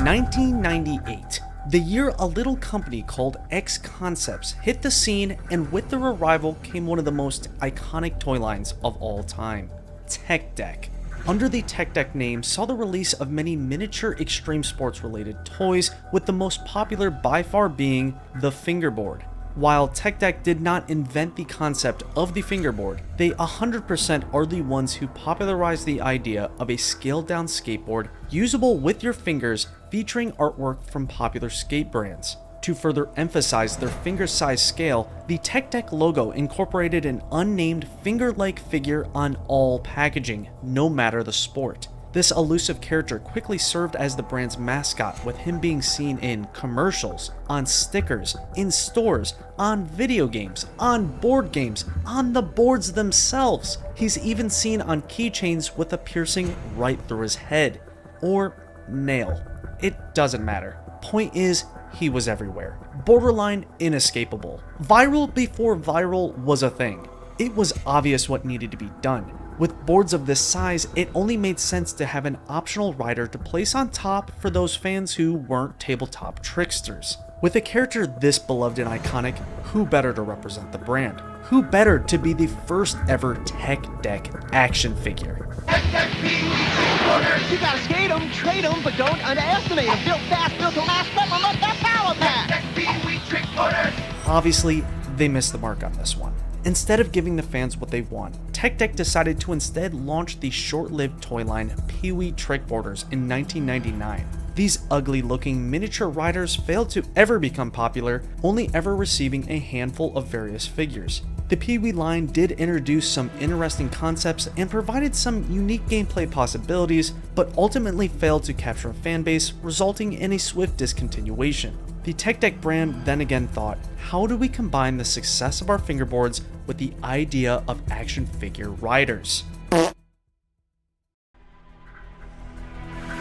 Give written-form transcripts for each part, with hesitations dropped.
1998, the year a little company called X Concepts hit the scene, and with their arrival came one of the most iconic toy lines of all time, Tech Deck. Under the Tech Deck name saw the release of many miniature extreme sports related toys, with the most popular by far being the fingerboard. While Tech Deck did not invent the concept of the fingerboard, they 100% are the ones who popularized the idea of a scaled down skateboard usable with your fingers, featuring artwork from popular skate brands. To further emphasize their finger size scale, the Tech Deck logo incorporated an unnamed finger-like figure on all packaging, no matter the sport. This elusive character quickly served as the brand's mascot, with him being seen in commercials, on stickers, in stores, on video games, on board games, on the boards themselves. He's even seen on keychains with a piercing right through his head. Or nail. It doesn't matter. Point is, he was everywhere. Borderline inescapable. Viral before viral was a thing. It was obvious what needed to be done. With boards of this size, it only made sense to have an optional rider to place on top for those fans who weren't tabletop tricksters. With a character this beloved and iconic, who better to represent the brand? Who better to be the first ever Tech Deck action figure? You gotta skate them, trade them, but don't underestimate them. Built fast, built to last, never let that power back. Obviously, they missed the mark on this one. Instead of giving the fans what they want, Tech Deck decided to instead launch the short-lived toy line Pee-wee Trickboarders in 1999. These ugly-looking miniature riders failed to ever become popular, only ever receiving a handful of various figures. The Pee-wee line did introduce some interesting concepts and provided some unique gameplay possibilities, but ultimately failed to capture a fanbase, resulting in a swift discontinuation. The Tech Deck brand then again thought, how do we combine the success of our fingerboards with the idea of action figure riders?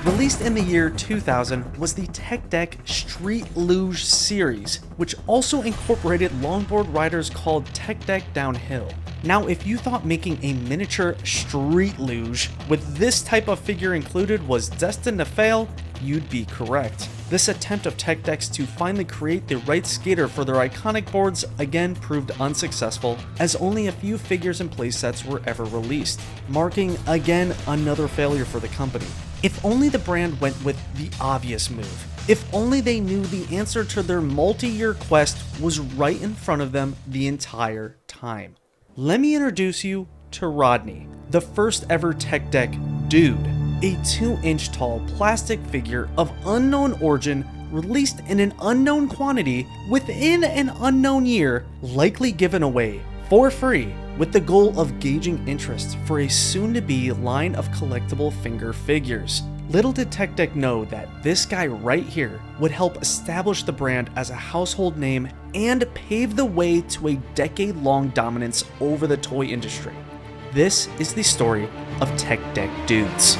Released in the year 2000 was the Tech Deck Street Luge series, which also incorporated longboard riders called Tech Deck Downhill. Now, if you thought making a miniature street luge with this type of figure included was destined to fail, you'd be correct. This attempt of Tech Decks to finally create the right skater for their iconic boards again proved unsuccessful, as only a few figures and playsets were ever released, marking again another failure for the company. If only the brand went with the obvious move. If only they knew the answer to their multi-year quest was right in front of them the entire time. Let me introduce you to Rodney, the first ever Tech Deck dude. A 2-inch tall plastic figure of unknown origin, released in an unknown quantity within an unknown year, likely given away for free, with the goal of gauging interest for a soon-to-be line of collectible finger figures. Little did Tech Deck know that this guy right here would help establish the brand as a household name and pave the way to a decade-long dominance over the toy industry. This is the story of Tech Deck Dudes.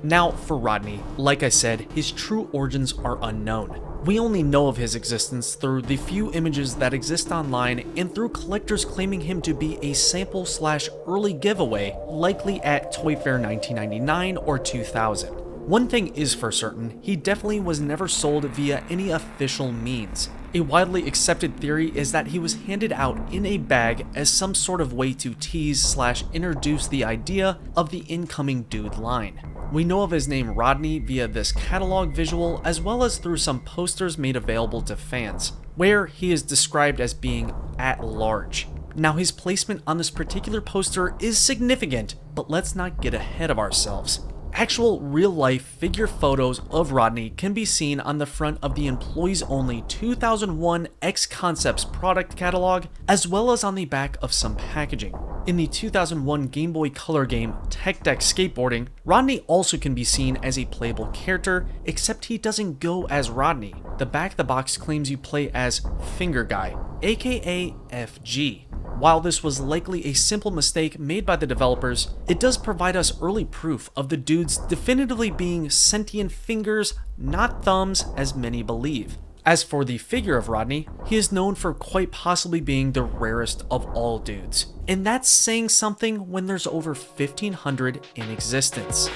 Now, for Rodney, like I said, his true origins are unknown. We only know of his existence through the few images that exist online and through collectors claiming him to be a sample/early giveaway, likely at Toy Fair 1999 or 2000. One thing is for certain, he definitely was never sold via any official means. A widely accepted theory is that he was handed out in a bag as some sort of way to tease/introduce the idea of the incoming dude line. We know of his name Rodney via this catalog visual, as well as through some posters made available to fans, where he is described as being at large. Now, his placement on this particular poster is significant, but let's not get ahead of ourselves. Actual real-life figure photos of Rodney can be seen on the front of the employees-only 2001 X Concepts product catalog, as well as on the back of some packaging. In the 2001 Game Boy Color game Tech Deck Skateboarding, Rodney also can be seen as a playable character, except he doesn't go as Rodney. The back of the box claims you play as Finger Guy, aka FG. While this was likely a simple mistake made by the developers, it does provide us early proof of the dudes definitively being sentient fingers, not thumbs as many believe. As for the figure of Rodney, he is known for quite possibly being the rarest of all dudes. And that's saying something when there's over 1,500 in existence.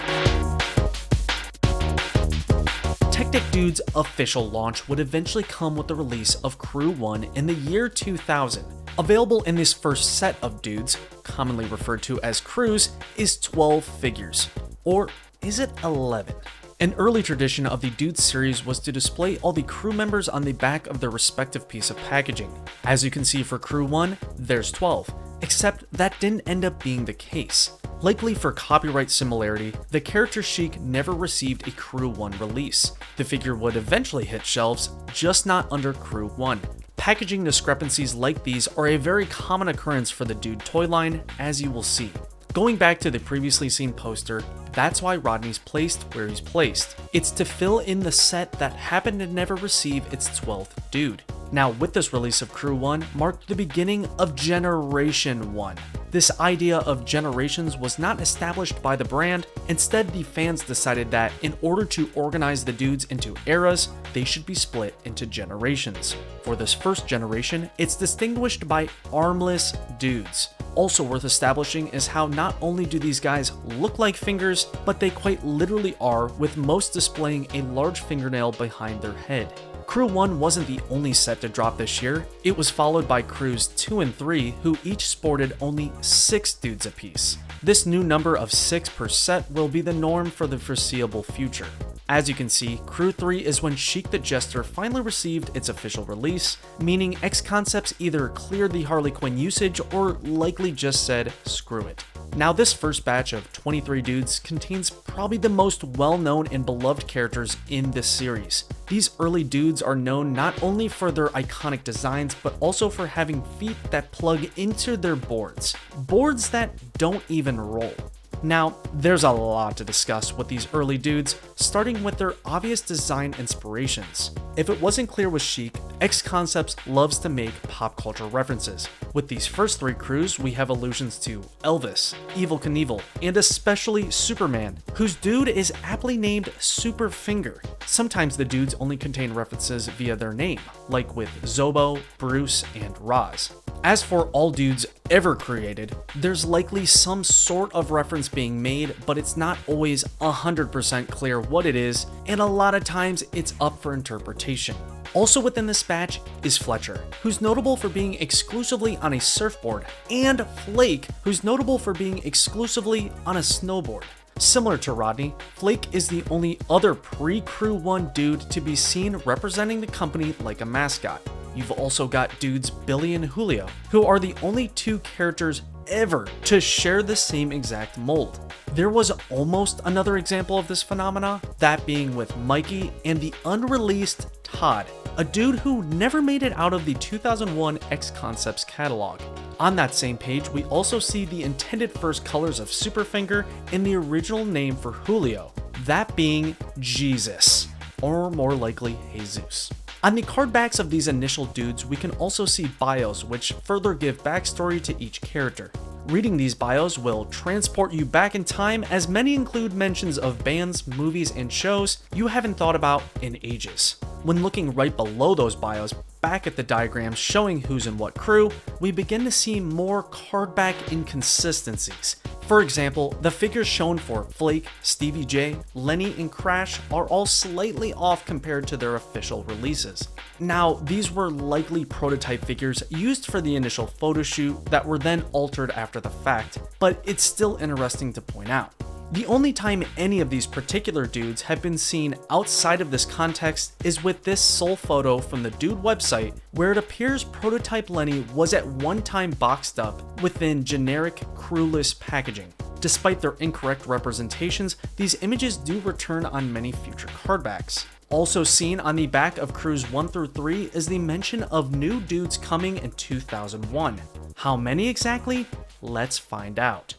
Tech Deck Dude's official launch would eventually come with the release of Crew 1 in the year 2000. Available in this first set of dudes, commonly referred to as crews, is 12 figures. Or is it 11? An early tradition of the Dudes series was to display all the crew members on the back of their respective piece of packaging. As you can see for Crew 1, there's 12, except that didn't end up being the case. Likely for copyright similarity, the character Sheik never received a Crew 1 release. The figure would eventually hit shelves, just not under Crew 1. Packaging discrepancies like these are a very common occurrence for the Dude toy line, as you will see. Going back to the previously seen poster, that's why Rodney's placed where he's placed. It's to fill in the set that happened to never receive its 12th dude. Now, with this release of Crew 1 marked the beginning of Generation 1. This idea of generations was not established by the brand. Instead, the fans decided that in order to organize the dudes into eras, they should be split into generations. For this first generation, it's distinguished by armless dudes. Also worth establishing is how not only do these guys look like fingers, but they quite literally are, with most displaying a large fingernail behind their head. Crew 1 wasn't the only set to drop this year. It was followed by Crews 2 and 3, who each sported only 6 dudes apiece. This new number of 6 per set will be the norm for the foreseeable future. As you can see, Crew 3 is when Sheik the Jester finally received its official release, meaning X Concepts either cleared the Harley Quinn usage or likely just said, screw it. Now, this first batch of 23 dudes contains probably the most well-known and beloved characters in this series. These early dudes are known not only for their iconic designs, but also for having feet that plug into their boards. Boards that don't even roll. Now, there's a lot to discuss with these early dudes, starting with their obvious design inspirations. If it wasn't clear with Sheik, X Concepts loves to make pop culture references. With these first 3 crews, we have allusions to Elvis, Evel Knievel, and especially Superman, whose dude is aptly named Super Finger. Sometimes the dudes only contain references via their name, like with Zobo, Bruce, and Roz. As for all dudes ever created, there's likely some sort of reference being made, but it's not always 100% clear what it is, and a lot of times it's up for interpretation. Also within this batch is Fletcher, who's notable for being exclusively on a surfboard, and Flake, who's notable for being exclusively on a snowboard. Similar to Rodney, Flake is the only other pre-Crew 1 dude to be seen representing the company like a mascot. You've also got dudes Billy and Julio, who are the only 2 characters ever to share the same exact mold. There was almost another example of this phenomena, that being with Mikey and the unreleased Todd, a dude who never made it out of the 2001 X Concepts catalog. On that same page, we also see the intended first colors of Superfinger and the original name for Julio, that being Jesus, or more likely Jesus. On the card backs of these initial dudes, we can also see bios which further give backstory to each character. Reading these bios will transport you back in time, as many include mentions of bands, movies, and shows you haven't thought about in ages. When looking right below those bios, back at the diagrams showing who's in what crew, we begin to see more card back inconsistencies. For example, the figures shown for Flake, Stevie J, Lenny, and Crash are all slightly off compared to their official releases. Now, these were likely prototype figures used for the initial photo shoot that were then altered after the fact, but it's still interesting to point out. The only time any of these particular dudes have been seen outside of this context is with this sole photo from the Dude website, where it appears prototype Lenny was at one time boxed up within generic crewless packaging. Despite their incorrect representations, these images do return on many future cardbacks. Also seen on the back of Crews 1 through 3 is the mention of new dudes coming in 2001. How many exactly? Let's find out.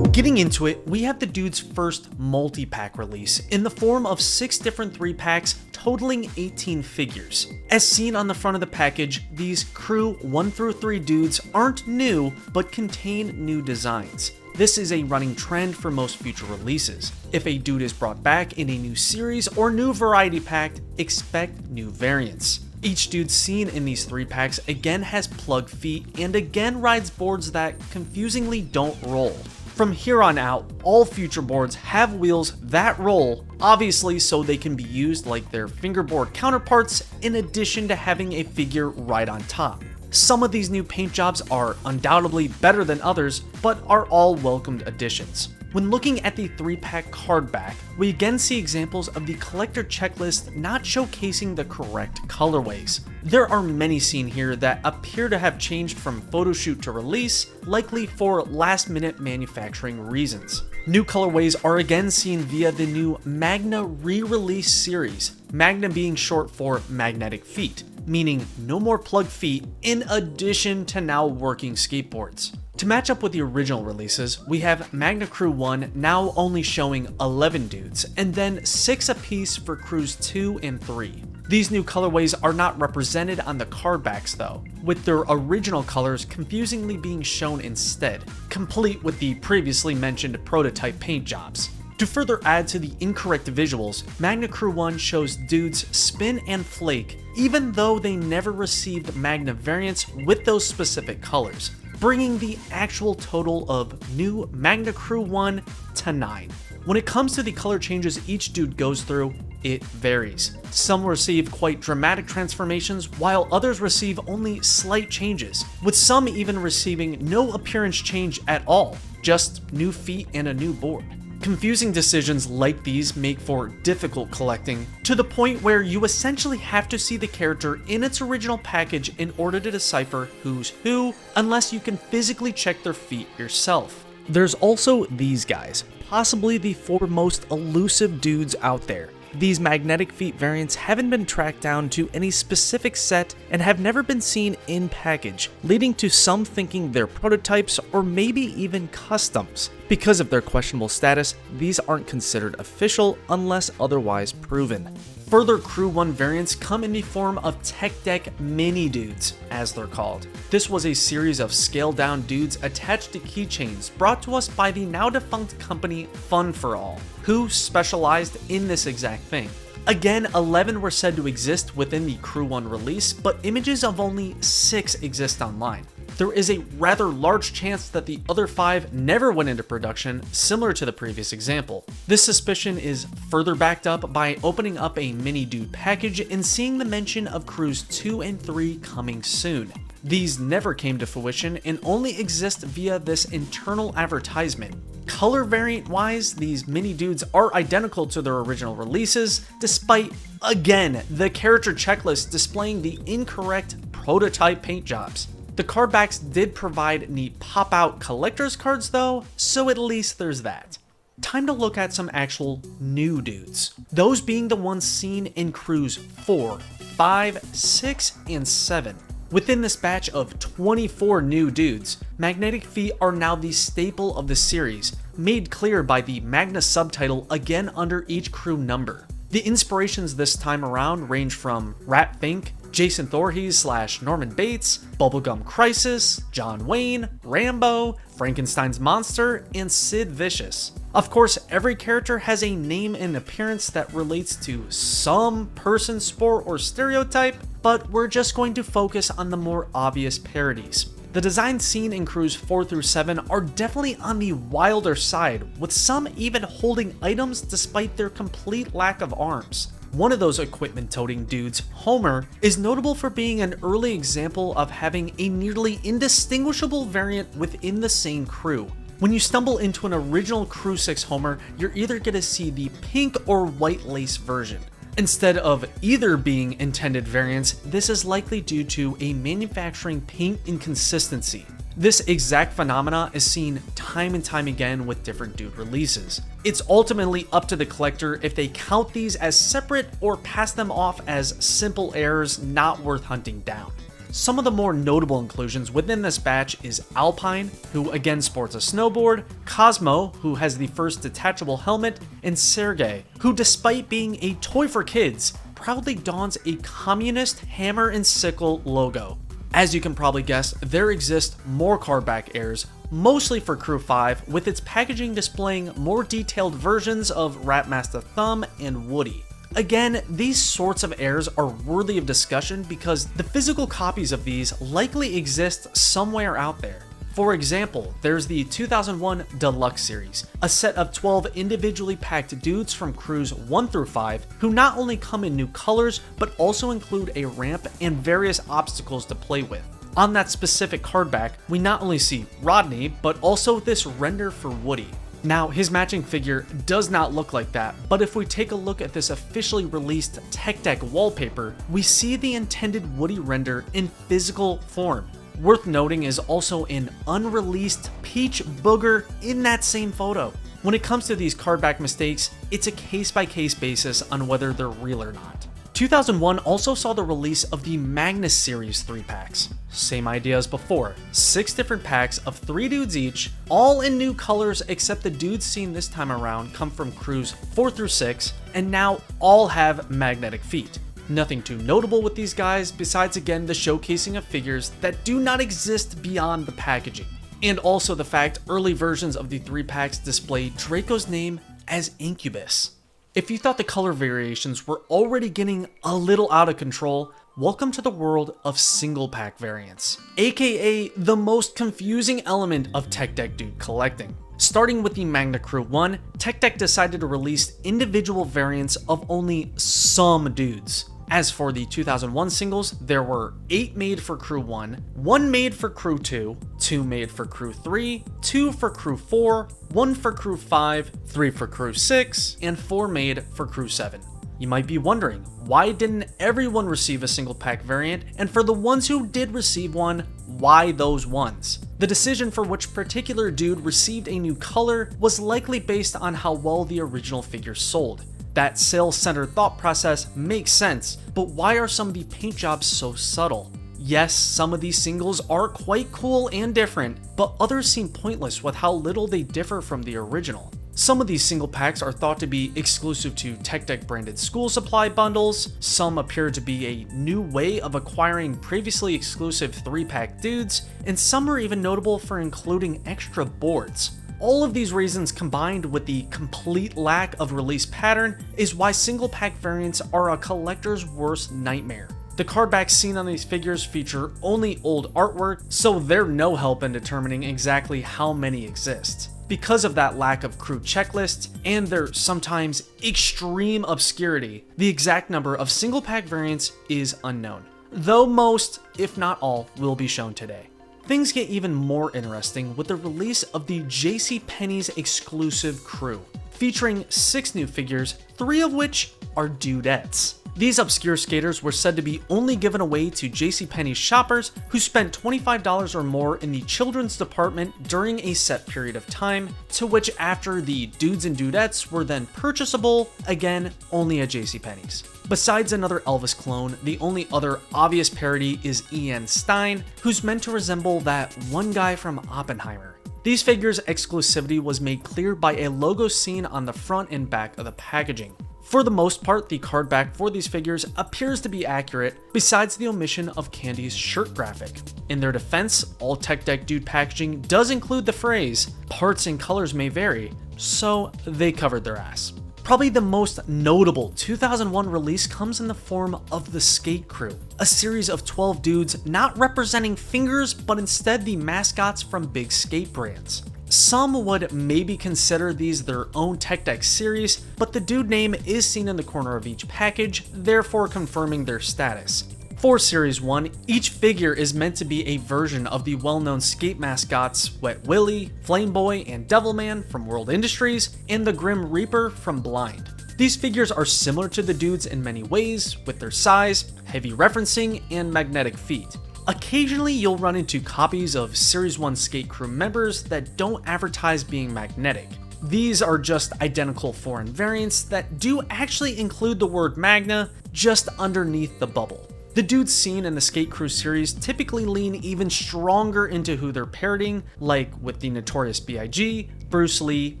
Getting into it, we have the dude's first multi-pack release in the form of 6 different 3-packs totaling 18 figures. As seen on the front of the package, these crew 1 through 3 dudes aren't new, but contain new designs. This is a running trend for most future releases. If a dude is brought back in a new series or new variety pack, expect new variants. Each dude seen in these 3-packs again has plug feet and again rides boards that confusingly don't roll. From here on out, all future boards have wheels that roll, obviously so they can be used like their fingerboard counterparts in addition to having a figure right on top. Some of these new paint jobs are undoubtedly better than others, but are all welcomed additions. When looking at the 3-pack card back, we again see examples of the collector checklist not showcasing the correct colorways. There are many seen here that appear to have changed from photo shoot to release, likely for last-minute manufacturing reasons. New colorways are again seen via the new Magna re-release series, Magna being short for magnetic feet, meaning no more plug feet in addition to now working skateboards. To match up with the original releases, we have Magna Crew 1 now only showing 11 dudes, and then 6 apiece for Crews 2 and 3. These new colorways are not represented on the card backs though, with their original colors confusingly being shown instead, complete with the previously mentioned prototype paint jobs. To further add to the incorrect visuals, Magna Crew 1 shows dudes spin and flake, even though they never received Magna variants with those specific colors, bringing the actual total of new Magna Crew 1 to 9. When it comes to the color changes each dude goes through, it varies. Some receive quite dramatic transformations, while others receive only slight changes, with some even receiving no appearance change at all, just new feet and a new board. Confusing decisions like these make for difficult collecting, to the point where you essentially have to see the character in its original package in order to decipher who's who, unless you can physically check their feet yourself. There's also these guys, possibly the 4 most elusive dudes out there. These magnetic feet variants haven't been tracked down to any specific set and have never been seen in package, leading to some thinking they're prototypes or maybe even customs. Because of their questionable status, these aren't considered official unless otherwise proven. Further Crew 1 variants come in the form of Tech Deck Mini Dudes, as they're called. This was a series of scaled-down dudes attached to keychains brought to us by the now-defunct company Fun For All, who specialized in this exact thing. Again, 11 were said to exist within the Crew 1 release, but images of only 6 exist online. There is a rather large chance that the other 5 never went into production, similar to the previous example. This suspicion is further backed up by opening up a mini dude package and seeing the mention of Crews 2 and 3 coming soon. These never came to fruition and only exist via this internal advertisement. Color variant wise, these mini dudes are identical to their original releases, despite, again, the character checklist displaying the incorrect prototype paint jobs. The card backs did provide neat pop-out collector's cards though, so at least there's that. Time to look at some actual new dudes, those being the ones seen in Crews 4, 5, 6, and 7. Within this batch of 24 new dudes, magnetic feet are now the staple of the series, made clear by the Magna subtitle again under each crew number. The inspirations this time around range from Rat Fink, Jason Voorhees / Norman Bates, Bubblegum Crisis, John Wayne, Rambo, Frankenstein's Monster, and Sid Vicious. Of course, every character has a name and appearance that relates to some person, sport, or stereotype, but we're just going to focus on the more obvious parodies. The designs seen in Crews 4 through 7 are definitely on the wilder side, with some even holding items despite their complete lack of arms. One of those equipment-toting dudes, Homer, is notable for being an early example of having a nearly indistinguishable variant within the same crew. When you stumble into an original Crew 6 Homer, you're either going to see the pink or white lace version. Instead of either being intended variants, this is likely due to a manufacturing paint inconsistency. This exact phenomena is seen time and time again with different dude releases. It's ultimately up to the collector if they count these as separate or pass them off as simple errors not worth hunting down. Some of the more notable inclusions within this batch is Alpine, who again sports a snowboard, Cosmo, who has the first detachable helmet, and Sergey, who despite being a toy for kids, proudly dons a communist hammer and sickle logo. As you can probably guess, there exist more cardback airs, mostly for Crew 5, with its packaging displaying more detailed versions of Ratmaster Thumb and Woody. Again, these sorts of airs are worthy of discussion because the physical copies of these likely exist somewhere out there. For example, there's the 2001 Deluxe Series, a set of 12 individually packed dudes from Crews 1 through 5 who not only come in new colors, but also include a ramp and various obstacles to play with. On that specific card back, we not only see Rodney, but also this render for Woody. Now, his matching figure does not look like that, but if we take a look at this officially released Tech Deck wallpaper, we see the intended Woody render in physical form. Worth noting is also an unreleased Peach Booger in that same photo. When it comes to these cardback mistakes, it's a case-by-case basis on whether they're real or not. 2001 also saw the release of the Magnus Series 3-packs. Same idea as before, 6 different packs of 3 dudes each, all in new colors except the dudes seen this time around come from Crews 4 through 6, and now all have magnetic feet. Nothing too notable with these guys besides again the showcasing of figures that do not exist beyond the packaging. And also the fact early versions of the 3-packs display Draco's name as Incubus. If you thought the color variations were already getting a little out of control, welcome to the world of single pack variants, aka the most confusing element of Tech Deck dude collecting. Starting with the Magna Crew 1, Tech Deck decided to release individual variants of only some dudes. As for the 2001 singles, there were 8 made for Crew 1, 1 made for Crew 2, 2 made for Crew 3, 2 for Crew 4, 1 for Crew 5, 3 for Crew 6, and 4 made for Crew 7. You might be wondering, why didn't everyone receive a single pack variant, and for the ones who did receive one, why those ones? The decision for which particular dude received a new color was likely based on how well the original figure sold. That sales-centered thought process makes sense, but why are some of the paint jobs so subtle? Yes, some of these singles are quite cool and different, but others seem pointless with how little they differ from the original. Some of these single packs are thought to be exclusive to Tech Deck branded school supply bundles, some appear to be a new way of acquiring previously exclusive 3-pack dudes, and some are even notable for including extra boards. All of these reasons combined with the complete lack of release pattern is why single pack variants are a collector's worst nightmare. The cardbacks seen on these figures feature only old artwork, so they're no help in determining exactly how many exist. Because of that lack of crew checklists and their sometimes extreme obscurity, the exact number of single pack variants is unknown, though most, if not all, will be shown today. Things get even more interesting with the release of the JCPenney's exclusive Crew, featuring 6 new figures, 3 of which are dudettes. These obscure skaters were said to be only given away to JCPenney's shoppers who spent $25 or more in the children's department during a set period of time, to which after the dudes and dudettes were then purchasable, again, only at JCPenney's. Besides another Elvis clone, the only other obvious parody is Ian Stein, who's meant to resemble that one guy from Oppenheimer. These figures' exclusivity was made clear by a logo seen on the front and back of the packaging. For the most part, the card back for these figures appears to be accurate, besides the omission of Candy's shirt graphic. In their defense, all Tech Deck dude packaging does include the phrase, "parts and colors may vary," so they covered their ass. Probably the most notable 2001 release comes in the form of the Skate Crew, a series of 12 dudes not representing fingers, but instead the mascots from big skate brands. Some would maybe consider these their own Tech Deck series, but the dude name is seen in the corner of each package, therefore confirming their status. For Series 1, each figure is meant to be a version of the well-known skate mascots Wet Willie, Flameboy, and Devilman from World Industries, and the Grim Reaper from Blind. These figures are similar to the dudes in many ways, with their size, heavy referencing, and magnetic feet. Occasionally, you'll run into copies of Series 1 Skate Crew members that don't advertise being magnetic. These are just identical foreign variants that do actually include the word Magna just underneath the bubble. The dudes seen in the Skate Crew series typically lean even stronger into who they're parodying, like with the Notorious B.I.G., Bruce Lee,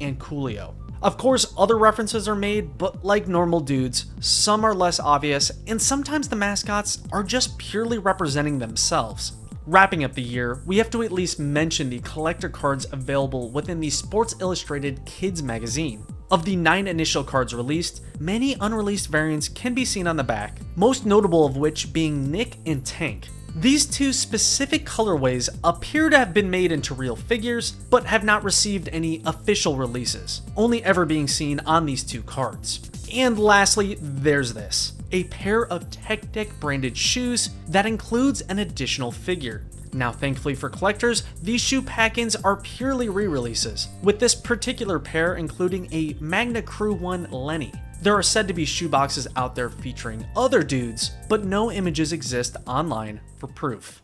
and Coolio. Of course, other references are made, but like normal dudes, some are less obvious, and sometimes the mascots are just purely representing themselves. Wrapping up the year, we have to at least mention the collector cards available within the Sports Illustrated Kids magazine. Of the 9 initial cards released, many unreleased variants can be seen on the back, most notable of which being Nick and Tank. These 2 specific colorways appear to have been made into real figures, but have not received any official releases, only ever being seen on these 2 cards. And lastly, there's this. A pair of Tech Deck branded shoes that includes an additional figure. Now thankfully for collectors, these shoe pack-ins are purely re-releases, with this particular pair including a Magna Crew 1 Lenny. There are said to be shoeboxes out there featuring other dudes, but no images exist online for proof.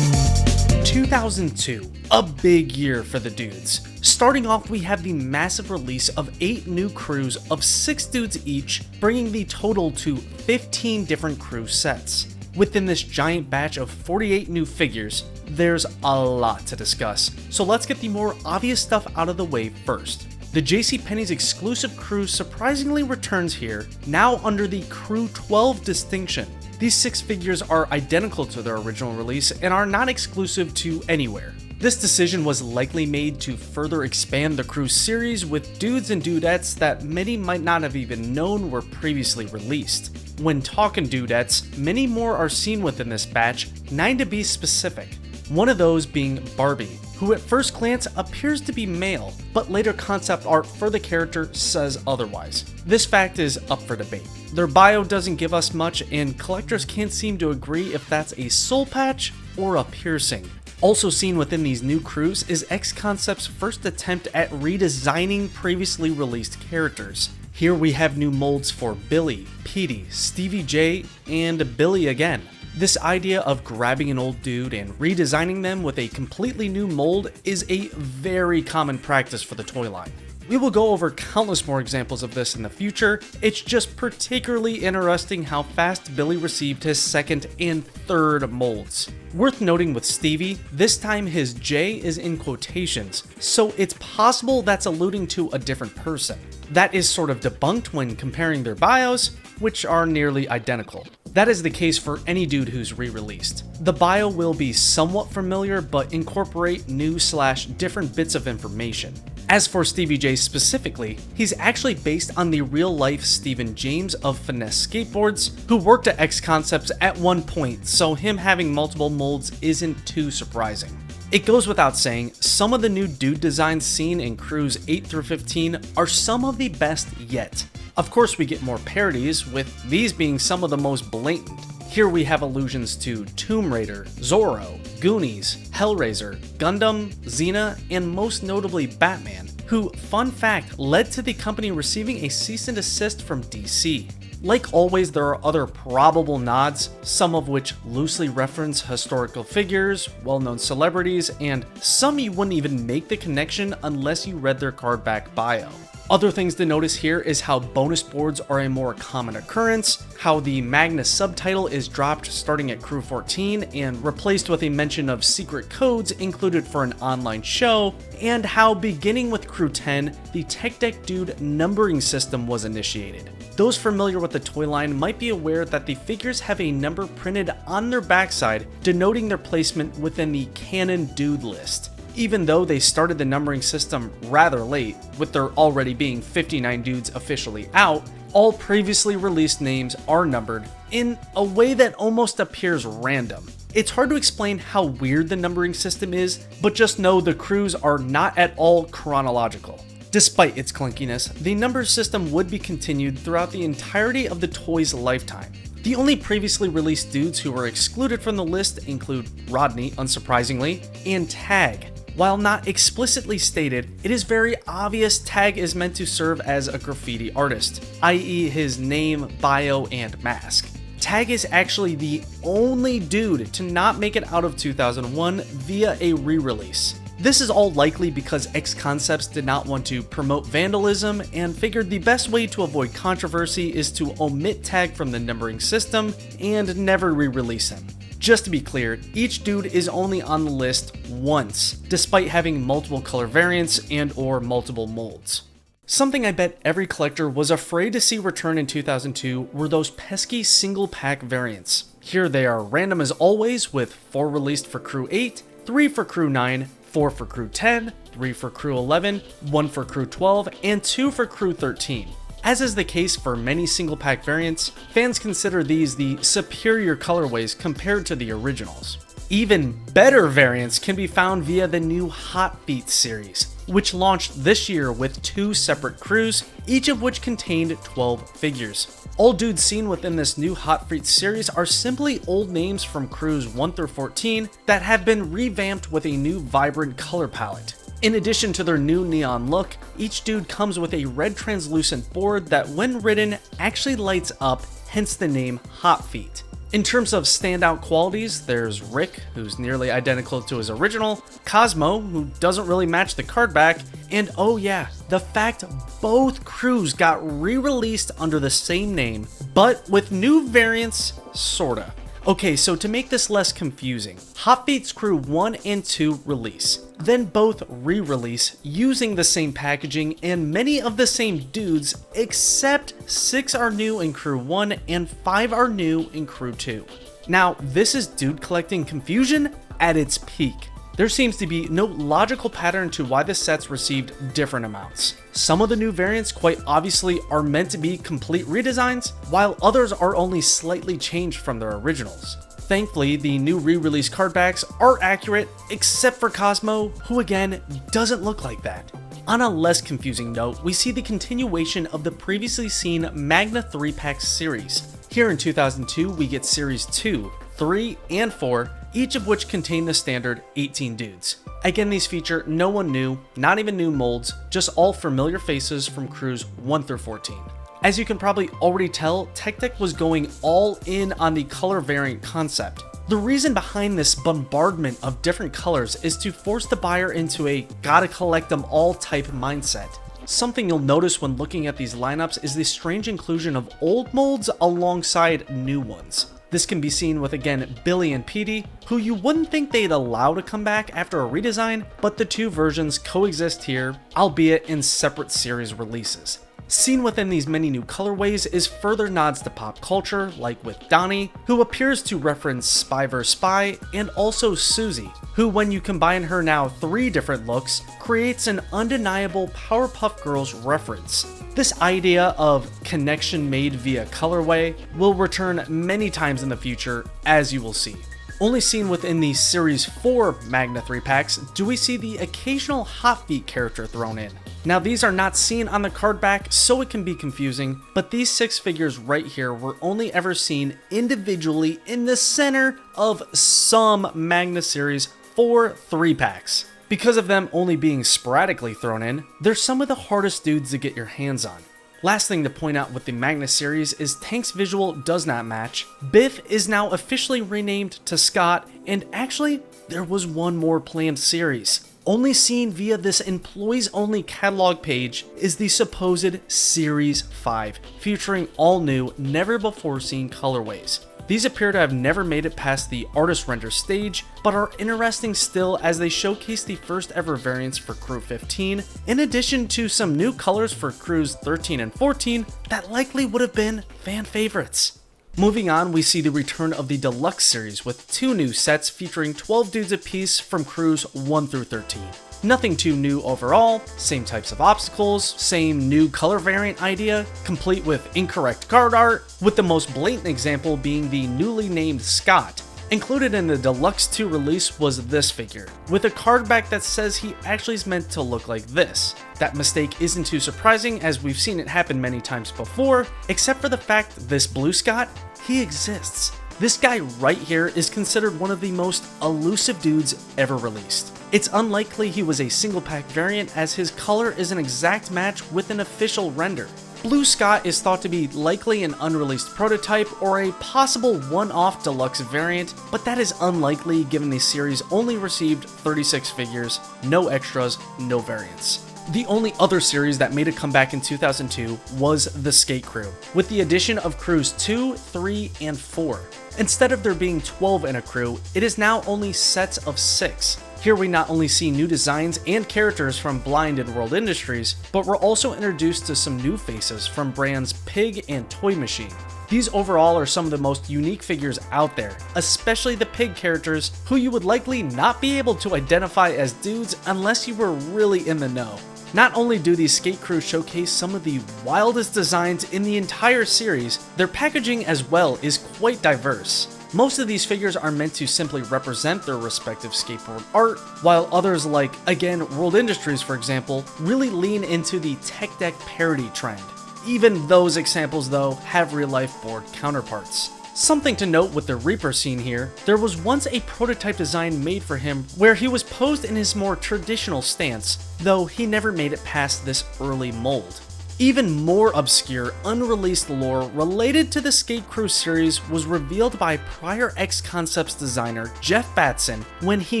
2002, a big year for the dudes. Starting off, we have the massive release of 8 new crews of 6 dudes each, bringing the total to 15 different crew sets. Within this giant batch of 48 new figures, there's a lot to discuss, so let's get the more obvious stuff out of the way first. The JCPenney's exclusive crew surprisingly returns here, now under the Crew 12 distinction. These 6 figures are identical to their original release and are not exclusive to anywhere. This decision was likely made to further expand the Crew series with dudes and dudettes that many might not have even known were previously released. When talking dudettes, many more are seen within this batch, 9 to be specific. One of those being Barbie, who at first glance appears to be male, but later concept art for the character says otherwise. This fact is up for debate. Their bio doesn't give us much, and collectors can't seem to agree if that's a soul patch or a piercing. Also seen within these new crews is X Concept's first attempt at redesigning previously released characters. Here we have new molds for Billy, Petey, Stevie J, and Billy again. This idea of grabbing an old dude and redesigning them with a completely new mold is a very common practice for the toy line. We will go over countless more examples of this in the future. It's just particularly interesting how fast Billy received his second and third molds. Worth noting with Stevie, this time his J is in quotations, so it's possible that's alluding to a different person. That is sort of debunked when comparing their bios, which are nearly identical. That is the case for any dude who's re-released. The bio will be somewhat familiar, but incorporate new/different bits of information. As for Stevie J specifically, he's actually based on the real-life Stephen James of Finesse Skateboards, who worked at X Concepts at one point, so him having multiple molds isn't too surprising. It goes without saying, some of the new dude designs seen in crews 8 through 15 are some of the best yet. Of course, we get more parodies, with these being some of the most blatant. Here we have allusions to Tomb Raider, Zorro, Goonies, Hellraiser, Gundam, Xena, and most notably Batman, who, fun fact, led to the company receiving a cease and desist from DC. Like always, there are other probable nods, some of which loosely reference historical figures, well-known celebrities, and some you wouldn't even make the connection unless you read their card back bio. Other things to notice here is how bonus boards are a more common occurrence, how the Magna subtitle is dropped starting at Crew 14 and replaced with a mention of secret codes included for an online show, and how beginning with Crew 10, the Tech Deck Dude numbering system was initiated. Those familiar with the toy line might be aware that the figures have a number printed on their backside denoting their placement within the canon dude list. Even though they started the numbering system rather late, with there already being 59 dudes officially out, all previously released names are numbered in a way that almost appears random. It's hard to explain how weird the numbering system is, but just know the crews are not at all chronological. Despite its clunkiness, the number system would be continued throughout the entirety of the toy's lifetime. The only previously released dudes who were excluded from the list include Rodney, unsurprisingly, and Tag. While not explicitly stated, it is very obvious Tag is meant to serve as a graffiti artist, i.e. his name, bio, and mask. Tag is actually the only dude to not make it out of 2001 via a re-release. This is all likely because X Concepts did not want to promote vandalism and figured the best way to avoid controversy is to omit tag from the numbering system and never re-release him. Just to be clear, each dude is only on the list once, despite having multiple color variants and or multiple molds. Something I bet every collector was afraid to see return in 2002 were those pesky single pack variants. Here they are random as always, with 4 released for Crew 8, 3 for Crew 9, 4 for Crew 10, 3 for Crew 11, 1 for Crew 12, and 2 for Crew 13. As is the case for many single pack variants, fans consider these the superior colorways compared to the originals. Even better variants can be found via the new Hot Feet series, which launched this year with 2 separate crews, each of which contained 12 figures. All dudes seen within this new Hot Feet series are simply old names from crews 1 through 14 that have been revamped with a new vibrant color palette. In addition to their new neon look, each dude comes with a red translucent board that when ridden actually lights up, hence the name Hot Feet. In terms of standout qualities, there's Rick, who's nearly identical to his original, Cosmo, who doesn't really match the card back, and oh yeah, the fact both crews got re-released under the same name, but with new variants, sorta. Okay, so to make this less confusing, Hot Feet's Crew 1 and 2 release, then both re-release using the same packaging and many of the same dudes, except 6 are new in Crew 1 and 5 are new in Crew 2. Now, this is dude collecting confusion at its peak. There seems to be no logical pattern to why the sets received different amounts. Some of the new variants quite obviously are meant to be complete redesigns, while others are only slightly changed from their originals. Thankfully, the new re-release card backs are accurate, except for Cosmo, who again doesn't look like that. On a less confusing note, we see the continuation of the previously seen Magna 3-pack series. Here in 2002, we get Series 2, 3, and 4, each of which contain the standard 18 dudes. Again, these feature no one new, not even new molds, just all familiar faces from crews 1 through 14. As you can probably already tell, Tech Deck was going all in on the color variant concept. The reason behind this bombardment of different colors is to force the buyer into a gotta collect them all type mindset. Something you'll notice when looking at these lineups is the strange inclusion of old molds alongside new ones. This can be seen with, again, Billy and Petey, who you wouldn't think they'd allow to come back after a redesign, but the two versions coexist here, albeit in separate series releases. Seen within these many new colorways is further nods to pop culture, like with Donnie, who appears to reference Spy vs. Spy, and also Susie, who when you combine her now 3 different looks, creates an undeniable Powerpuff Girls reference. This idea of connection made via colorway will return many times in the future, as you will see. Only seen within the Series 4 Magna 3-packs do we see the occasional Hot Feet character thrown in. Now these are not seen on the card back, so it can be confusing, but these 6 figures right here were only ever seen individually in the center of some Magna Series 4 3-packs. Because of them only being sporadically thrown in, they're some of the hardest dudes to get your hands on. Last thing to point out with the Magna series is Tank's visual does not match, Biff is now officially renamed to Scott, and actually, there was one more planned series. Only seen via this employees only catalog page is the supposed Series 5, featuring all new, never before seen colorways. These appear to have never made it past the artist render stage, but are interesting still as they showcase the first ever variants for Crew 15, in addition to some new colors for Crews 13 and 14 that likely would have been fan favorites. Moving on, we see the return of the Deluxe series with 2 new sets featuring 12 dudes apiece from Crews 1 through 13. Nothing too new overall, same types of obstacles, same new color variant idea, complete with incorrect card art, with the most blatant example being the newly named Scott. Included in the Deluxe 2 release was this figure, with a card back that says he actually is meant to look like this. That mistake isn't too surprising as we've seen it happen many times before, except for the fact that this blue Scott, he exists. This guy right here is considered one of the most elusive dudes ever released. It's unlikely he was a single pack variant as his color is an exact match with an official render. Blue Scott is thought to be likely an unreleased prototype or a possible one-off deluxe variant, but that is unlikely given the series only received 36 figures, no extras, no variants. The only other series that made a comeback in 2002 was the Skate Crew, with the addition of crews 2, 3, and 4. Instead of there being 12 in a crew, it is now only sets of 6. Here we not only see new designs and characters from Blind and World Industries, but we're also introduced to some new faces from brands Pig and Toy Machine. These overall are some of the most unique figures out there, especially the Pig characters, who you would likely not be able to identify as dudes unless you were really in the know. Not only do these Skate Crew showcase some of the wildest designs in the entire series, their packaging as well is quite diverse. Most of these figures are meant to simply represent their respective skateboard art, while others like, again, World Industries for example, really lean into the tech deck parody trend. Even those examples though have real life board counterparts. Something to note with the Reaper scene here, there was once a prototype design made for him where he was posed in his more traditional stance, though he never made it past this early mold. Even more obscure, unreleased lore related to the Skate Crew series was revealed by prior X Concepts designer Jeff Batson when he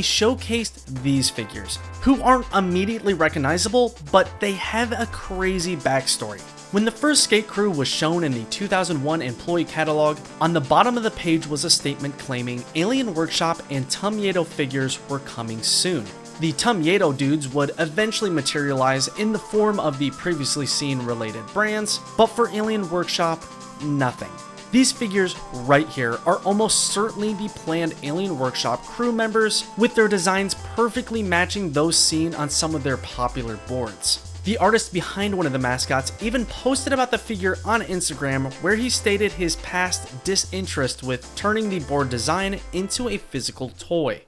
showcased these figures, who aren't immediately recognizable, but they have a crazy backstory. When the first Skate Crew was shown in the 2001 employee catalog, on the bottom of the page was a statement claiming Alien Workshop and Tum Yeto figures were coming soon. The Tum Yeto dudes would eventually materialize in the form of the previously seen related brands, but for Alien Workshop, nothing. These figures right here are almost certainly the planned Alien Workshop crew members, with their designs perfectly matching those seen on some of their popular boards. The artist behind one of the mascots even posted about the figure on Instagram, where he stated his past disinterest with turning the board design into a physical toy.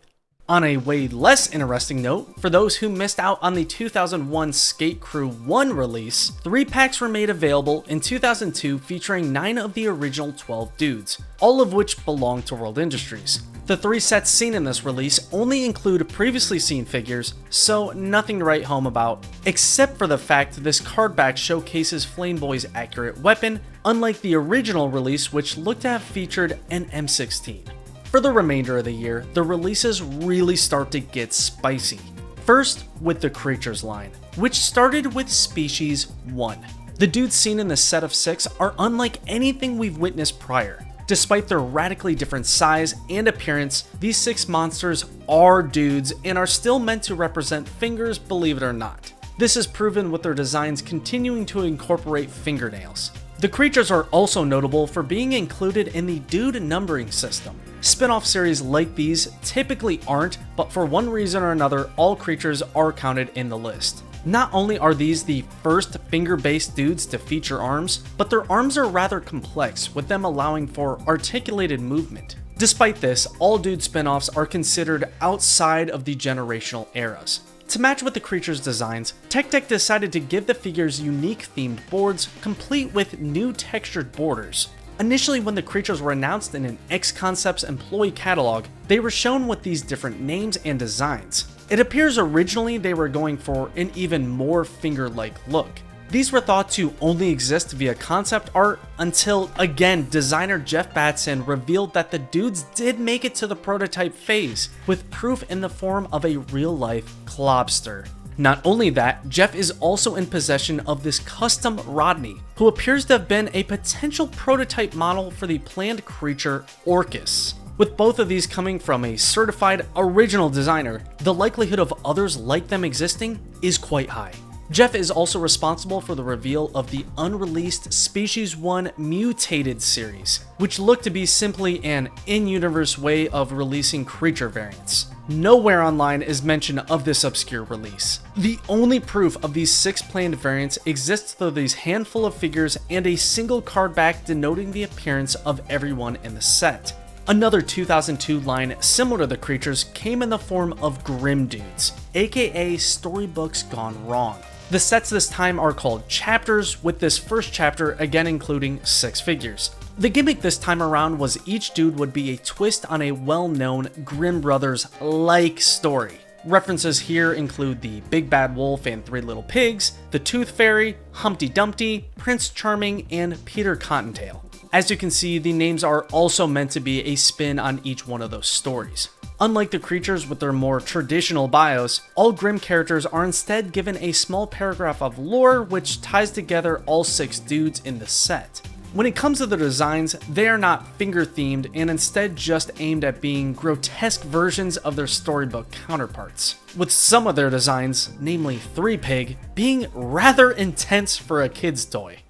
On a way less interesting note, for those who missed out on the 2001 Skate Crew 1 release, 3 packs were made available in 2002 featuring 9 of the original 12 dudes, all of which belong to World Industries. The 3 sets seen in this release only include previously seen figures, so nothing to write home about, except for the fact this card back showcases Flameboy's accurate weapon, unlike the original release which looked to have featured an M16. For the remainder of the year, the releases really start to get spicy. First, with the Creatures line, which started with Species 1. The dudes seen in the set of 6 are unlike anything we've witnessed prior. Despite their radically different size and appearance, these 6 monsters are dudes and are still meant to represent fingers, believe it or not. This is proven with their designs continuing to incorporate fingernails. The creatures are also notable for being included in the dude numbering system. Spin-off series like these typically aren't, but for one reason or another, all creatures are counted in the list. Not only are these the first finger-based dudes to feature arms, but their arms are rather complex, with them allowing for articulated movement. Despite this, all dude spin-offs are considered outside of the generational eras. To match with the creatures' designs, Tech Deck decided to give the figures unique themed boards, complete with new textured borders. Initially, when the creatures were announced in an X Concepts employee catalog, they were shown with these different names and designs. It appears originally they were going for an even more finger-like look. These were thought to only exist via concept art until, again, designer Jeff Batson revealed that the dudes did make it to the prototype phase, with proof in the form of a real-life Clobster. Not only that, Jeff is also in possession of this custom Rodney, who appears to have been a potential prototype model for the planned creature Orcus. With both of these coming from a certified original designer, the likelihood of others like them existing is quite high. Jeff is also responsible for the reveal of the unreleased Species 1 Mutated series, which looked to be simply an in-universe way of releasing creature variants. Nowhere online is mention of this obscure release. The only proof of these 6 planned variants exists through these handful of figures and a single card back denoting the appearance of everyone in the set. Another 2002 line similar to the creatures came in the form of Grim Dudes, aka Storybooks Gone Wrong. The sets this time are called Chapters, with this first chapter again including 6 figures. The gimmick this time around was each dude would be a twist on a well-known Grimm Brothers-like story. References here include the Big Bad Wolf and Three Little Pigs, the Tooth Fairy, Humpty Dumpty, Prince Charming, and Peter Cottontail. As you can see, the names are also meant to be a spin on each one of those stories. Unlike the creatures with their more traditional bios, all Grimm characters are instead given a small paragraph of lore which ties together all 6 dudes in the set. When it comes to the designs, they are not finger-themed and instead just aimed at being grotesque versions of their storybook counterparts, with some of their designs, namely Three Pig, being rather intense for a kid's toy.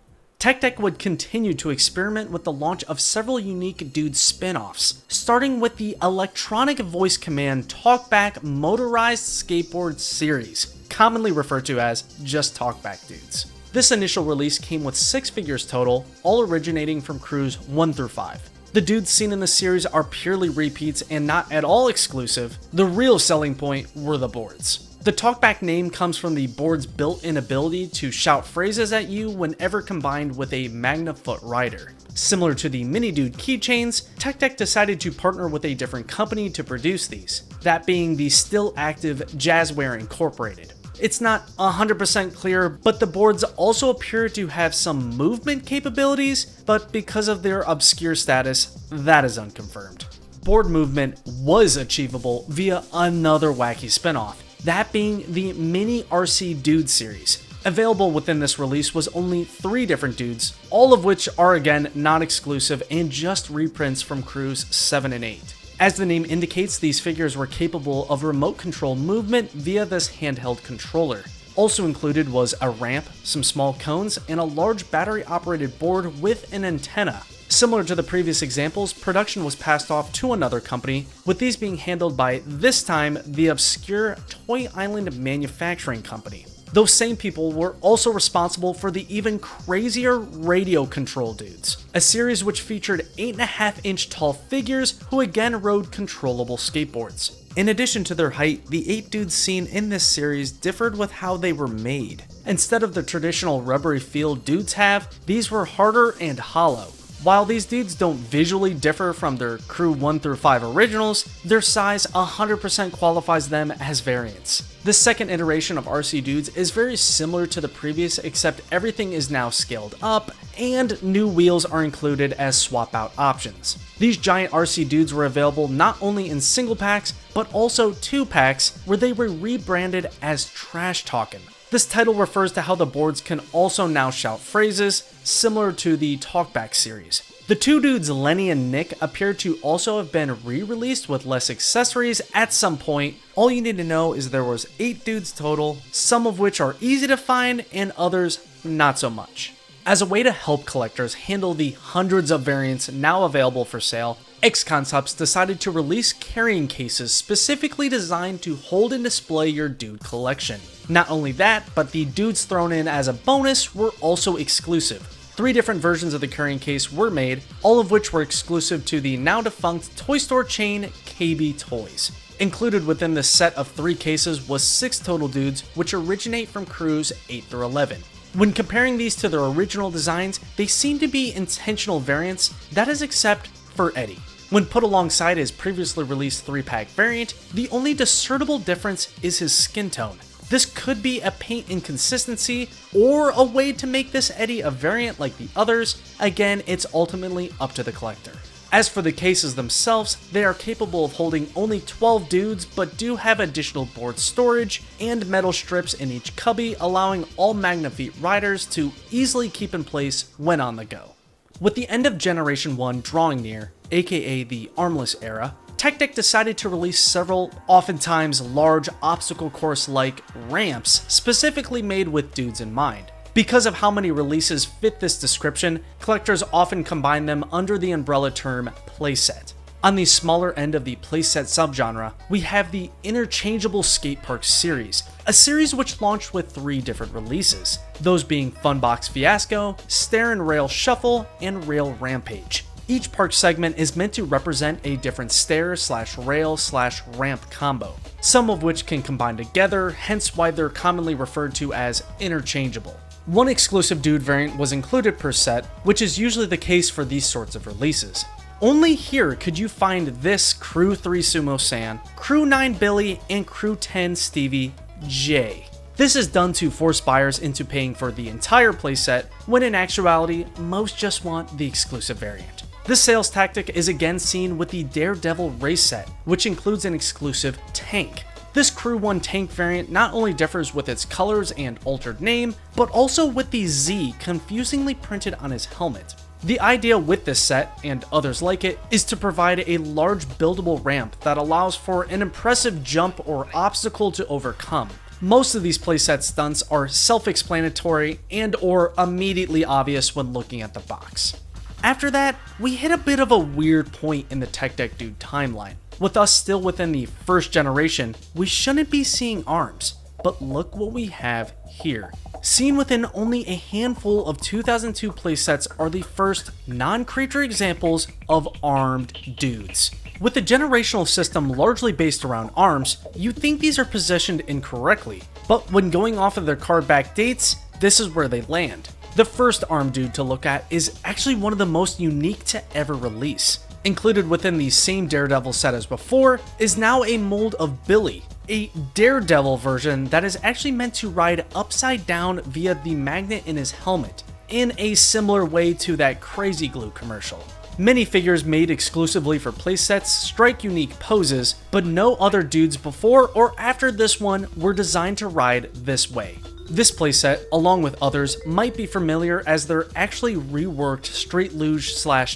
Tech Deck would continue to experiment with the launch of several unique dude spin-offs, starting with the electronic voice command Talkback motorized skateboard series, commonly referred to as just Talkback Dudes. This initial release came with 6 figures total, all originating from crews 1 through 5. The dudes seen in the series are purely repeats and not at all exclusive. The real selling point were the boards. The Talkback name comes from the board's built-in ability to shout phrases at you whenever combined with a Magnafoot rider. Similar to the Mini Dude keychains, Tech Deck decided to partner with a different company to produce these, that being the still active Jazzware Incorporated. It's not 100% clear, but the boards also appear to have some movement capabilities, but because of their obscure status, that is unconfirmed. Board movement was achievable via another wacky spinoff, that being the Mini RC Dude series. Available within this release was only 3 different dudes, all of which are again non-exclusive and just reprints from crews 7 and 8. As the name indicates, these figures were capable of remote control movement via this handheld controller. Also included was a ramp, some small cones, and a large battery-operated board with an antenna. Similar to the previous examples, production was passed off to another company, with these being handled by, this time, the obscure Toy Island Manufacturing Company. Those same people were also responsible for the even crazier Radio Control Dudes, a series which featured 8.5-inch tall figures who again rode controllable skateboards. In addition to their height, the 8 dudes seen in this series differed with how they were made. Instead of the traditional rubbery feel dudes have, these were harder and hollow. While these dudes don't visually differ from their crew 1 through 5 originals, their size 100% qualifies them as variants. This second iteration of RC Dudes is very similar to the previous, except everything is now scaled up, and new wheels are included as swap out options. These giant RC Dudes were available not only in single packs, but also 2 packs, where they were rebranded as Trash Talkin'. This title refers to how the boards can also now shout phrases, similar to the Talkback series. The 2 dudes, Lenny and Nick, appear to also have been re-released with less accessories at some point. All you need to know is there was 8 dudes total, some of which are easy to find and others not so much. As a way to help collectors handle the hundreds of variants now available for sale, X Concepts decided to release carrying cases specifically designed to hold and display your dude collection. Not only that, but the dudes thrown in as a bonus were also exclusive. 3 different versions of the carrying case were made, all of which were exclusive to the now defunct toy store chain KB Toys. Included within this set of 3 cases was 6 total dudes, which originate from crews 8 through 11. When comparing these to their original designs, they seem to be intentional variants, that is except for Eddie. When put alongside his previously released 3-pack variant, the only discernible difference is his skin tone. This could be a paint inconsistency, or a way to make this Eddie a variant like the others. Again, it's ultimately up to the collector. As for the cases themselves, they are capable of holding only 12 dudes, but do have additional board storage and metal strips in each cubby, allowing all Magnafeet riders to easily keep in place when on the go. With the end of Generation 1 drawing near, aka the Armless era, Tech Deck decided to release several, oftentimes large obstacle course-like ramps specifically made with dudes in mind. Because of how many releases fit this description, collectors often combine them under the umbrella term playset. On the smaller end of the playset subgenre, we have the Interchangeable Skate Park series, a series which launched with 3 different releases, those being Funbox Fiasco, Stair and Rail Shuffle, and Rail Rampage. Each park segment is meant to represent a different stair/rail/ramp combo, some of which can combine together, hence why they're commonly referred to as interchangeable. One exclusive dude variant was included per set, which is usually the case for these sorts of releases. Only here could you find this Crew 3 Sumo-san, Crew 9 Billy, and Crew 10 Stevie J. This is done to force buyers into paying for the entire playset, when in actuality, most just want the exclusive variant. This sales tactic is again seen with the Daredevil race set, which includes an exclusive tank. This Crew 1 tank variant not only differs with its colors and altered name, but also with the Z confusingly printed on his helmet. The idea with this set, and others like it, is to provide a large buildable ramp that allows for an impressive jump or obstacle to overcome. Most of these playset stunts are self-explanatory and or immediately obvious when looking at the box. After that, we hit a bit of a weird point in the Tech Deck Dude timeline. With us still within the first generation, we shouldn't be seeing arms, but look what we have here. Seen within only a handful of 2002 playsets are the first non-creature examples of armed dudes. With the generational system largely based around arms, you'd think these are positioned incorrectly, but when going off of their card back dates, this is where they land. The first armed dude to look at is actually one of the most unique to ever release. Included within the same Daredevil set as before is now a mold of Billy, a Daredevil version that is actually meant to ride upside down via the magnet in his helmet, in a similar way to that Crazy Glue commercial. Minifigures made exclusively for playsets strike unique poses, but no other dudes before or after this one were designed to ride this way. This playset, along with others, might be familiar as they're actually reworked straight luge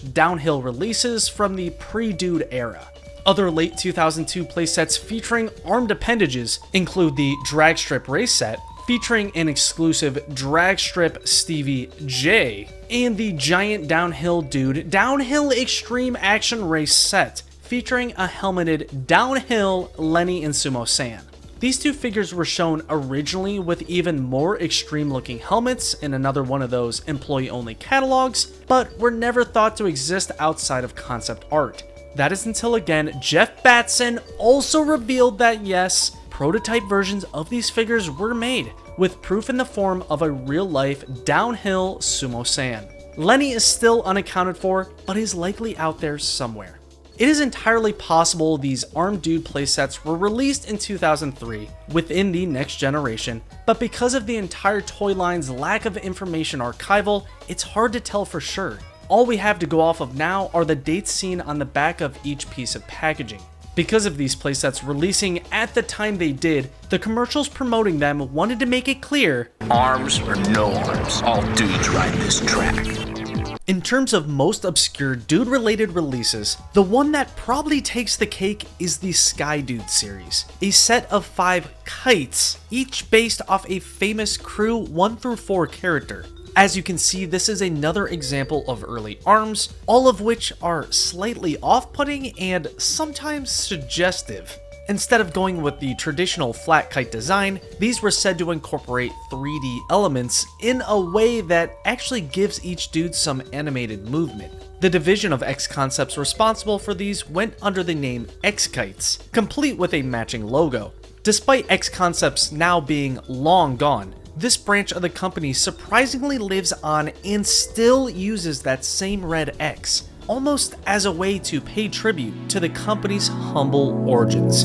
/ downhill releases from the pre-dude era. Other late 2002 playsets featuring armed appendages include the Drag Strip race set, featuring an exclusive Drag Strip Stevie J, and the Giant Downhill Dude Downhill Extreme Action Race set, featuring a helmeted downhill Lenny and Sumo-san. These two figures were shown originally with even more extreme looking helmets in another one of those employee only catalogs, but were never thought to exist outside of concept art. That is until again Jeff Batson also revealed that yes, prototype versions of these figures were made, with proof in the form of a real life downhill Sumo-san. Lenny is still unaccounted for, but is likely out there somewhere. It is entirely possible these armed dude playsets were released in 2003 within the next generation, but because of the entire toy line's lack of information archival, it's hard to tell for sure. All we have to go off of now are the dates seen on the back of each piece of packaging. Because of these playsets releasing at the time they did, the commercials promoting them wanted to make it clear, arms or no arms, all dudes ride this track. In terms of most obscure dude-related releases, the one that probably takes the cake is the Sky Dude series, a set of 5 kites, each based off a famous Crew 1 through 4 character. As you can see, this is another example of early arms, all of which are slightly off-putting and sometimes suggestive. Instead of going with the traditional flat kite design, these were said to incorporate 3D elements in a way that actually gives each dude some animated movement. The division of X Concepts responsible for these went under the name X Kites, complete with a matching logo. Despite X Concepts now being long gone, this branch of the company surprisingly lives on and still uses that same red X, almost as a way to pay tribute to the company's humble origins.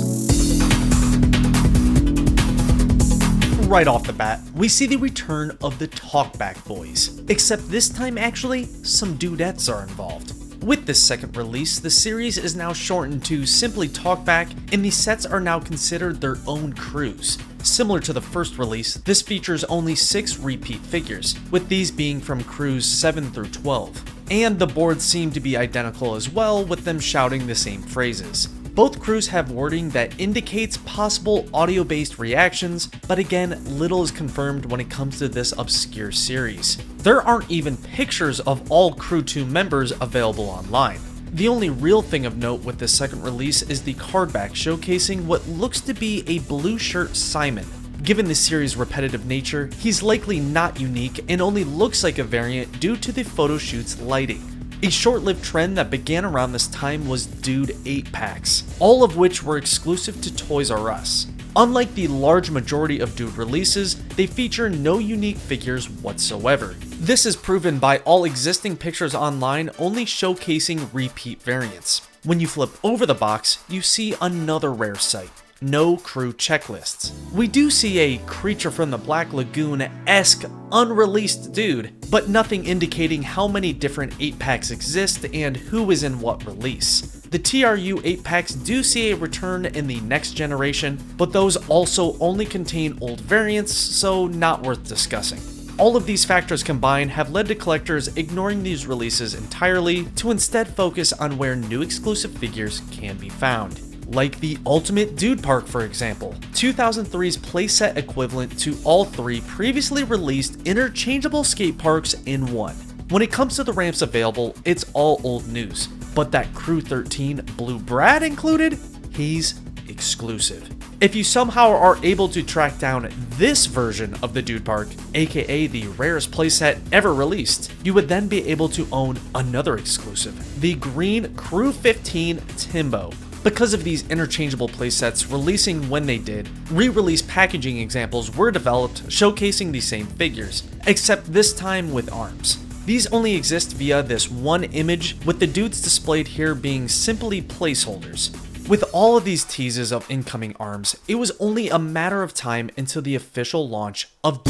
Right off the bat, we see the return of the Talkback Boys, except this time actually, some dudettes are involved. With this second release, the series is now shortened to simply Talkback, and the sets are now considered their own crews. Similar to the first release, this features only 6 repeat figures, with these being from crews 7 through 12. And the boards seem to be identical as well, with them shouting the same phrases. Both crews have wording that indicates possible audio-based reactions, but again, little is confirmed when it comes to this obscure series. There aren't even pictures of all Crew 2 members available online. The only real thing of note with this second release is the card back showcasing what looks to be a blue shirt Simon. Given the series' repetitive nature, he's likely not unique and only looks like a variant due to the photo shoot's lighting. A short-lived trend that began around this time was Dude 8-packs, all of which were exclusive to Toys R Us. Unlike the large majority of Dude releases, they feature no unique figures whatsoever. This is proven by all existing pictures online only showcasing repeat variants. When you flip over the box, you see another rare sight: no crew checklists. We do see a Creature from the Black Lagoon-esque unreleased dude, but nothing indicating how many different 8-packs exist and who is in what release. The TRU 8-packs do see a return in the next generation, but those also only contain old variants, so not worth discussing. All of these factors combined have led to collectors ignoring these releases entirely to instead focus on where new exclusive figures can be found. Like the Ultimate Dude Park, for example, 2003's playset equivalent to all 3 previously released interchangeable skate parks in one. When it comes to the ramps available, it's all old news, but that Crew 13 Blue Brad included, he's exclusive. If you somehow are able to track down this version of the Dude Park, aka the rarest playset ever released, you would then be able to own another exclusive, the green Crew 15 Timbo. Because of these interchangeable playsets releasing when they did, re-release packaging examples were developed showcasing the same figures, except this time with arms. These only exist via this one image, with the dudes displayed here being simply placeholders. With all of these teases of incoming arms, it was only a matter of time until the official launch of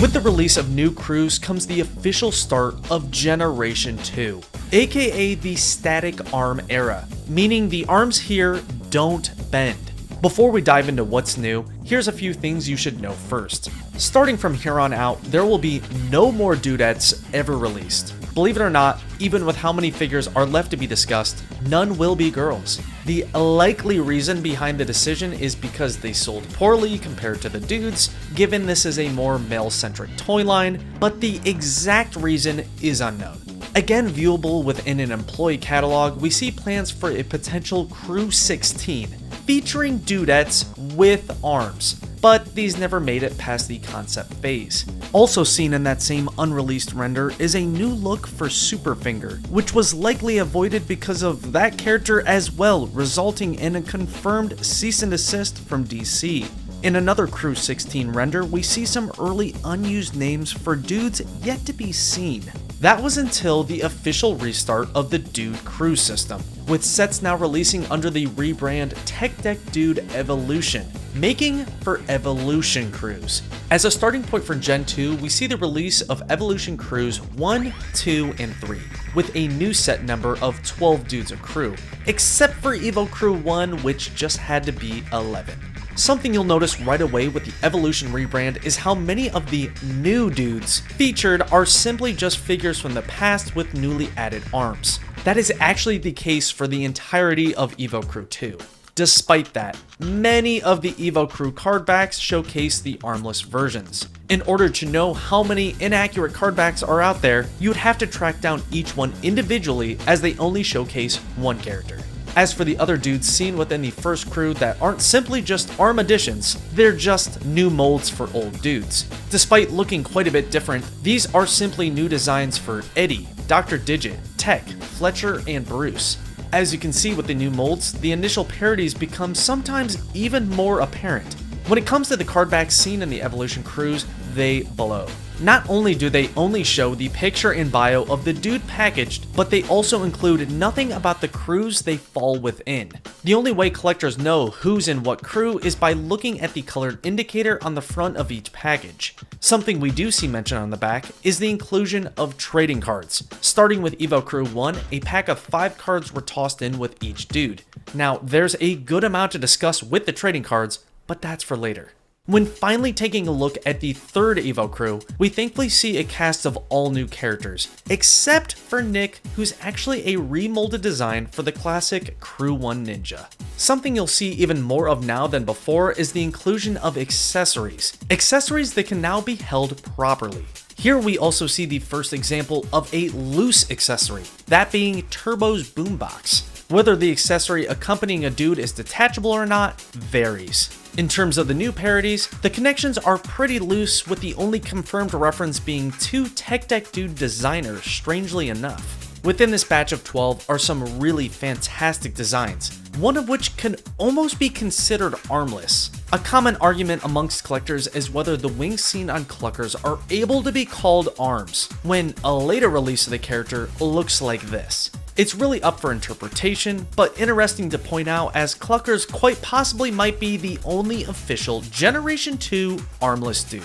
With the release of new crews comes the official start of Generation 2, aka the static arm era, meaning the arms here don't bend. Before we dive into what's new, here's a few things you should know first. Starting from here on out, there will be no more dudettes ever released. Believe it or not, even with how many figures are left to be discussed, none will be girls. The likely reason behind the decision is because they sold poorly compared to the dudes, given this is a more male-centric toy line, but the exact reason is unknown. Again viewable within an employee catalog, we see plans for a potential Crew 16, featuring dudettes with arms, but these never made it past the concept phase. Also seen in that same unreleased render is a new look for Superfinger, which was likely avoided because of that character as well, resulting in a confirmed cease and desist from DC. In another Crew 16 render, we see some early unused names for dudes yet to be seen. That was until the official restart of the Dude Crew system, with sets now releasing under the rebrand Tech Deck Dude Evolution, making for Evolution Crews. As a starting point for Gen 2, we see the release of Evolution Crews 1, 2, and 3, with a new set number of 12 dudes a crew, except for Evo Crew 1, which just had to be 11. Something you'll notice right away with the Evolution rebrand is how many of the new dudes featured are simply just figures from the past with newly added arms. That is actually the case for the entirety of Evo Crew 2. Despite that, many of the Evo Crew card backs showcase the armless versions. In order to know how many inaccurate card backs are out there, you'd have to track down each one individually as they only showcase one character. As for the other dudes seen within the first crew that aren't simply just arm additions, they're just new molds for old dudes. Despite looking quite a bit different, these are simply new designs for Eddie, Dr. Digit, Tech, Fletcher, and Bruce. As you can see with the new molds, the initial parodies become sometimes even more apparent. When it comes to the card backs seen in the Evolution crews, they blow. Not only do they only show the picture and bio of the dude packaged, but they also include nothing about the crews they fall within. The only way collectors know who's in what crew is by looking at the colored indicator on the front of each package. Something we do see mentioned on the back is the inclusion of trading cards. Starting with Evo Crew 1, a pack of 5 cards were tossed in with each dude. Now, there's a good amount to discuss with the trading cards, but that's for later. When finally taking a look at the third Evo crew, we thankfully see a cast of all new characters, except for Nick, who's actually a remolded design for the classic Crew 1 Ninja. Something you'll see even more of now than before is the inclusion of accessories. Accessories that can now be held properly. Here we also see the first example of a loose accessory, that being Turbo's boombox. Whether the accessory accompanying a dude is detachable or not varies. In terms of the new parodies, the connections are pretty loose, with the only confirmed reference being 2 Tech Deck Dude designers, strangely enough. Within this batch of 12 are some really fantastic designs, one of which can almost be considered armless. A common argument amongst collectors is whether the wings seen on Cluckers are able to be called arms, when a later release of the character looks like this. It's really up for interpretation, but interesting to point out as Cluckers quite possibly might be the only official Generation 2 armless dude.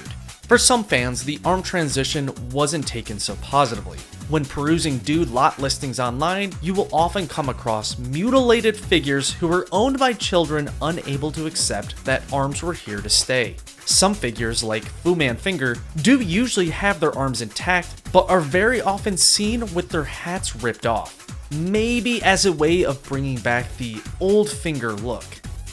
For some fans, the arm transition wasn't taken so positively. When perusing dude lot listings online, you will often come across mutilated figures who were owned by children unable to accept that arms were here to stay. Some figures, like Fu Man Finger, do usually have their arms intact, but are very often seen with their hats ripped off, maybe as a way of bringing back the old finger look.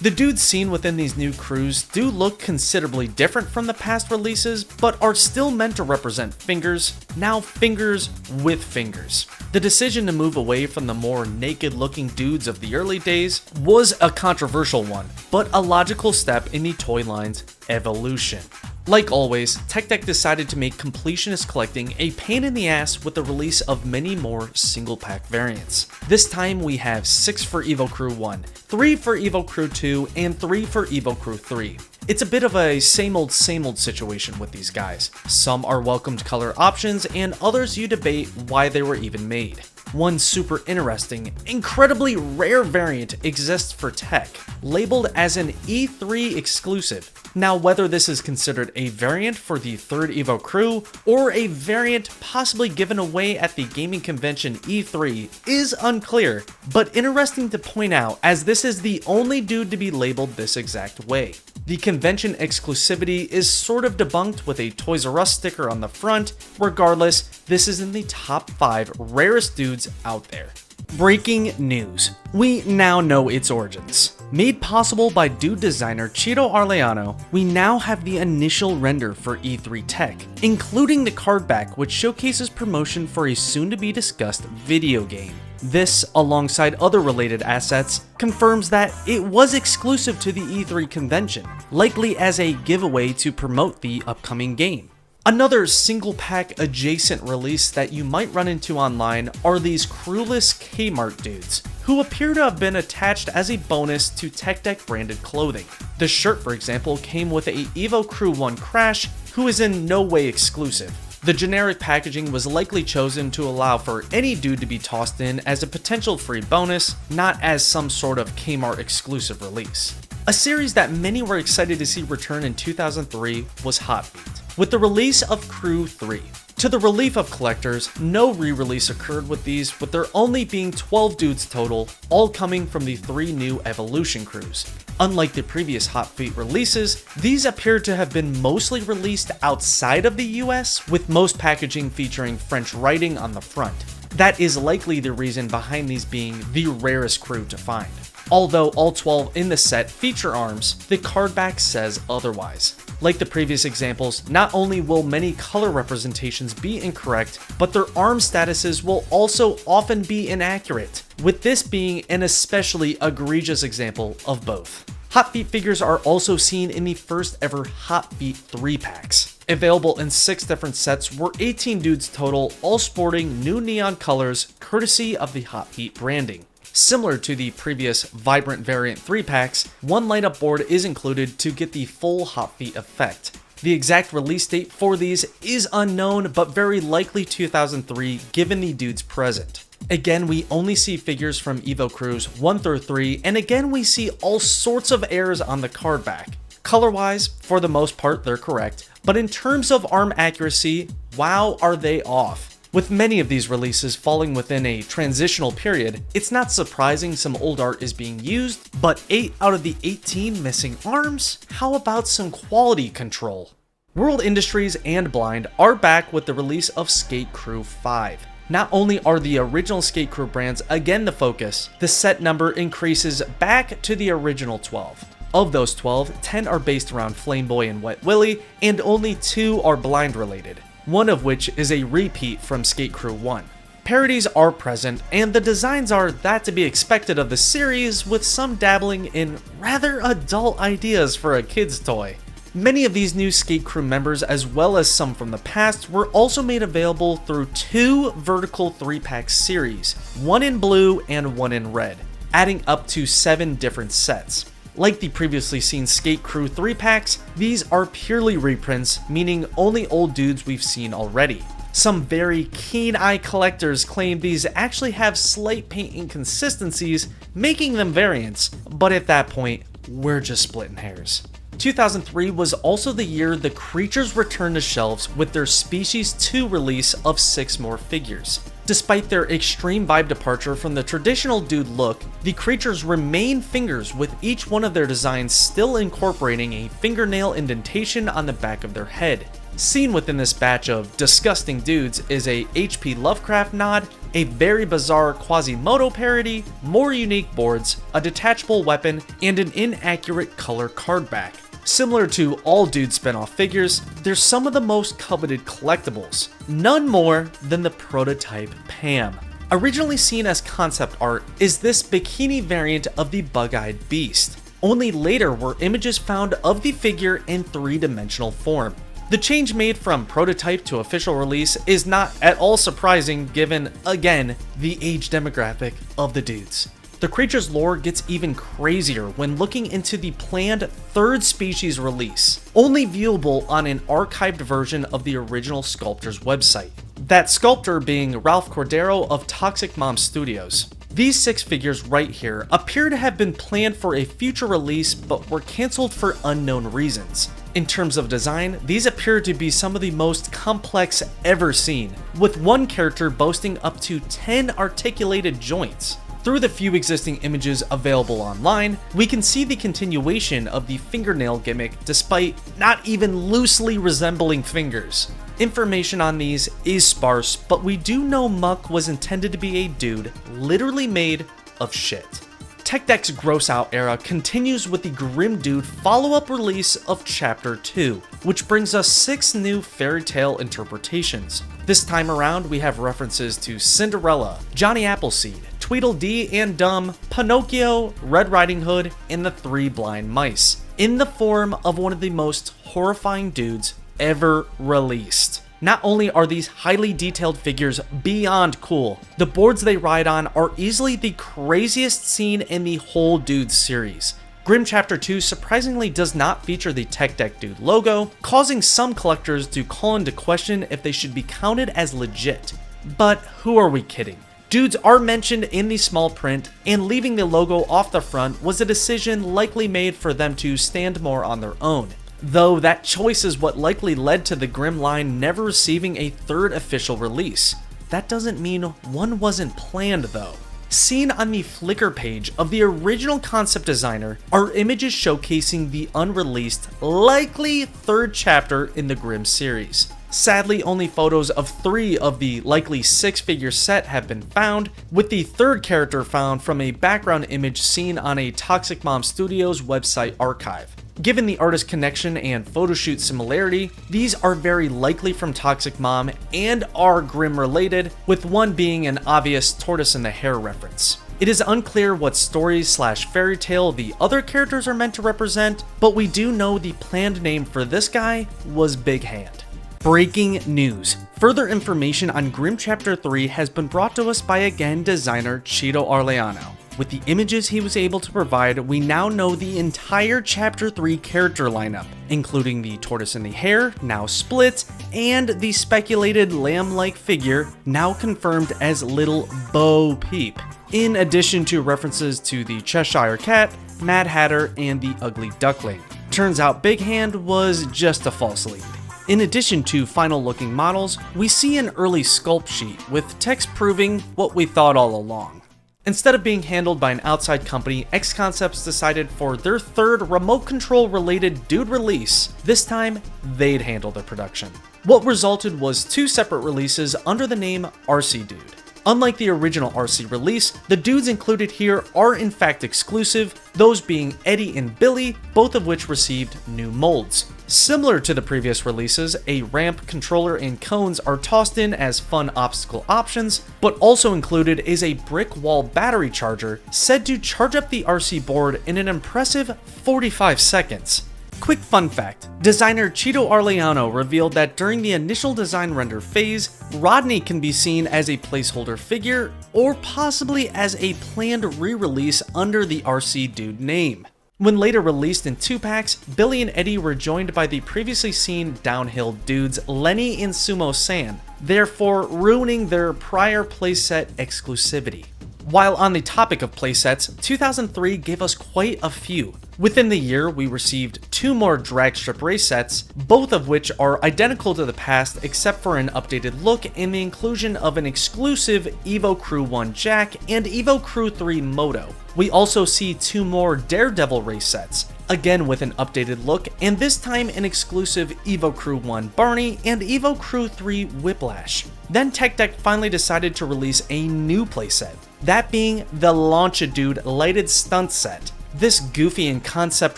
The dudes seen within these new crews do look considerably different from the past releases, but are still meant to represent fingers, now fingers with fingers. The decision to move away from the more naked looking dudes of the early days was a controversial one, but a logical step in the toy line's evolution. Like always, Tech Deck decided to make completionist collecting a pain in the ass with the release of many more single pack variants. This time we have 6 for Evo Crew 1, 3 for Evo Crew 2, and 3 for Evo Crew 3. It's a bit of a same old situation with these guys. Some are welcomed color options and others you debate why they were even made. One super interesting, incredibly rare variant exists for Tech, labeled as an E3 exclusive. Now, whether this is considered a variant for the 3rd Evo Crew, or a variant possibly given away at the gaming convention E3 is unclear, but interesting to point out as this is the only dude to be labeled this exact way. The convention exclusivity is sort of debunked with a Toys R Us sticker on the front. Regardless, this is in the top 5 rarest dudes out there. Breaking news. We now know its origins. Made possible by dude designer Cheeto Arleano, we now have the initial render for E3 Tech, including the card back which showcases promotion for a soon-to-be discussed video game. This, alongside other related assets, confirms that it was exclusive to the E3 convention, likely as a giveaway to promote the upcoming game. Another single pack adjacent release that you might run into online are these crewless Kmart dudes, who appear to have been attached as a bonus to Tech Deck branded clothing. The shirt, for example, came with a Evo Crew 1 Crash, who is in no way exclusive. The generic packaging was likely chosen to allow for any dude to be tossed in as a potential free bonus, not as some sort of Kmart exclusive release. A series that many were excited to see return in 2003 was Hot Beat, with the release of Crew 3. To the relief of collectors, no re-release occurred with these, with there only being 12 dudes total, all coming from the 3 new Evolution crews. Unlike the previous Hot Beat releases, these appear to have been mostly released outside of the US, with most packaging featuring French writing on the front. That is likely the reason behind these being the rarest crew to find. Although all 12 in the set feature arms, the card back says otherwise. Like the previous examples, not only will many color representations be incorrect, but their arm statuses will also often be inaccurate, with this being an especially egregious example of both. Hot Beat figures are also seen in the first ever Hot Beat 3 packs. Available in 6 different sets were 18 dudes total, all sporting new neon colors courtesy of the Hot Beat branding. Similar to the previous Vibrant variant 3 packs, one light-up board is included to get the full Hot Beat effect. The exact release date for these is unknown, but very likely 2003 given the dudes present. Again, we only see figures from Evo Crews 1 through 3, and again we see all sorts of errors on the card back. Color-wise, for the most part they're correct, but in terms of arm accuracy, wow are they off. With many of these releases falling within a transitional period, it's not surprising some old art is being used, but 8 out of the 18 missing arms? How about some quality control? World Industries and Blind are back with the release of Skate Crew 5. Not only are the original Skate Crew brands again the focus, the set number increases back to the original 12. Of those 12, 10 are based around Flame Boy and Wet Willy, and only 2 are Blind related, one of which is a repeat from Skate Crew 1. Parodies are present, and the designs are that to be expected of the series, with some dabbling in rather adult ideas for a kid's toy. Many of these new skate crew members, as well as some from the past, were also made available through 2 vertical 3-pack series, one in blue and one in red, adding up to 7 different sets. Like the previously seen Skate Crew 3-packs, these are purely reprints, meaning only old dudes we've seen already. Some very keen-eye collectors claim these actually have slight paint inconsistencies, making them variants, but at that point, we're just splitting hairs. 2003 was also the year the creatures returned to shelves with their Species 2 release of 6 more figures. Despite their extreme vibe departure from the traditional dude look, the creatures remain fingers, with each one of their designs still incorporating a fingernail indentation on the back of their head. Seen within this batch of disgusting dudes is a H.P. Lovecraft nod, a very bizarre Quasimodo parody, more unique boards, a detachable weapon, and an inaccurate color card back. Similar to all Dude spinoff figures, they're some of the most coveted collectibles, none more than the prototype Pam. Originally seen as concept art is this bikini variant of the bug-eyed beast. Only later were images found of the figure in 3-dimensional form. The change made from prototype to official release is not at all surprising given, again, the age demographic of the dudes. The creature's lore gets even crazier when looking into the planned 3rd species release, only viewable on an archived version of the original sculptor's website. That sculptor being Ralph Cordero of Toxic Mom Studios. These 6 figures right here appear to have been planned for a future release but were cancelled for unknown reasons. In terms of design, these appear to be some of the most complex ever seen, with one character boasting up to 10 articulated joints. Through the few existing images available online, we can see the continuation of the fingernail gimmick despite not even loosely resembling fingers. Information on these is sparse, but we do know Muck was intended to be a dude literally made of shit. Tech Deck's Gross Out era continues with the Grim Dude follow-up release of Chapter 2, which brings us 6 new fairy tale interpretations. This time around, we have references to Cinderella, Johnny Appleseed, Tweedledee and Dum, Pinocchio, Red Riding Hood, and the 3 Blind Mice, in the form of one of the most horrifying dudes ever released. Not only are these highly detailed figures beyond cool, the boards they ride on are easily the craziest seen in the whole Dude series. Grim Chapter 2 surprisingly does not feature the Tech Deck Dude logo, causing some collectors to call into question if they should be counted as legit. But who are we kidding? Dudes are mentioned in the small print, and leaving the logo off the front was a decision likely made for them to stand more on their own. Though that choice is what likely led to the Grim line never receiving a 3rd official release. That doesn't mean one wasn't planned though. Seen on the Flickr page of the original concept designer are images showcasing the unreleased, likely 3rd chapter in the Grim series. Sadly, only photos of 3 of the likely 6-figure set have been found, with the 3rd character found from a background image seen on a Toxic Mom Studios website archive. Given the artist connection and photoshoot similarity, these are very likely from Toxic Mom and are Grim related, with one being an obvious tortoise in the hare reference. It is unclear what stories/fairy tale the other characters are meant to represent, but we do know the planned name for this guy was Big Hand. Breaking news. Further information on Grim Chapter 3 has been brought to us by again designer Cheeto Arleano. With the images he was able to provide, we now know the entire Chapter 3 character lineup, including the tortoise and the hare, now split, and the speculated lamb-like figure, now confirmed as Little Bo Peep, in addition to references to the Cheshire Cat, Mad Hatter, and the Ugly Duckling. Turns out Big Hand was just a false lead. In addition to final looking models, we see an early sculpt sheet with text proving what we thought all along. Instead of being handled by an outside company, X Concepts decided for their 3rd remote control related Dude release, this time they'd handle the production. What resulted was 2 separate releases under the name RC Dude. Unlike the original RC release, the dudes included here are in fact exclusive, those being Eddie and Billy, both of which received new molds. Similar to the previous releases, a ramp, controller, and cones are tossed in as fun obstacle options, but also included is a brick wall battery charger said to charge up the RC board in an impressive 45 seconds. Quick fun fact, designer Chito Arellano revealed that during the initial design render phase, Rodney can be seen as a placeholder figure, or possibly as a planned re-release under the RC Dude name. When later released in 2-packs, Billy and Eddie were joined by the previously seen downhill dudes Lenny and Sumo San, therefore ruining their prior playset exclusivity. While on the topic of playsets, 2003 gave us quite a few. Within the year, we received 2 more drag strip race sets, both of which are identical to the past except for an updated look and the inclusion of an exclusive Evo Crew 1 Jack and Evo Crew 3 Moto. We also see 2 more Daredevil race sets, again with an updated look, and this time an exclusive Evo Crew 1 Barney and Evo Crew 3 Whiplash. Then Tech Deck finally decided to release a new playset, that being the Launch-A-Dude Lighted Stunt Set. This goofy and concept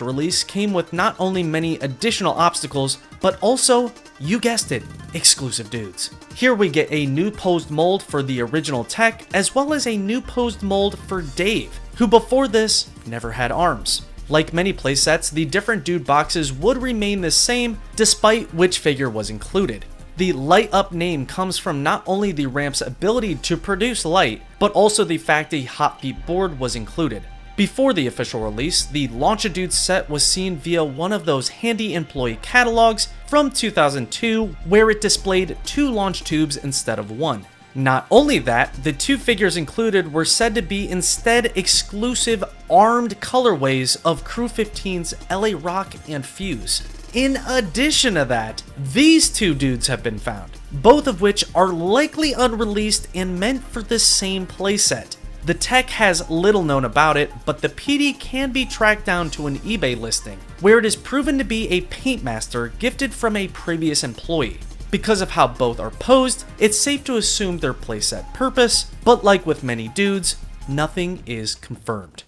release came with not only many additional obstacles, but also, you guessed it, exclusive dudes. Here we get a new posed mold for the original Tech, as well as a new posed mold for Dave, who before this never had arms. Like many playsets, the different dude boxes would remain the same despite which figure was included. The light up name comes from not only the ramp's ability to produce light, but also the fact a hot feet board was included. Before the official release, the Launch-A-Dude set was seen via one of those handy employee catalogs from 2002 where it displayed 2 launch tubes instead of 1. Not only that, the 2 figures included were said to be instead exclusive armed colorways of Crew 15's LA Rock and Fuse. In addition to that, these 2 dudes have been found, both of which are likely unreleased and meant for this same playset. The Tech has little known about it, but the PD can be tracked down to an eBay listing, where it is proven to be a paintmaster gifted from a previous employee. Because of how both are posed, it's safe to assume their playset purpose, but like with many dudes, nothing is confirmed.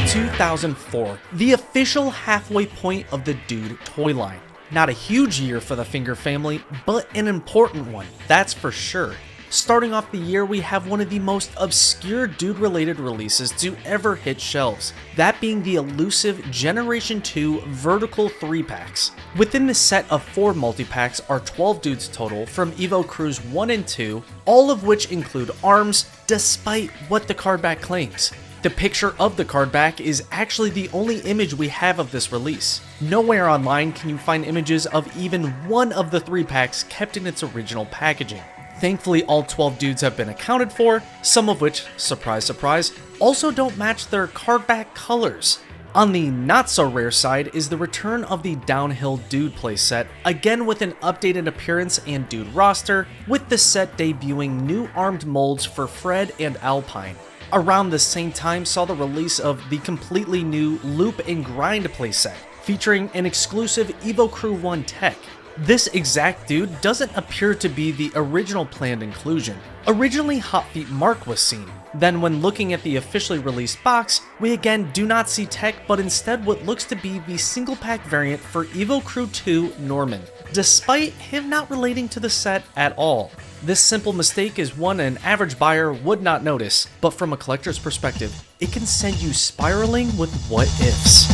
2004, the official halfway point of the Dude toy line. Not a huge year for the Finger family, but an important one, that's for sure. Starting off the year, we have one of the most obscure dude-related releases to ever hit shelves, that being the elusive Generation 2 vertical 3-packs. Within the set of 4 multi-packs are 12 dudes total from Evo Crews 1 and 2, all of which include arms, despite what the card back claims. The picture of the card back is actually the only image we have of this release. Nowhere online can you find images of even one of the 3 packs kept in its original packaging. Thankfully, all 12 dudes have been accounted for, some of which, surprise surprise, also don't match their card back colors. On the not so rare side is the return of the Downhill Dude playset, again with an updated appearance and dude roster, with the set debuting new armed molds for Fred and Alpine. Around the same time saw the release of the completely new Loop and Grind playset, featuring an exclusive Evo Crew 1 Tech. This exact dude doesn't appear to be the original planned inclusion. Originally, Hot Feet Mark was seen. Then when looking at the officially released box, we again do not see Tech, but instead what looks to be the single pack variant for Evo Crew 2 Norman, despite him not relating to the set at all. This simple mistake is one an average buyer would not notice, but from a collector's perspective, it can send you spiraling with what ifs.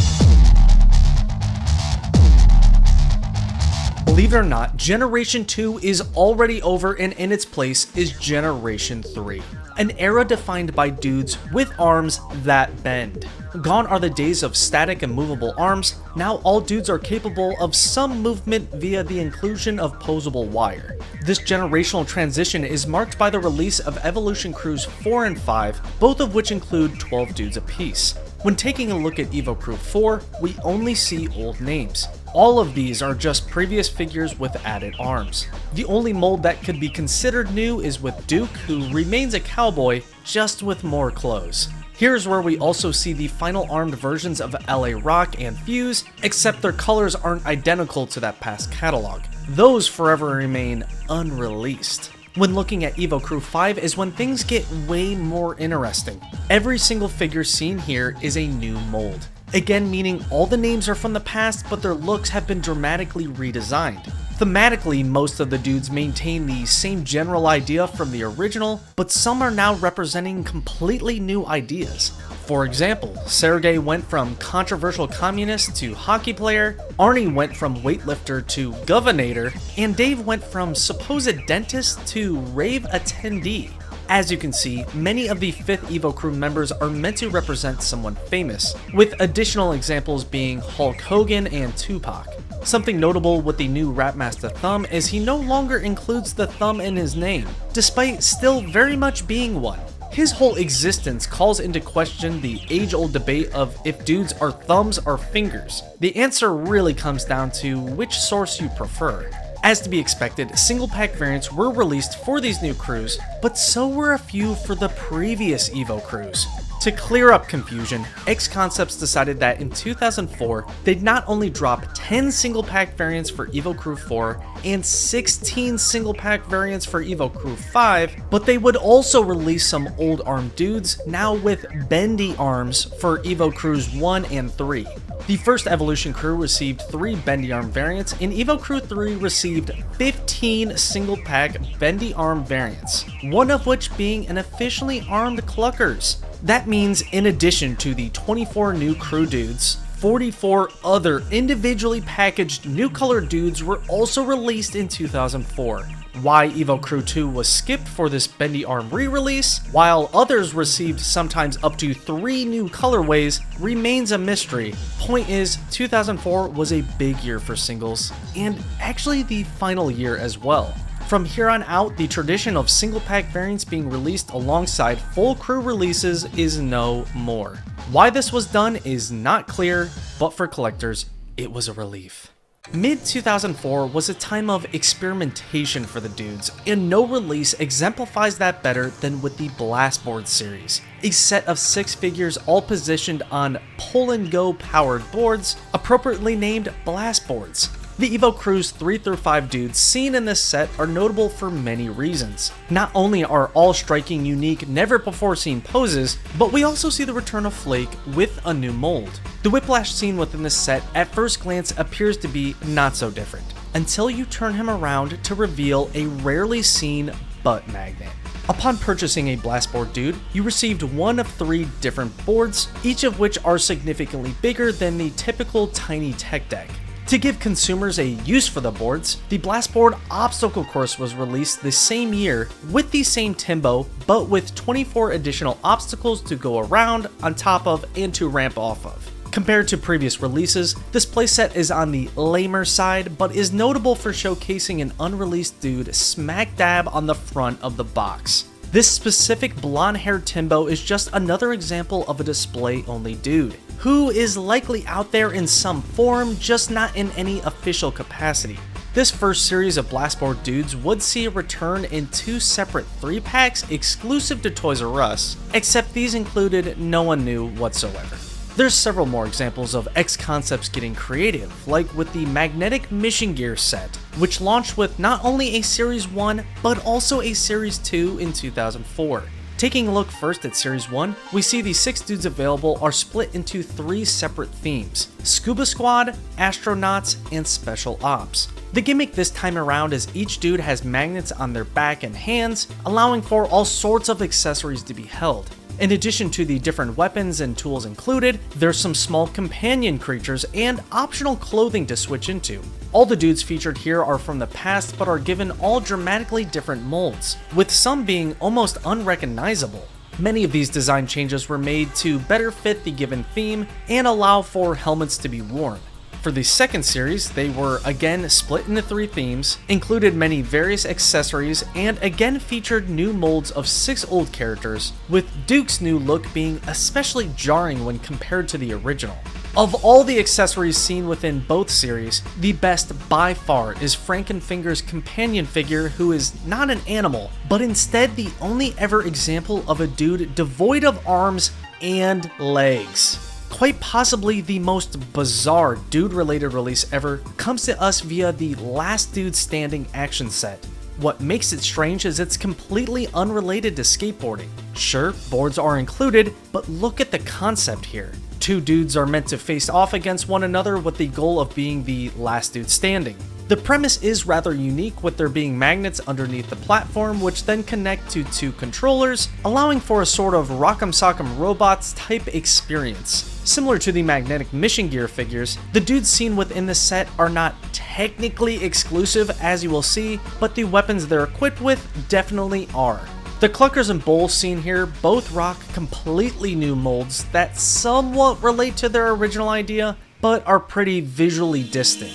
Believe it or not, Generation 2 is already over, and in its place is Generation 3. An era defined by dudes with arms that bend. Gone are the days of static and movable arms, now all dudes are capable of some movement via the inclusion of posable wire. This generational transition is marked by the release of Evolution Crews 4 and 5, both of which include 12 dudes apiece. When taking a look at Evo Crew 4, we only see old names. All of these are just previous figures with added arms. The only mold that could be considered new is with Duke, who remains a cowboy, just with more clothes. Here's where we also see the final armed versions of LA Rock and Fuse, except their colors aren't identical to that past catalog. Those forever remain unreleased. When looking at Evo Crew 5 is when things get way more interesting. Every single figure seen here is a new mold. Again, meaning all the names are from the past, but their looks have been dramatically redesigned. Thematically, most of the dudes maintain the same general idea from the original, but some are now representing completely new ideas. For example, Sergey went from controversial communist to hockey player, Arnie went from weightlifter to governator, and Dave went from supposed dentist to rave attendee. As you can see, many of the 5th Evo crew members are meant to represent someone famous, with additional examples being Hulk Hogan and Tupac. Something notable with the new Rapmaster Thumb is he no longer includes the thumb in his name, despite still very much being one. His whole existence calls into question the age-old debate of if dudes are thumbs or fingers. The answer really comes down to which source you prefer. As to be expected, single pack variants were released for these new crews, but so were a few for the previous Evo crews. To clear up confusion, X Concepts decided that in 2004, they'd not only drop 10 single pack variants for Evo Crew 4 and 16 single pack variants for Evo Crew 5, but they would also release some old arm dudes, now with bendy arms, for Evo Crews 1 and 3. The first Evolution crew received 3 bendy arm variants, and Evo Crew 3 received 15 single pack bendy arm variants, one of which being an officially armed Cluckers. That means in addition to the 24 new crew dudes, 44 other individually packaged new colored dudes were also released in 2004. Why Evo Crew 2 was skipped for this bendy arm re-release, while others received sometimes up to 3 new colorways, remains a mystery. Point is, 2004 was a big year for singles, and actually the final year as well. From here on out, the tradition of single pack variants being released alongside full crew releases is no more. Why this was done is not clear, but for collectors, it was a relief. Mid-2004 was a time of experimentation for the dudes, and no release exemplifies that better than with the Blastboard series, a set of 6 figures all positioned on pull-and-go powered boards, appropriately named Blastboards. The Evo Crews 3 through 5 dudes seen in this set are notable for many reasons. Not only are all striking unique, never before seen poses, but we also see the return of Flake with a new mold. The Whiplash scene within this set at first glance appears to be not so different, until you turn him around to reveal a rarely seen butt magnet. Upon purchasing a Blastboard dude, you received one of 3 different boards, each of which are significantly bigger than the typical tiny tech deck. To give consumers a use for the boards, the Blastboard Obstacle Course was released the same year with the same Timbo, but with 24 additional obstacles to go around, on top of, and to ramp off of. Compared to previous releases, this playset is on the lamer side, but is notable for showcasing an unreleased dude smack dab on the front of the box. This specific blonde-haired Timbo is just another example of a display-only dude, who is likely out there in some form, just not in any official capacity. This first series of Blastboard dudes would see a return in 2 separate 3-packs exclusive to Toys R Us, except these included no one new whatsoever. There's several more examples of X Concepts getting creative, like with the Magnetic Mission Gear set, which launched with not only a Series 1, but also a Series 2 in 2004. Taking a look first at Series 1, we see the 6 dudes available are split into 3 separate themes: Scuba Squad, Astronauts, and Special Ops. The gimmick this time around is each dude has magnets on their back and hands, allowing for all sorts of accessories to be held. In addition to the different weapons and tools included, there's some small companion creatures and optional clothing to switch into. All the dudes featured here are from the past, but are given all dramatically different molds, with some being almost unrecognizable. Many of these design changes were made to better fit the given theme and allow for helmets to be worn. For the second series, they were again split into 3 themes, included many various accessories, and again featured new molds of 6 old characters, with Duke's new look being especially jarring when compared to the original. Of all the accessories seen within both series, the best by far is Frankenfinger's companion figure, who is not an animal, but instead the only ever example of a dude devoid of arms and legs. Quite possibly the most bizarre dude-related release ever comes to us via the Last Dude Standing action set. What makes it strange is it's completely unrelated to skateboarding. Sure, boards are included, but look at the concept here. 2 dudes are meant to face off against one another with the goal of being the last dude standing. The premise is rather unique, with there being magnets underneath the platform which then connect to 2 controllers, allowing for a sort of Rock'em Sock'em Robots type experience. Similar to the magnetic mission gear figures, the dudes seen within the set are not technically exclusive, as you will see, but the weapons they're equipped with definitely are. The Cluckers and Bowls seen here both rock completely new molds that somewhat relate to their original idea, but are pretty visually distant.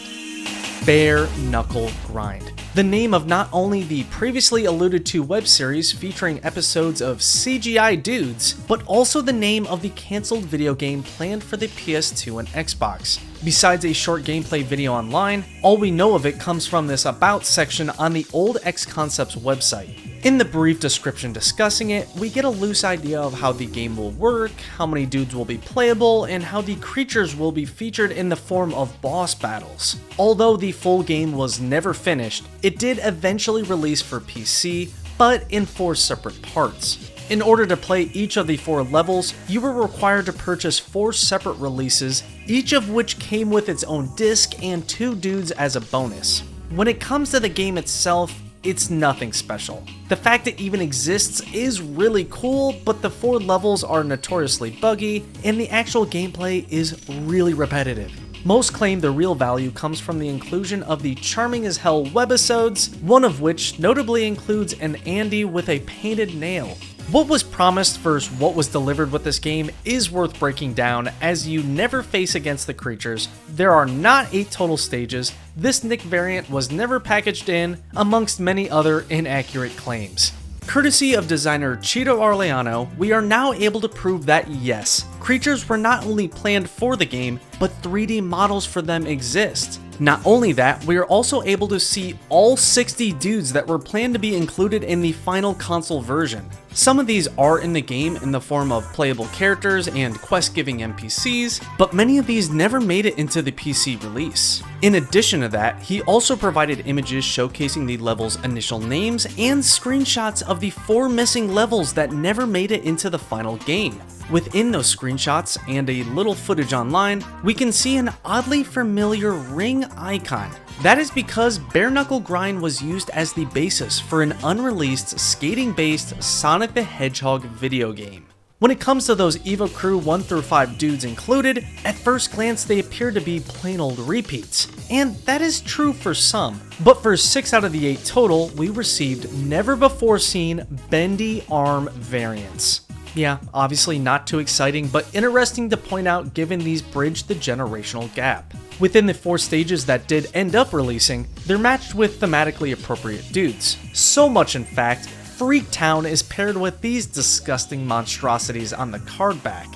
Bare Knuckle Grind. The name of not only the previously alluded to web series featuring episodes of CGI dudes, but also the name of the cancelled video game planned for the PS2 and Xbox. Besides a short gameplay video online, all we know of it comes from this About section on the old X Concepts website. In the brief description discussing it, we get a loose idea of how the game will work, how many dudes will be playable, and how the creatures will be featured in the form of boss battles. Although the full game was never finished, it did eventually release for PC, but in 4 separate parts. In order to play each of the 4 levels, you were required to purchase 4 separate releases, each of which came with its own disc and 2 dudes as a bonus. When it comes to the game itself, it's nothing special. The fact it even exists is really cool, but the 4 levels are notoriously buggy, and the actual gameplay is really repetitive. Most claim the real value comes from the inclusion of the charming as hell webisodes, one of which notably includes an Andy with a painted nail. What was promised versus what was delivered with this game is worth breaking down, as you never face against the creatures, there are not 8 total stages, this Nick variant was never packaged in, amongst many other inaccurate claims. Courtesy of designer Cheeto Arleano, we are now able to prove that yes, creatures were not only planned for the game, but 3D models for them exist. Not only that, we are also able to see all 60 dudes that were planned to be included in the final console version. Some of these are in the game in the form of playable characters and quest-giving NPCs, but many of these never made it into the PC release. In addition to that, he also provided images showcasing the level's initial names and screenshots of the 4 missing levels that never made it into the final game. Within those screenshots and a little footage online, we can see an oddly familiar ring icon. That is because Bare Knuckle Grind was used as the basis for an unreleased skating-based Sonic the Hedgehog video game. When it comes to those Evo Crew 1 through 5 dudes included, at first glance they appear to be plain old repeats, and that is true for some. But for 6 out of the 8 total, we received never before seen bendy arm variants. Yeah, obviously not too exciting, but interesting to point out given these bridge the generational gap. Within the 4 stages that did end up releasing, they're matched with thematically appropriate dudes. So much in fact, Freak Town is paired with these disgusting monstrosities on the card back.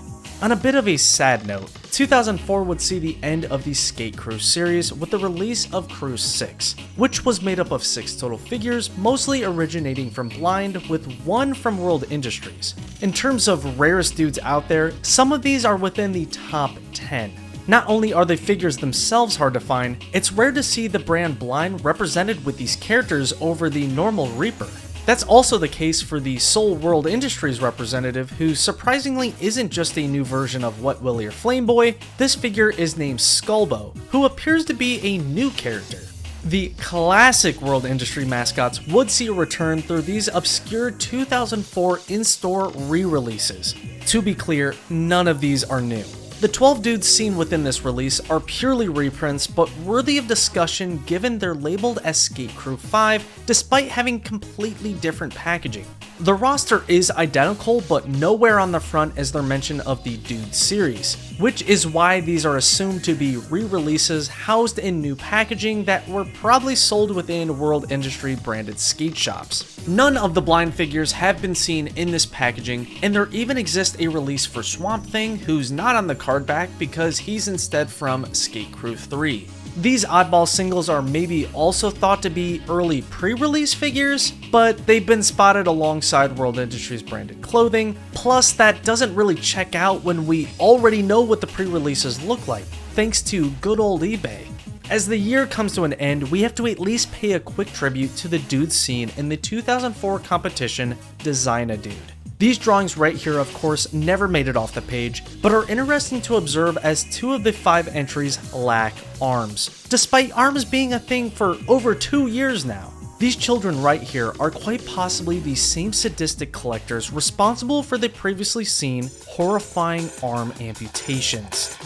On a bit of a sad note, 2004 would see the end of the Skate Crew series with the release of Crew 6, which was made up of 6 total figures, mostly originating from Blind, with 1 from World Industries. In terms of rarest dudes out there, some of these are within the top 10. Not only are the figures themselves hard to find, it's rare to see the brand Blind represented with these characters over the normal Reaper. That's also the case for the sole World Industries representative, who surprisingly isn't just a new version of Wet Willy or Flameboy. This figure is named Skullbo, who appears to be a new character. The classic World Industry mascots would see a return through these obscure 2004 in-store re-releases. To be clear, none of these are new. The 12 dudes seen within this release are purely reprints, but worthy of discussion given they're labeled as Skate Crew 5 despite having completely different packaging. The roster is identical, but nowhere on the front is there mention of the Dude series, which is why these are assumed to be re-releases housed in new packaging that were probably sold within World Industry branded skate shops. None of the Blind figures have been seen in this packaging, and there even exists a release for Swamp Thing, who's not on the card back because he's instead from Skate Crew 3. These oddball singles are maybe also thought to be early pre-release figures, but they've been spotted alongside World Industries branded clothing, plus that doesn't really check out when we already know what the pre-releases look like, thanks to good old eBay. As the year comes to an end, we have to at least pay a quick tribute to the dudes seen in the 2004 competition Design a Dude. These drawings right here, of course, never made it off the page, but are interesting to observe as 2 of the 5 entries lack arms, despite arms being a thing for over 2 years now. These children right here are quite possibly the same sadistic collectors responsible for the previously seen horrifying arm amputations.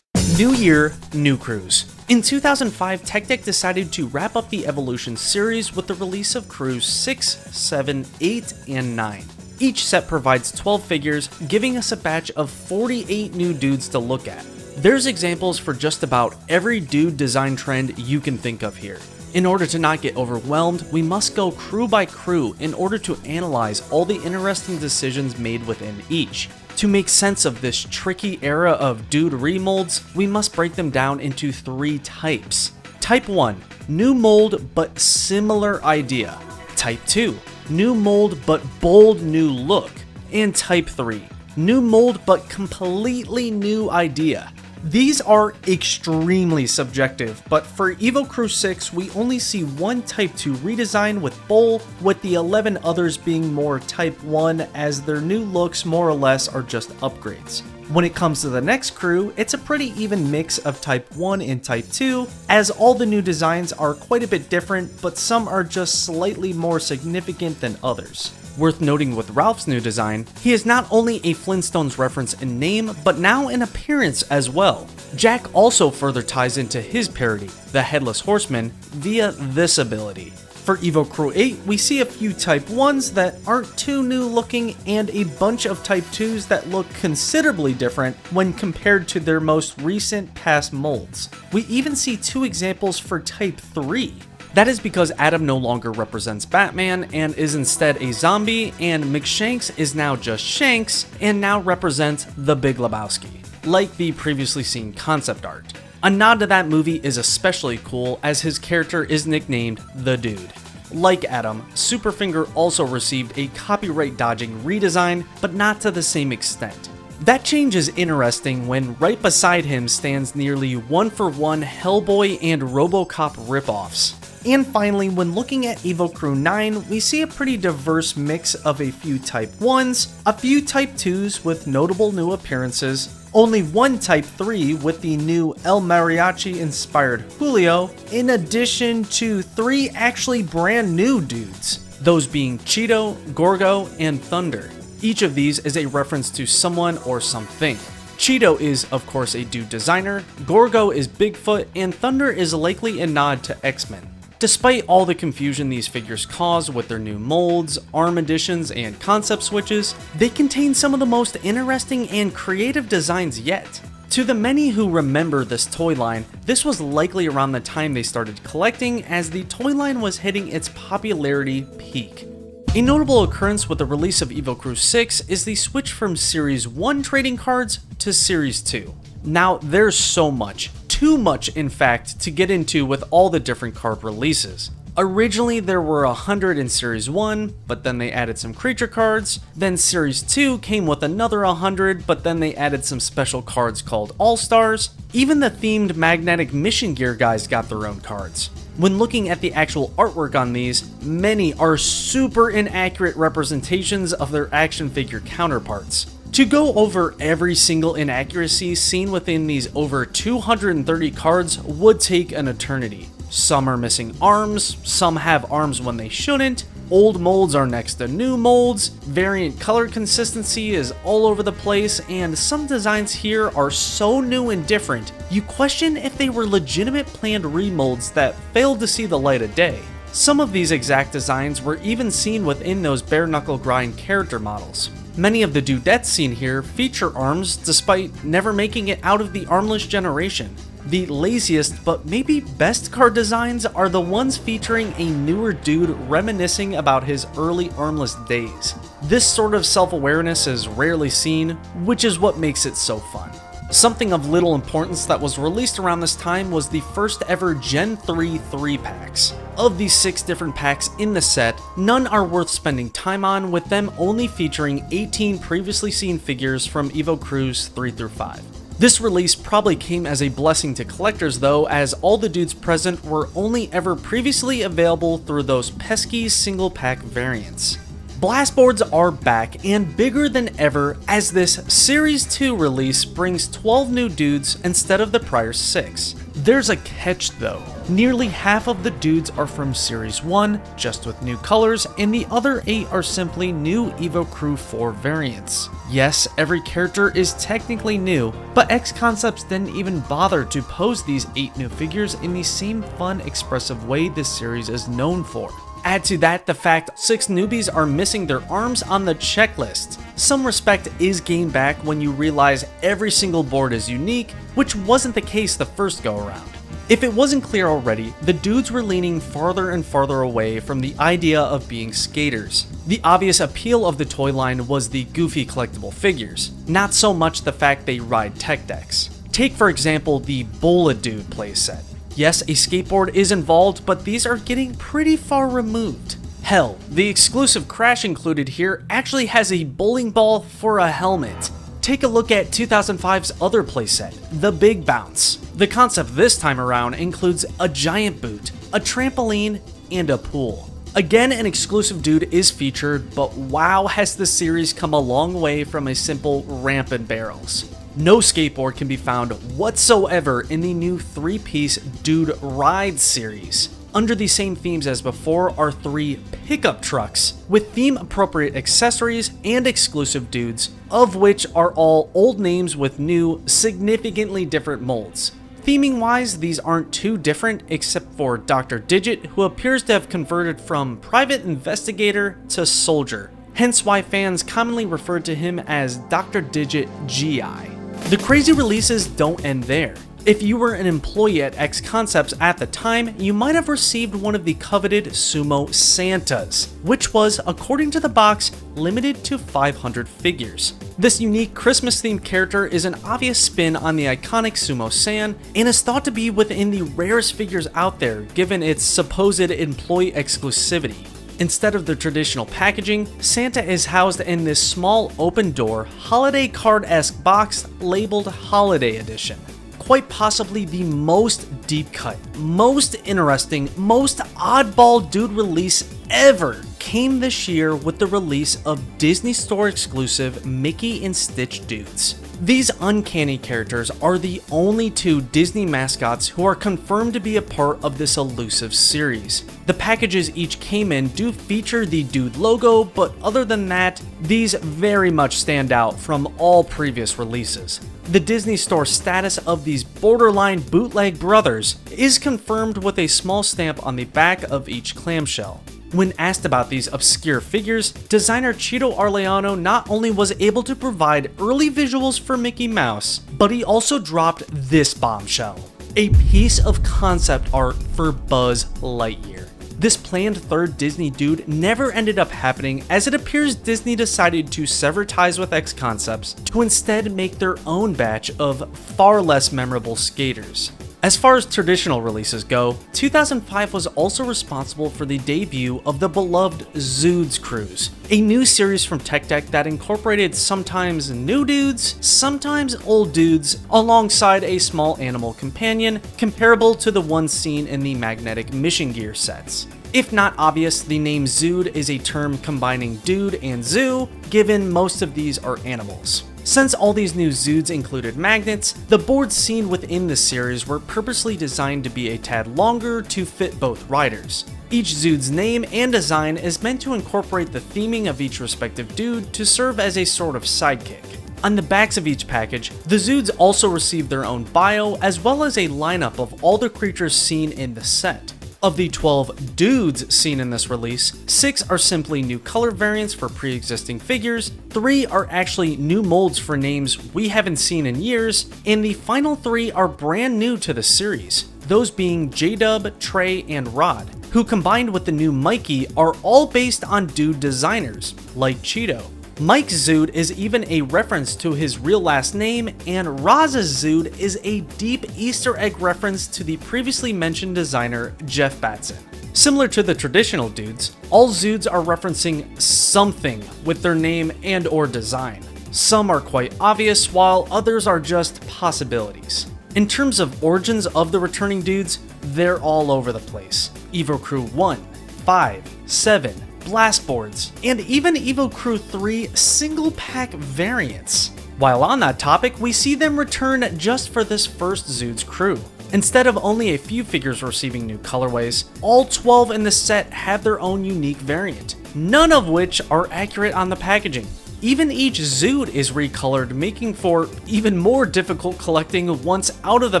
New year, new crews. In 2005, Tech Deck decided to wrap up the Evolution series with the release of crews 6, 7, 8, and 9. Each set provides 12 figures, giving us a batch of 48 new dudes to look at. There's examples for just about every dude design trend you can think of here. In order to not get overwhelmed, we must go crew by crew in order to analyze all the interesting decisions made within each. To make sense of this tricky era of dude remolds, we must break them down into 3 types. Type 1, new mold but similar idea. Type 2, new mold but bold new look. And Type 3, new mold but completely new idea. These are extremely subjective, but for Evo Crew 6, we only see one Type 2 redesign with Bull, with the 11 others being more Type 1, as their new looks more or less are just upgrades. When it comes to the next crew, it's a pretty even mix of Type 1 and Type 2, as all the new designs are quite a bit different, but some are just slightly more significant than others. Worth noting with Ralph's new design, he is not only a Flintstones reference in name, but now in appearance as well. Jack also further ties into his parody, the Headless Horseman, via this ability. For Evo Crew 8, we see a few Type 1s that aren't too new looking and a bunch of Type 2s that look considerably different when compared to their most recent past molds. We even see 2 examples for Type 3. That is because Adam no longer represents Batman and is instead a zombie, and McShanks is now just Shanks and now represents the Big Lebowski, like the previously seen concept art. A nod to that movie is especially cool as his character is nicknamed The Dude. Like Adam, Superfinger also received a copyright dodging redesign, but not to the same extent. That change is interesting when right beside him stands nearly one-for-one Hellboy and RoboCop ripoffs. And finally, when looking at Evo Crew 9, we see a pretty diverse mix of a few Type 1s, a few Type 2s with notable new appearances, only one Type 3 with the new El Mariachi inspired Julio, in addition to 3 actually brand new dudes, those being Cheeto, Gorgo, and Thunder. Each of these is a reference to someone or something. Cheeto is, of course, a dude designer, Gorgo is Bigfoot, and Thunder is likely a nod to X-Men. Despite all the confusion these figures cause with their new molds, arm additions, and concept switches, they contain some of the most interesting and creative designs yet. To the many who remember this toy line, this was likely around the time they started collecting, as the toy line was hitting its popularity peak. A notable occurrence with the release of Evo Crew 6 is the switch from Series 1 trading cards to Series 2. Now, there's so much, too much in fact, to get into with all the different card releases. Originally there were 100 in Series 1, but then they added some creature cards. Then Series 2 came with another 100, but then they added some special cards called All-Stars. Even the themed magnetic mission gear guys got their own cards. When looking at the actual artwork on these, many are super inaccurate representations of their action figure counterparts. To go over every single inaccuracy seen within these over 230 cards would take an eternity. Some are missing arms, some have arms when they shouldn't, old molds are next to new molds, variant color consistency is all over the place, and some designs here are so new and different, you question if they were legitimate planned remolds that failed to see the light of day. Some of these exact designs were even seen within those bare knuckle grind character models. Many of the dudettes seen here feature arms despite never making it out of the armless generation. The laziest but maybe best card designs are the ones featuring a newer dude reminiscing about his early armless days. This sort of self-awareness is rarely seen, which is what makes it so fun. Something of little importance that was released around this time was the first ever Gen 3 3-packs. Of these 6 different packs in the set, none are worth spending time on, with them only featuring 18 previously seen figures from Evo Crews 3 through 5. This release probably came as a blessing to collectors though, as all the dudes present were only ever previously available through those pesky single pack variants. Blast boards are back and bigger than ever, as this Series 2 release brings 12 new dudes instead of the prior 6. There's a catch though. Nearly half of the dudes are from Series 1, just with new colors, and the other 8 are simply new Evo Crew 4 variants. Yes, every character is technically new, but X Concepts didn't even bother to pose these 8 new figures in the same fun, expressive way this series is known for. Add to that the fact 6 newbies are missing their arms on the checklist. Some respect is gained back when you realize every single board is unique, which wasn't the case the first go around. If it wasn't clear already, the dudes were leaning farther and farther away from the idea of being skaters. The obvious appeal of the toy line was the goofy collectible figures, not so much the fact they ride tech decks. Take for example the Bola Dude playset. Yes, a skateboard is involved, but these are getting pretty far removed. Hell, the exclusive Crash included here actually has a bowling ball for a helmet. Take a look at 2005's other playset, the Big Bounce. The concept this time around includes a giant boot, a trampoline, and a pool. Again, an exclusive dude is featured, but wow, has the series come a long way from a simple ramp and barrels. No skateboard can be found whatsoever in the new 3-piece Dude Ride series. Under the same themes as before are 3 pickup trucks with theme appropriate accessories and exclusive dudes, of which are all old names with new, significantly different molds. Theming wise, these aren't too different except for Dr. Digit, who appears to have converted from private investigator to soldier, hence why fans commonly refer to him as Dr. Digit GI. The crazy releases don't end there. If you were an employee at X Concepts at the time, you might have received one of the coveted Sumo Santas, which was, according to the box, limited to 500 figures. This unique Christmas-themed character is an obvious spin on the iconic Sumo San, and is thought to be within the rarest figures out there, given its supposed employee exclusivity. Instead of the traditional packaging, Santa is housed in this small open-door, holiday card-esque box labeled Holiday Edition. Quite possibly the most deep-cut, most interesting, most oddball dude release ever came this year with the release of Disney Store exclusive Mickey and Stitch dudes. These uncanny characters are the only 2 Disney mascots who are confirmed to be a part of this elusive series. The packages each came in do feature the dude logo, but other than that, these very much stand out from all previous releases. The Disney Store status of these borderline bootleg brothers is confirmed with a small stamp on the back of each clamshell. When asked about these obscure figures, designer Cheeto Arleano not only was able to provide early visuals for Mickey Mouse, but he also dropped this bombshell: a piece of concept art for Buzz Lightyear. This planned 3rd Disney dude never ended up happening, as it appears Disney decided to sever ties with X Concepts to instead make their own batch of far less memorable skaters. As far as traditional releases go, 2005 was also responsible for the debut of the beloved Zoods Cruise, a new series from Tech Deck that incorporated sometimes new dudes, sometimes old dudes, alongside a small animal companion, comparable to the one seen in the Magnetic Mission Gear sets. If not obvious, the name Zood is a term combining dude and zoo, given most of these are animals. Since all these new Zoods included magnets, the boards seen within the series were purposely designed to be a tad longer to fit both riders. Each Zood's name and design is meant to incorporate the theming of each respective dude to serve as a sort of sidekick. On the backs of each package, the Zoods also receive their own bio as well as a lineup of all the creatures seen in the set. Of the 12 dudes seen in this release, 6 are simply new color variants for pre-existing figures, 3 are actually new molds for names we haven't seen in years, and the final 3 are brand new to the series, those being J-Dub, Trey, and Rod, who combined with the new Mikey are all based on dude designers, like Cheeto. Mike's Zood is even a reference to his real last name, and Roz's Zood is a deep Easter egg reference to the previously mentioned designer Jeff Batson. Similar to the traditional dudes, all Zoods are referencing something with their name and or design. Some are quite obvious, while others are just possibilities. In terms of origins of the returning dudes, they're all over the place. Evo Crew 1, 5, 7, Blast Boards, and even Evo Crew 3 single pack variants. While on that topic, we see them return just for this first Zoods crew. Instead of only a few figures receiving new colorways, all 12 in the set have their own unique variant, none of which are accurate on the packaging. Even each Zood is recolored, making for even more difficult collecting once out of the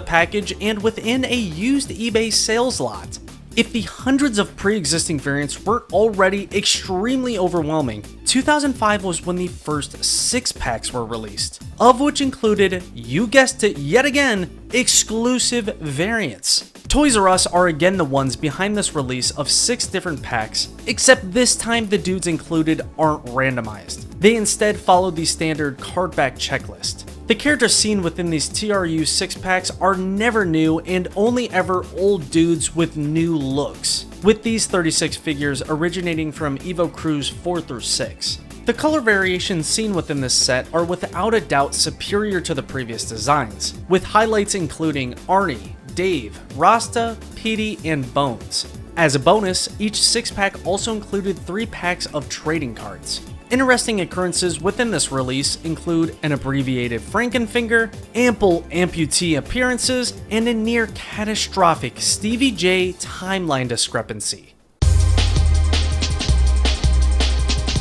package and within a used eBay sales lot. If the hundreds of pre-existing variants weren't already extremely overwhelming, 2005 was when the first 6 packs were released, of which included, you guessed it yet again, exclusive variants. Toys R Us are again the ones behind this release of 6 different packs, except this time the dudes included aren't randomized. They instead followed the standard cardback checklist. The characters seen within these TRU 6 packs are never new and only ever old dudes with new looks, with these 36 figures originating from Evo Crews 4 through 6. The color variations seen within this set are without a doubt superior to the previous designs, with highlights including Arnie, Dave, Rasta, Petey, and Bones. As a bonus, each 6-pack also included 3 packs of trading cards. Interesting occurrences within this release include an abbreviated Frankenfinger, ample amputee appearances, and a near catastrophic Stevie J timeline discrepancy.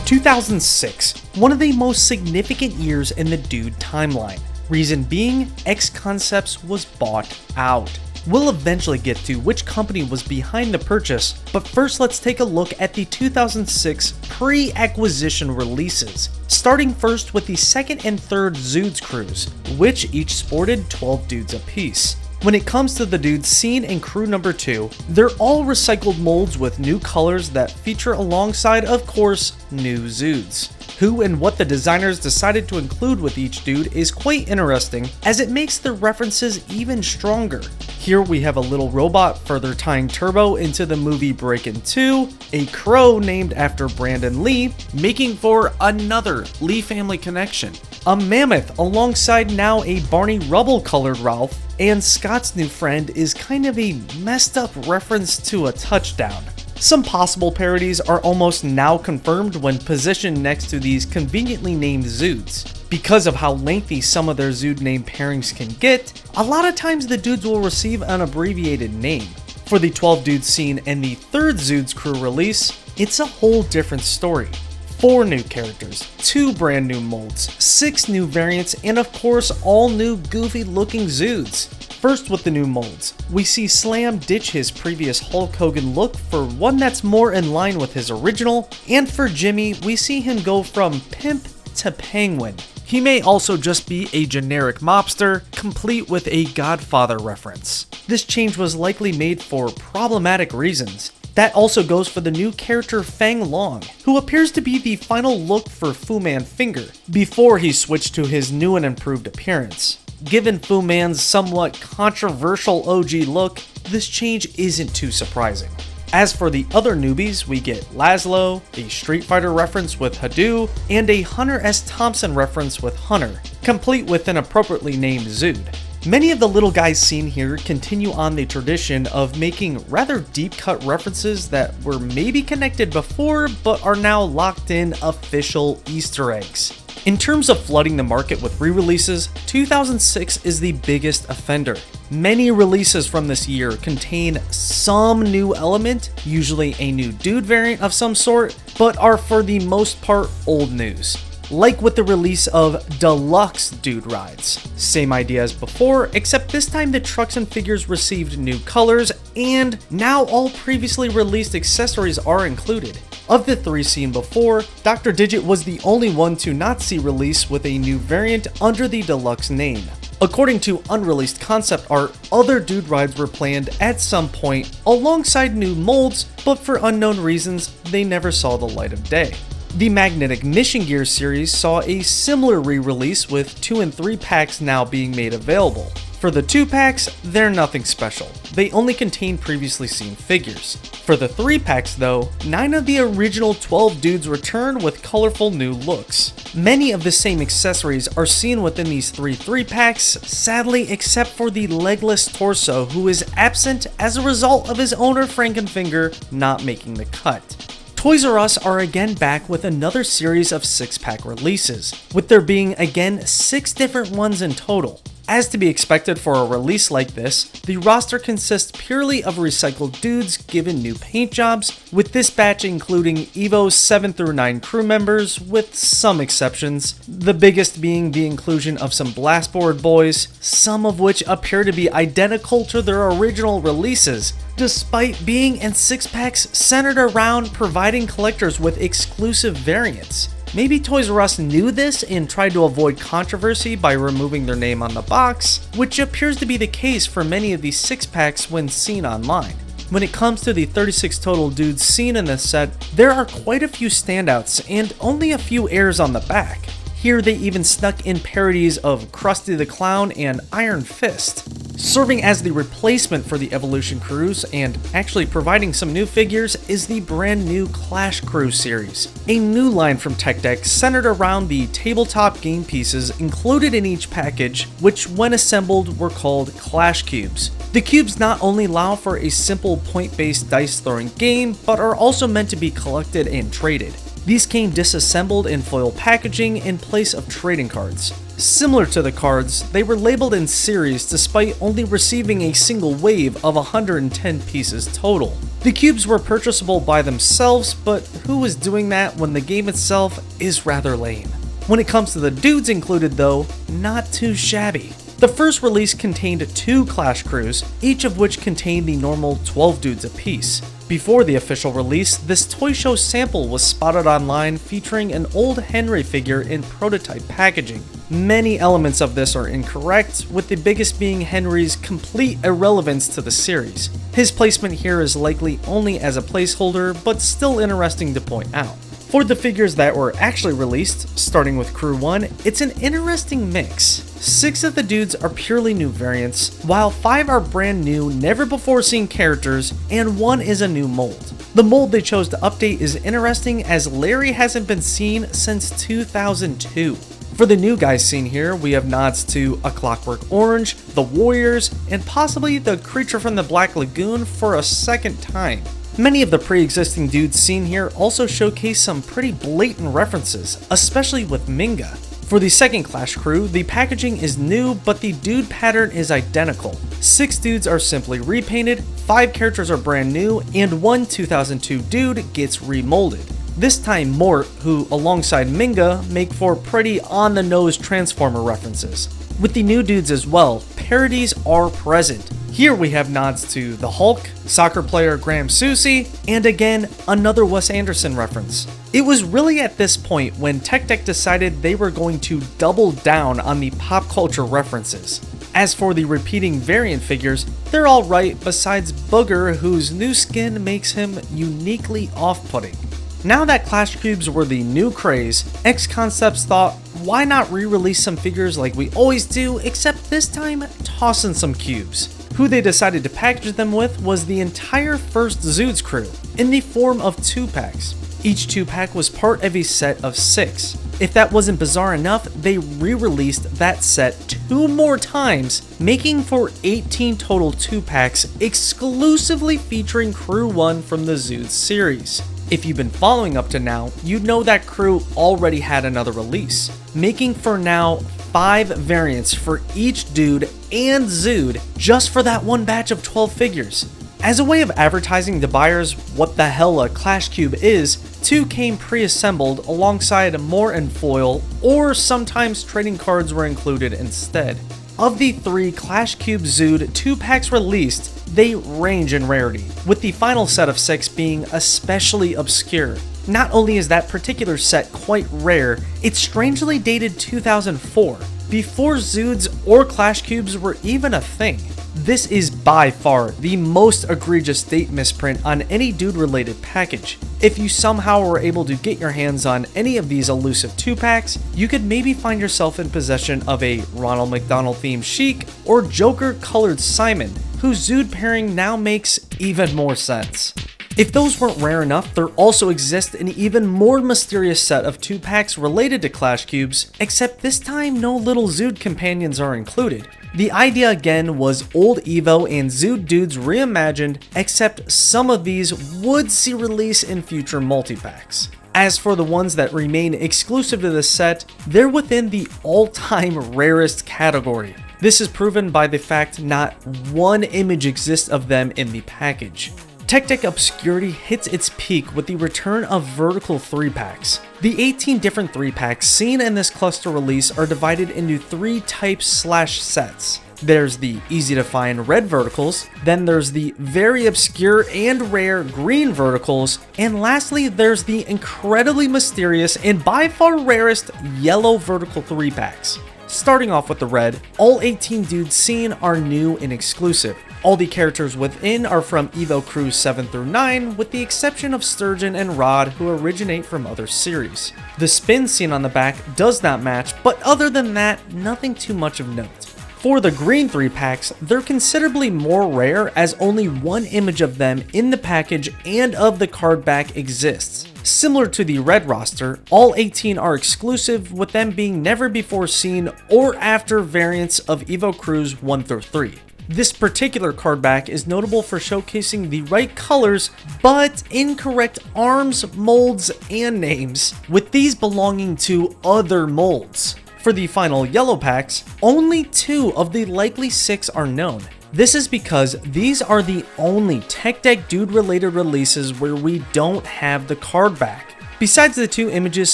2006, one of the most significant years in the Dude timeline. Reason being, X Concepts was bought out. We'll eventually get to which company was behind the purchase, but first let's take a look at the 2006 pre-acquisition releases, starting first with the second and third Zoods crews, which each sported 12 dudes apiece. When it comes to the dudes seen in crew number 2, they're all recycled molds with new colors that feature alongside, of course, new Zoods. Who and what the designers decided to include with each dude is quite interesting, as it makes the references even stronger. Here we have a little robot further tying Turbo into the movie Breakin' 2, a crow named after Brandon Lee, making for another Lee family connection, a mammoth alongside now a Barney Rubble colored Ralph, and Scott's new friend is kind of a messed up reference to a touchdown. Some possible parodies are almost now confirmed when positioned next to these conveniently named Zoods. Because of how lengthy some of their Zood name pairings can get, a lot of times the dudes will receive an abbreviated name. For the 12 dudes seen in the third Zoods crew release, it's a whole different story. 4 new characters, 2 brand new molds, 6 new variants, and of course all new goofy looking Zoods. First with the new molds, we see Slam ditch his previous Hulk Hogan look for one that's more in line with his original, and for Jimmy, we see him go from pimp to penguin. He may also just be a generic mobster, complete with a Godfather reference. This change was likely made for problematic reasons. That also goes for the new character Fang Long, who appears to be the final look for Fu Man Finger, before he switched to his new and improved appearance. Given Fu Man's somewhat controversial OG look, this change isn't too surprising. As for the other newbies, we get Laszlo, a Street Fighter reference with Hadou, and a Hunter S. Thompson reference with Hunter, complete with an appropriately named Zood. Many of the little guys seen here continue on the tradition of making rather deep-cut references that were maybe connected before, but are now locked in official Easter eggs. In terms of flooding the market with re-releases, 2006 is the biggest offender. Many releases from this year contain some new element, usually a new dude variant of some sort, but are for the most part old news. Like with the release of Deluxe Dude Rides. Same idea as before, except this time the trucks and figures received new colors, and now all previously released accessories are included. Of the 3 seen before, Dr. Digit was the only one to not see release with a new variant under the Deluxe name. According to unreleased concept art, other Dude Rides were planned at some point alongside new molds, but for unknown reasons, they never saw the light of day. The Magnetic Mission Gear series saw a similar re-release with 2 and 3 packs now being made available. For the 2-packs, they're nothing special. They only contain previously seen figures. For the 3-packs though, 9 of the original 12 dudes return with colorful new looks. Many of the same accessories are seen within these 3-packs, sadly except for the legless torso, who is absent as a result of his owner Frankenfinger not making the cut. Toys R Us are again back with another series of 6-pack releases, with there being again 6 different ones in total. As to be expected for a release like this, the roster consists purely of recycled dudes given new paint jobs, with this batch including EVO's 7 through 9 crew members, with some exceptions, the biggest being the inclusion of some Blastboard boys, some of which appear to be identical to their original releases, despite being in 6-packs centered around providing collectors with exclusive variants. Maybe Toys R Us knew this and tried to avoid controversy by removing their name on the box, which appears to be the case for many of these 6-packs when seen online. When it comes to the 36 total dudes seen in this set, there are quite a few standouts and only a few errors on the back. Here they even snuck in parodies of Krusty the Clown and Iron Fist. Serving as the replacement for the Evolution crews and actually providing some new figures is the brand new Clash Crew series, a new line from Tech Deck centered around the tabletop game pieces included in each package, which when assembled were called Clash Cubes. The cubes not only allow for a simple point-based dice throwing game, but are also meant to be collected and traded. These came disassembled in foil packaging in place of trading cards. Similar to the cards, they were labeled in series despite only receiving a single wave of 110 pieces total. The cubes were purchasable by themselves, but who was doing that when the game itself is rather lame? When it comes to the dudes included though, not too shabby. The first release contained 2 Clash Crews, each of which contained the normal 12 dudes apiece. Before the official release, this toy show sample was spotted online featuring an old Henry figure in prototype packaging. Many elements of this are incorrect, with the biggest being Henry's complete irrelevance to the series. His placement here is likely only as a placeholder, but still interesting to point out. For the figures that were actually released, starting with Crew 1, it's an interesting mix. 6 of the dudes are purely new variants, while 5 are brand new, never before seen characters, and 1 is a new mold. The mold they chose to update is interesting as Larry hasn't been seen since 2002. For the new guys seen here, we have nods to A Clockwork Orange, the Warriors, and possibly the creature from the Black Lagoon for a second time. Many of the pre-existing dudes seen here also showcase some pretty blatant references, especially with Minga. For the second Clash Crew, the packaging is new, but the dude pattern is identical. 6 dudes are simply repainted, 5 characters are brand new, and 1 2002 dude gets remolded. This time Mort, who alongside Minga make for pretty on-the-nose Transformer references. With the new dudes as well, parodies are present. Here we have nods to the Hulk, soccer player Graham Susi, and again, another Wes Anderson reference. It was really at this point when Tech Deck decided they were going to double down on the pop culture references. As for the repeating variant figures, they're alright besides Booger, whose new skin makes him uniquely off-putting. Now that Clash Cubes were the new craze, X Concepts thought, why not re-release some figures like we always do, except this time toss in some cubes. Who they decided to package them with was the entire first Zoods crew, in the form of 2-packs. Each 2-pack was part of a set of 6. If that wasn't bizarre enough, they re-released that set 2 more times, making for 18 total 2-packs exclusively featuring Crew 1 from the Zoods series. If you've been following up to now, you'd know that Crew already had another release, making for now 5 variants for each dude and Zood just for that one batch of 12 figures. As a way of advertising to buyers what the hell a Clash Cube is, 2 came pre-assembled alongside more in foil, or sometimes trading cards were included instead. Of the 3 Clash Cube Zood 2-packs released, they range in rarity, with the final set of 6 being especially obscure. Not only is that particular set quite rare, it's strangely dated 2004, before Zoods or Clash Cubes were even a thing. This is by far the most egregious date misprint on any dude-related package. If you somehow were able to get your hands on any of these elusive 2-packs, you could maybe find yourself in possession of a Ronald McDonald themed Sheik or Joker colored Simon, whose Zood pairing now makes even more sense. If those weren't rare enough, there also exists an even more mysterious set of 2-packs related to Clash Cubes, except this time no little Zood companions are included. The idea again was old Evo and Zood dudes reimagined, except some of these would see release in future multi-packs. As for the ones that remain exclusive to this set, they're within the all-time rarest category. This is proven by the fact not one image exists of them in the package. Tech Deck obscurity hits its peak with the return of vertical 3-packs. The 18 different 3-packs seen in this cluster release are divided into 3 types/sets. There's the easy to find red verticals, then there's the very obscure and rare green verticals, and lastly there's the incredibly mysterious and by far rarest yellow vertical 3-packs. Starting off with the red, all 18 dudes seen are new and exclusive. All the characters within are from Evo Crews 7 through 9, with the exception of Sturgeon and Rod, who originate from other series. The spin seen on the back does not match, but other than that, nothing too much of note. For the green 3-packs, they're considerably more rare as only one image of them in the package and of the card back exists. Similar to the red roster, all 18 are exclusive, with them being never before seen or after variants of Evo Crews 1 through 3. This particular card back is notable for showcasing the right colors, but incorrect arms, molds, and names, with these belonging to other molds. For the final yellow packs, only 2 of the likely 6 are known. This is because these are the only Tech Deck dude related releases where we don't have the card back. Besides the 2 images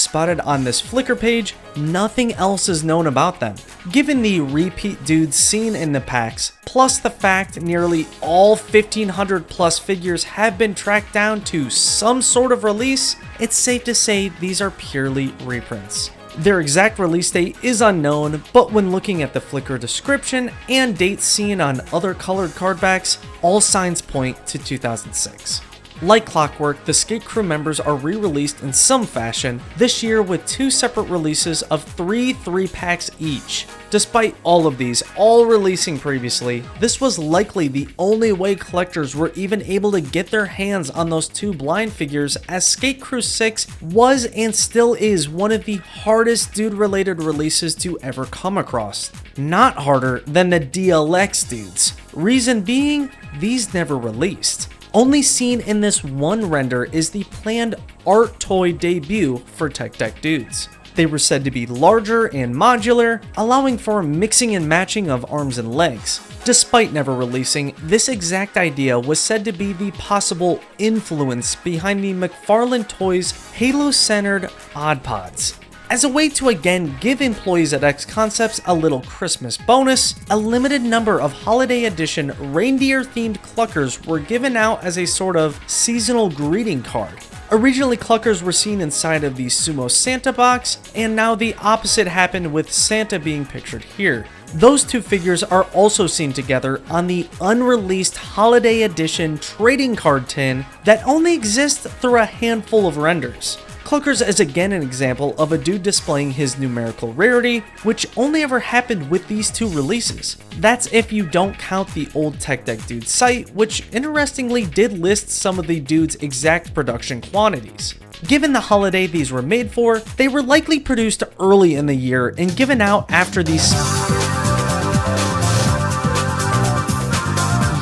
spotted on this Flickr page, nothing else is known about them. Given the repeat dudes seen in the packs, plus the fact nearly all 1500 plus figures have been tracked down to some sort of release, it's safe to say these are purely reprints. Their exact release date is unknown, but when looking at the Flickr description and dates seen on other colored card backs, all signs point to 2006. Like clockwork, the Skate Crew members are re-released in some fashion this year with 2 separate releases of 3 3-packs each. Despite all of these all releasing previously, this was likely the only way collectors were even able to get their hands on those 2 blind figures, as Skate Crew 6 was and still is one of the hardest dude related releases to ever come across. Not harder than the DLX dudes. Reason being, these never released. Only seen in this one render is the planned art toy debut for Tech Deck dudes. They were said to be larger and modular, allowing for mixing and matching of arms and legs. Despite never releasing, this exact idea was said to be the possible influence behind the McFarlane Toys Halo-centered Odd Pods. As a way to again give employees at X Concepts a little Christmas bonus, a limited number of holiday edition reindeer themed cluckers were given out as a sort of seasonal greeting card. Originally, cluckers were seen inside of the Sumo Santa box, and now the opposite happened with Santa being pictured here. Those 2 figures are also seen together on the unreleased holiday edition trading card tin that only exists through a handful of renders. Cluckers is again an example of a dude displaying his numerical rarity, which only ever happened with these 2 releases. That's if you don't count the old Tech Deck Dude site, which interestingly did list some of the dude's exact production quantities. Given the holiday these were made for, they were likely produced early in the year and given out after these.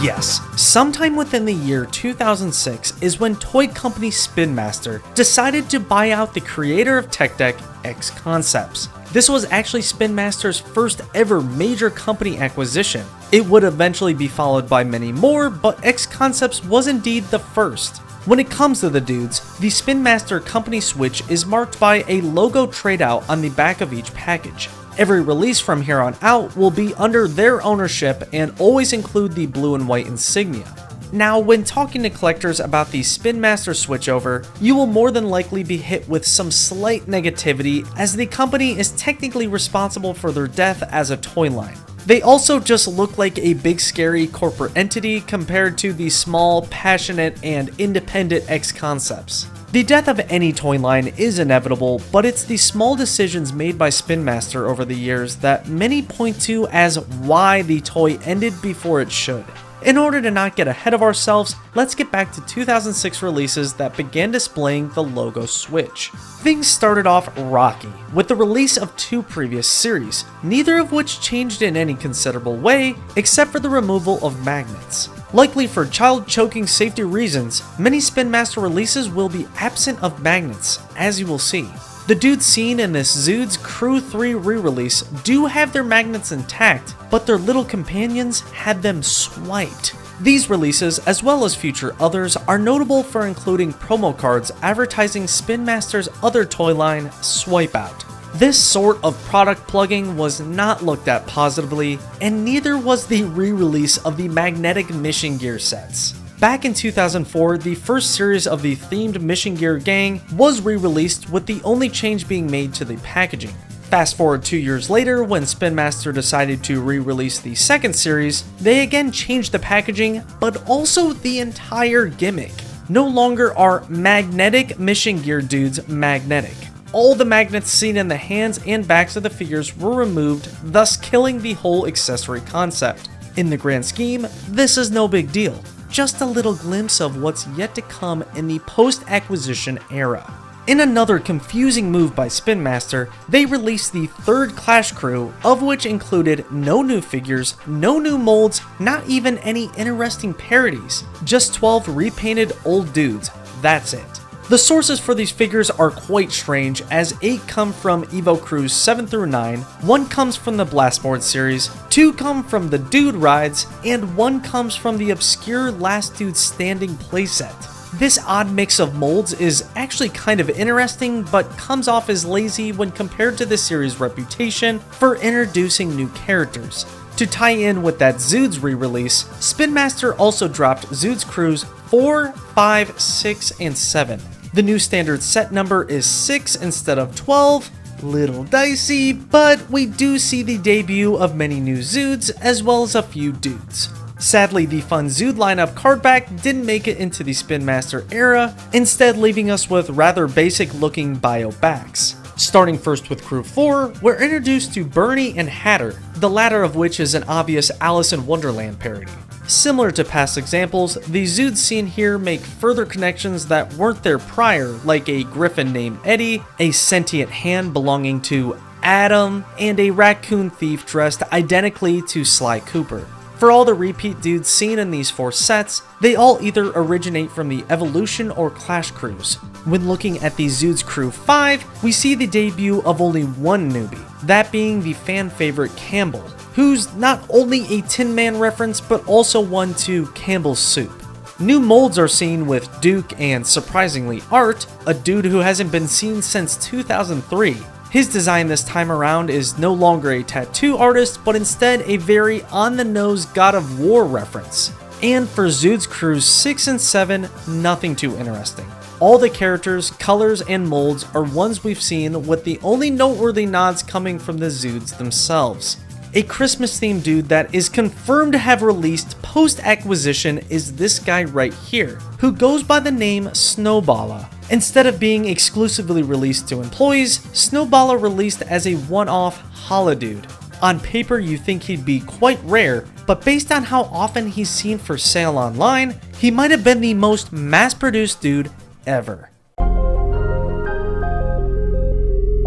Yes, sometime within the year 2006 is when toy company Spin Master decided to buy out the creator of Tech Deck, X Concepts. This was actually Spin Master's first ever major company acquisition. It would eventually be followed by many more, but X Concepts was indeed the first. When it comes to the dudes, the Spin Master company switch is marked by a logo trade out on the back of each package. Every release from here on out will be under their ownership and always include the blue and white insignia. Now, when talking to collectors about the Spin Master switchover, you will more than likely be hit with some slight negativity, as the company is technically responsible for their death as a toy line. They also just look like a big scary corporate entity compared to the small, passionate, and independent X Concepts. The death of any toy line is inevitable, but it's the small decisions made by Spin Master over the years that many point to as why the toy ended before it should. In order to not get ahead of ourselves, let's get back to 2006 releases that began displaying the logo switch. Things started off rocky, with the release of 2 previous series, neither of which changed in any considerable way, except for the removal of magnets. Likely for child choking safety reasons, many Spin Master releases will be absent of magnets, as you will see. The dudes seen in this Zood's Crew 3 re-release do have their magnets intact, but their little companions had them swiped. These releases, as well as future others, are notable for including promo cards advertising Spin Master's other toy line, Swipe Out. This sort of product plugging was not looked at positively, and neither was the re-release of the magnetic Mission Gear sets. Back in 2004, the first series of the themed Mission Gear gang was re-released, with the only change being made to the packaging. Fast forward 2 years later, when Spin Master decided to re-release the second series, they again changed the packaging, but also the entire gimmick. No longer are magnetic Mission Gear dudes magnetic. All the magnets seen in the hands and backs of the figures were removed, thus killing the whole accessory concept. In the grand scheme, this is no big deal. Just a little glimpse of what's yet to come in the post-acquisition era. In another confusing move by Spin Master, they released the third Clash Crew, of which included no new figures, no new molds, not even any interesting parodies, just 12 repainted old dudes, that's it. The sources for these figures are quite strange, as 8 come from Evo Crews 7 through 9, 1 comes from the Blastboard series, 2 come from the Dude Rides, and 1 comes from the obscure Last Dude Standing playset. This odd mix of molds is actually kind of interesting, but comes off as lazy when compared to the series' reputation for introducing new characters. To tie in with that Zood's re-release, Spin Master also dropped Zood's Crews 4, 5, 6, and 7. The new standard set number is 6 instead of 12, little dicey, but we do see the debut of many new Zoods as well as a few dudes. Sadly, the fun Zood lineup card back didn't make it into the Spin Master era, instead leaving us with rather basic looking bio backs. Starting first with Crew 4, we're introduced to Bernie and Hatter, the latter of which is an obvious Alice in Wonderland parody. Similar to past examples, the Zoods seen here make further connections that weren't there prior, like a griffin named Eddie, a sentient hand belonging to Adam, and a raccoon thief dressed identically to Sly Cooper. For all the repeat dudes seen in these 4 sets, they all either originate from the Evolution or Clash Crews. When looking at the Zood's Crew 5, we see the debut of only one newbie, that being the fan favorite Campbell, who's not only a Tin Man reference but also one to Campbell's Soup. New molds are seen with Duke and, surprisingly, Art, a dude who hasn't been seen since 2003. His design this time around is no longer a tattoo artist, but instead a very on-the-nose God of War reference. And for Zood's Crews 6 and 7, nothing too interesting. All the characters, colors, and molds are ones we've seen, with the only noteworthy nods coming from the Zoods themselves. A Christmas-themed dude that is confirmed to have released post-acquisition is this guy right here, who goes by the name Snowballa. Instead of being exclusively released to employees, Snowballa released as a one-off holodude. On paper, you think he'd be quite rare, but based on how often he's seen for sale online, he might have been the most mass-produced dude ever.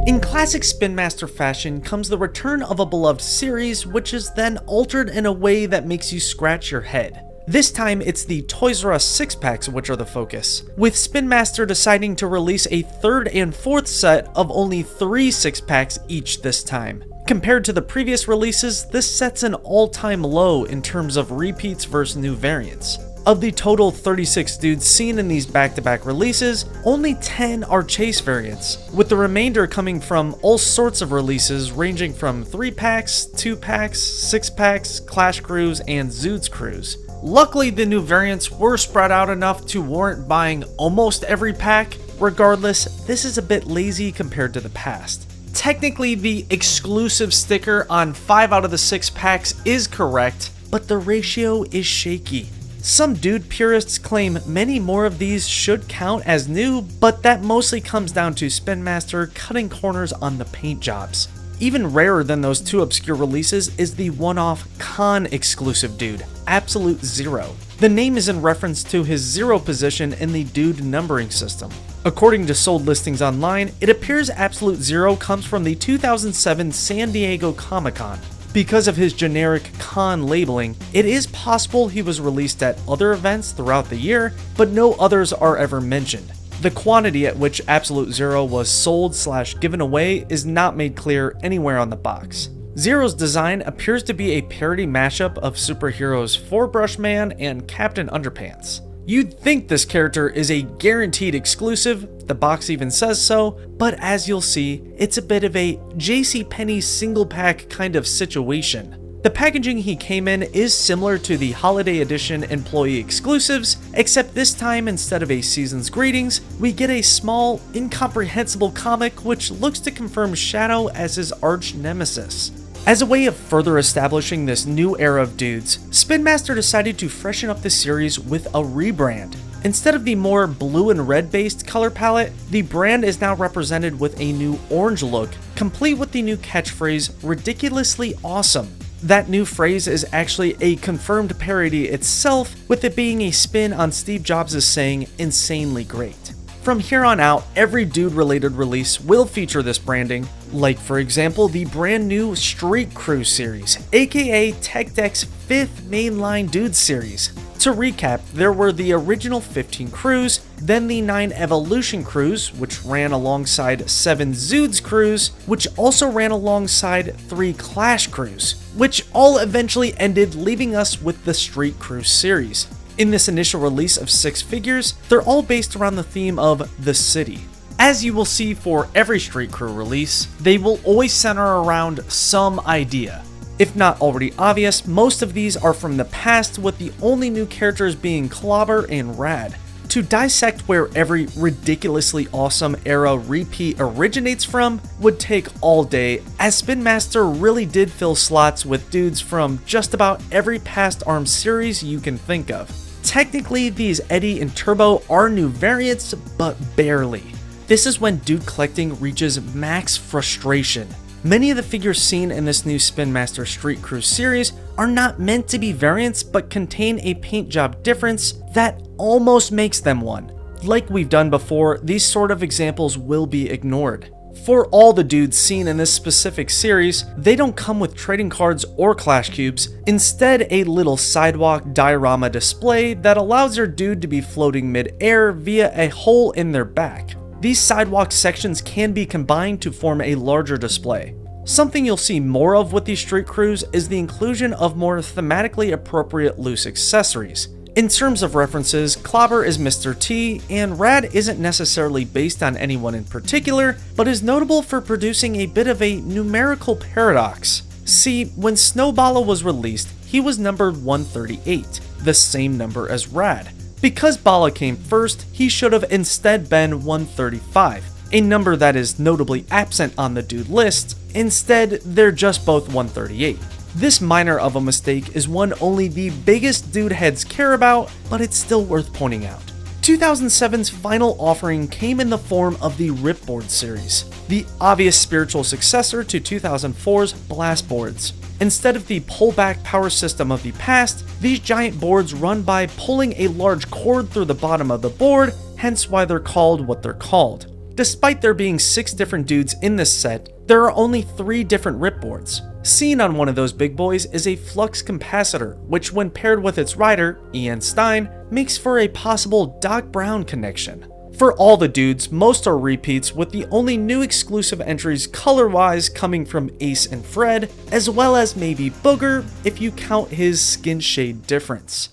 In classic Spin Master fashion comes the return of a beloved series, which is then altered in a way that makes you scratch your head. This time, it's the Toys R Us 6-packs which are the focus, with Spin Master deciding to release a 3rd and 4th set of only 3 6-packs each this time. Compared to the previous releases, this sets an all-time low in terms of repeats versus new variants. Of the total 36 dudes seen in these back-to-back releases, only 10 are chase variants, with the remainder coming from all sorts of releases ranging from 3-packs, 2-packs, 6-packs, Clash Crews, and Zood's Crews. Luckily, the new variants were spread out enough to warrant buying almost every pack. Regardless, this is a bit lazy compared to the past. Technically, the exclusive sticker on 5 out of the 6 packs is correct, but the ratio is shaky. Some dude purists claim many more of these should count as new, but that mostly comes down to Spin Master cutting corners on the paint jobs. Even rarer than those 2 obscure releases is the one-off con exclusive dude, Absolute Zero. The name is in reference to his 0 position in the dude numbering system. According to sold listings online, it appears Absolute Zero comes from the 2007 San Diego Comic-Con. Because of his generic con labeling, it is possible he was released at other events throughout the year, but no others are ever mentioned. The quantity at which Absolute Zero was sold/given away is not made clear anywhere on the box. Zero's design appears to be a parody mashup of superheroes 4-Brush Man and Captain Underpants. You'd think this character is a guaranteed exclusive, the box even says so, but as you'll see, it's a bit of a JCPenney single pack kind of situation. The packaging he came in is similar to the Holiday Edition employee exclusives, except this time instead of a season's greetings, we get a small, incomprehensible comic which looks to confirm Shadow as his arch nemesis. As a way of further establishing this new era of dudes, Spin Master decided to freshen up the series with a rebrand. Instead of the more blue and red based color palette, the brand is now represented with a new orange look, complete with the new catchphrase, "ridiculously awesome." That new phrase is actually a confirmed parody itself, with it being a spin on Steve Jobs' saying, "insanely great." From here on out, every dude-related release will feature this branding, like for example the brand new Street Crew series, aka Tech Deck's 5th mainline dude series. To recap, there were the original 15 crews, then the 9 Evolution crews, which ran alongside 7 Zoods crews, which also ran alongside 3 Clash crews, which all eventually ended, leaving us with the Street Crew series. In this initial release of 6 figures, they're all based around the theme of the city. As you will see for every Street Crew release, they will always center around some idea. If not already obvious, most of these are from the past, with the only new characters being Clobber and Rad. To dissect where every ridiculously awesome era repeat originates from would take all day, as Spin Master really did fill slots with dudes from just about every past ARMS series you can think of. Technically, these Eddie and Turbo are new variants, but barely. This is when dude collecting reaches max frustration. Many of the figures seen in this new Spin Master Street Crew series are not meant to be variants, but contain a paint job difference that almost makes them one. Like we've done before, these sort of examples will be ignored. For all the dudes seen in this specific series, they don't come with trading cards or Clash Cubes, instead a little sidewalk diorama display that allows your dude to be floating mid-air via a hole in their back. These sidewalk sections can be combined to form a larger display. Something you'll see more of with these Street Crews is the inclusion of more thematically appropriate loose accessories. In terms of references, Clobber is Mr. T, and Rad isn't necessarily based on anyone in particular, but is notable for producing a bit of a numerical paradox. See, when Snowballa was released, he was numbered 138, the same number as Rad. Because Bala came first, he should have instead been 135, a number that is notably absent on the dude list. Instead, they're just both 138. This minor of a mistake is one only the biggest dude heads care about, but it's still worth pointing out. 2007's final offering came in the form of the Ripboard series, the obvious spiritual successor to 2004's Blast Boards. Instead of the pullback power system of the past, these giant boards run by pulling a large cord through the bottom of the board, hence why they're called what they're called. Despite there being 6 different dudes in this set, there are only 3 different Ripboards. Seen on one of those big boys is a flux capacitor, which when paired with its rider, Ian Stein, makes for a possible Doc Brown connection. For all the dudes, most are repeats, with the only new exclusive entries color-wise coming from Ace and Fred, as well as maybe Booger if you count his skin shade difference.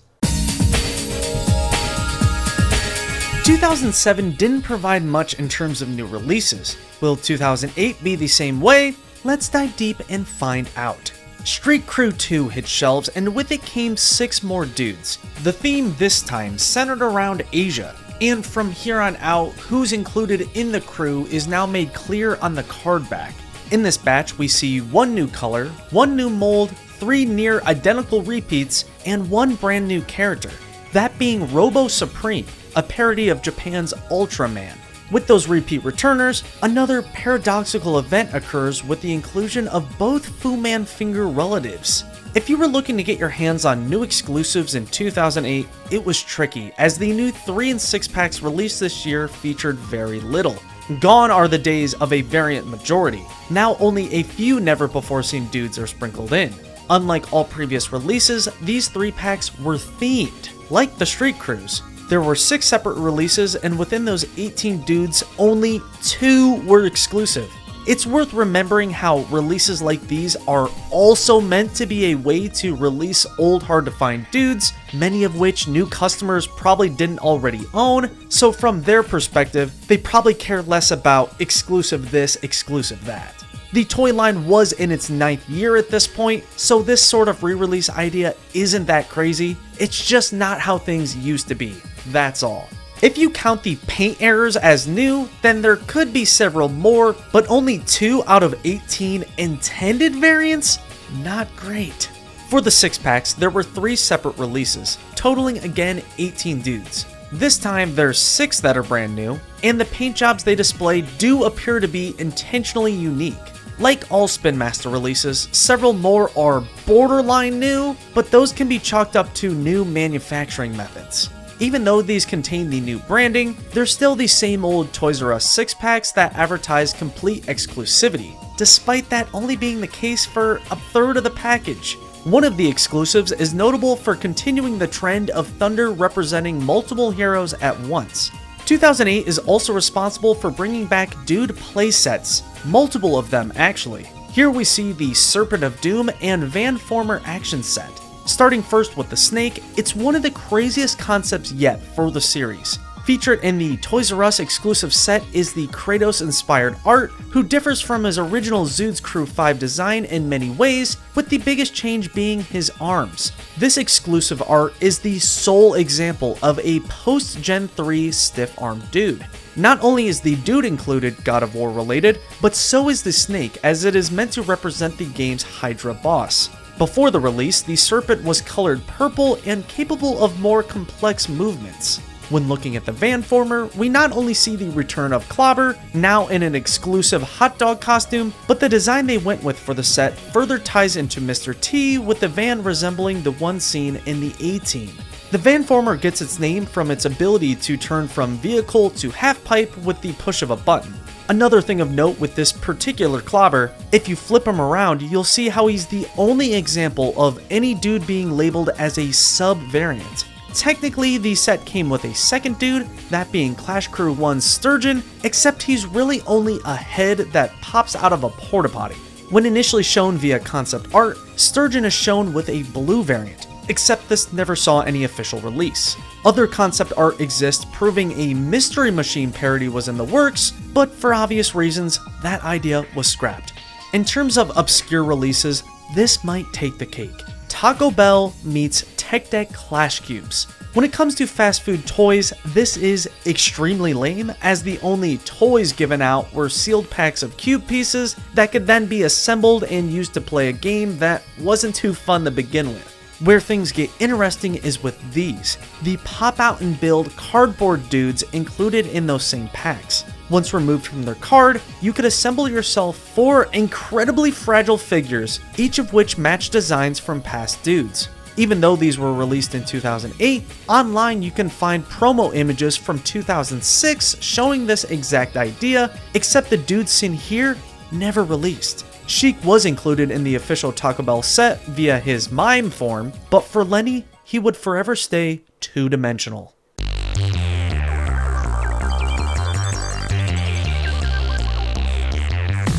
2007 didn't provide much in terms of new releases. Will 2008 be the same way? Let's dive deep and find out. Street Crew 2 hit shelves, and with it came 6 more dudes. The theme this time centered around Asia, and from here on out, who's included in the crew is now made clear on the card back. In this batch, we see one new color, one new mold, 3 near identical repeats, and 1 brand new character, that being Robo Supreme, a parody of Japan's Ultraman. With those repeat returners, another paradoxical event occurs with the inclusion of both Fu Man Finger relatives. If you were looking to get your hands on new exclusives in 2008, it was tricky, as the new 3 and 6 packs released this year featured very little. Gone are the days of a variant majority. Now only a few never-before-seen dudes are sprinkled in. Unlike all previous releases, these 3 packs were themed, like the Street Crews. There were 6 separate releases, and within those 18 dudes, only 2 were exclusive. It's worth remembering how releases like these are also meant to be a way to release old hard-to-find dudes, many of which new customers probably didn't already own, so from their perspective, they probably care less about exclusive this, exclusive that. The toy line was in its 9th year at this point, so this sort of re-release idea isn't that crazy. It's just not how things used to be, that's all. If you count the paint errors as new, then there could be several more, but only 2 out of 18 intended variants? Not great. For the 6 packs, there were 3 separate releases, totaling again 18 dudes. This time there's 6 that are brand new, and the paint jobs they display do appear to be intentionally unique. Like all Spin Master releases, several more are borderline new, but those can be chalked up to new manufacturing methods. Even though these contain the new branding, they're still the same old Toys R Us 6 packs that advertise complete exclusivity, despite that only being the case for a third of the package. One of the exclusives is notable for continuing the trend of Thunder representing multiple heroes at once. 2008 is also responsible for bringing back Dude playsets, multiple of them actually. Here we see the Serpent of Doom and Van Former action set. Starting first with the Snake, it's one of the craziest concepts yet for the series. Featured in the Toys R Us exclusive set is the Kratos-inspired art, who differs from his original Zood's Crew 5 design in many ways, with the biggest change being his arms. This exclusive art is the sole example of a post-Gen 3 stiff-armed dude. Not only is the dude included God of War related, but so is the Snake, as it is meant to represent the game's Hydra boss. Before the release, the Serpent was colored purple and capable of more complex movements. When looking at the Van Former, we not only see the return of Clobber, now in an exclusive hot dog costume, but the design they went with for the set further ties into Mr. T, with the van resembling the one seen in the A-Team. The Van Former gets its name from its ability to turn from vehicle to half-pipe with the push of a button. Another thing of note with this particular Clobber, if you flip him around, you'll see how he's the only example of any dude being labeled as a sub-variant. Technically, the set came with a second dude, that being Clash Crew 1's Sturgeon, except he's really only a head that pops out of a porta potty. When initially shown via concept art, Sturgeon is shown with a blue variant, except this never saw any official release. Other concept art exists proving a Mystery Machine parody was in the works, but for obvious reasons, that idea was scrapped. In terms of obscure releases, this might take the cake. Taco Bell meets Tech Deck Clash Cubes. When it comes to fast food toys, this is extremely lame, as the only toys given out were sealed packs of cube pieces that could then be assembled and used to play a game that wasn't too fun to begin with. Where things get interesting is with these, the pop out and build cardboard dudes included in those same packs. Once removed from their card, you could assemble yourself 4 incredibly fragile figures, each of which match designs from past dudes. Even though these were released in 2008, online you can find promo images from 2006 showing this exact idea, except the dudes seen here never released. Sheik was included in the official Taco Bell set via his mime form, but for Lenny, he would forever stay two-dimensional.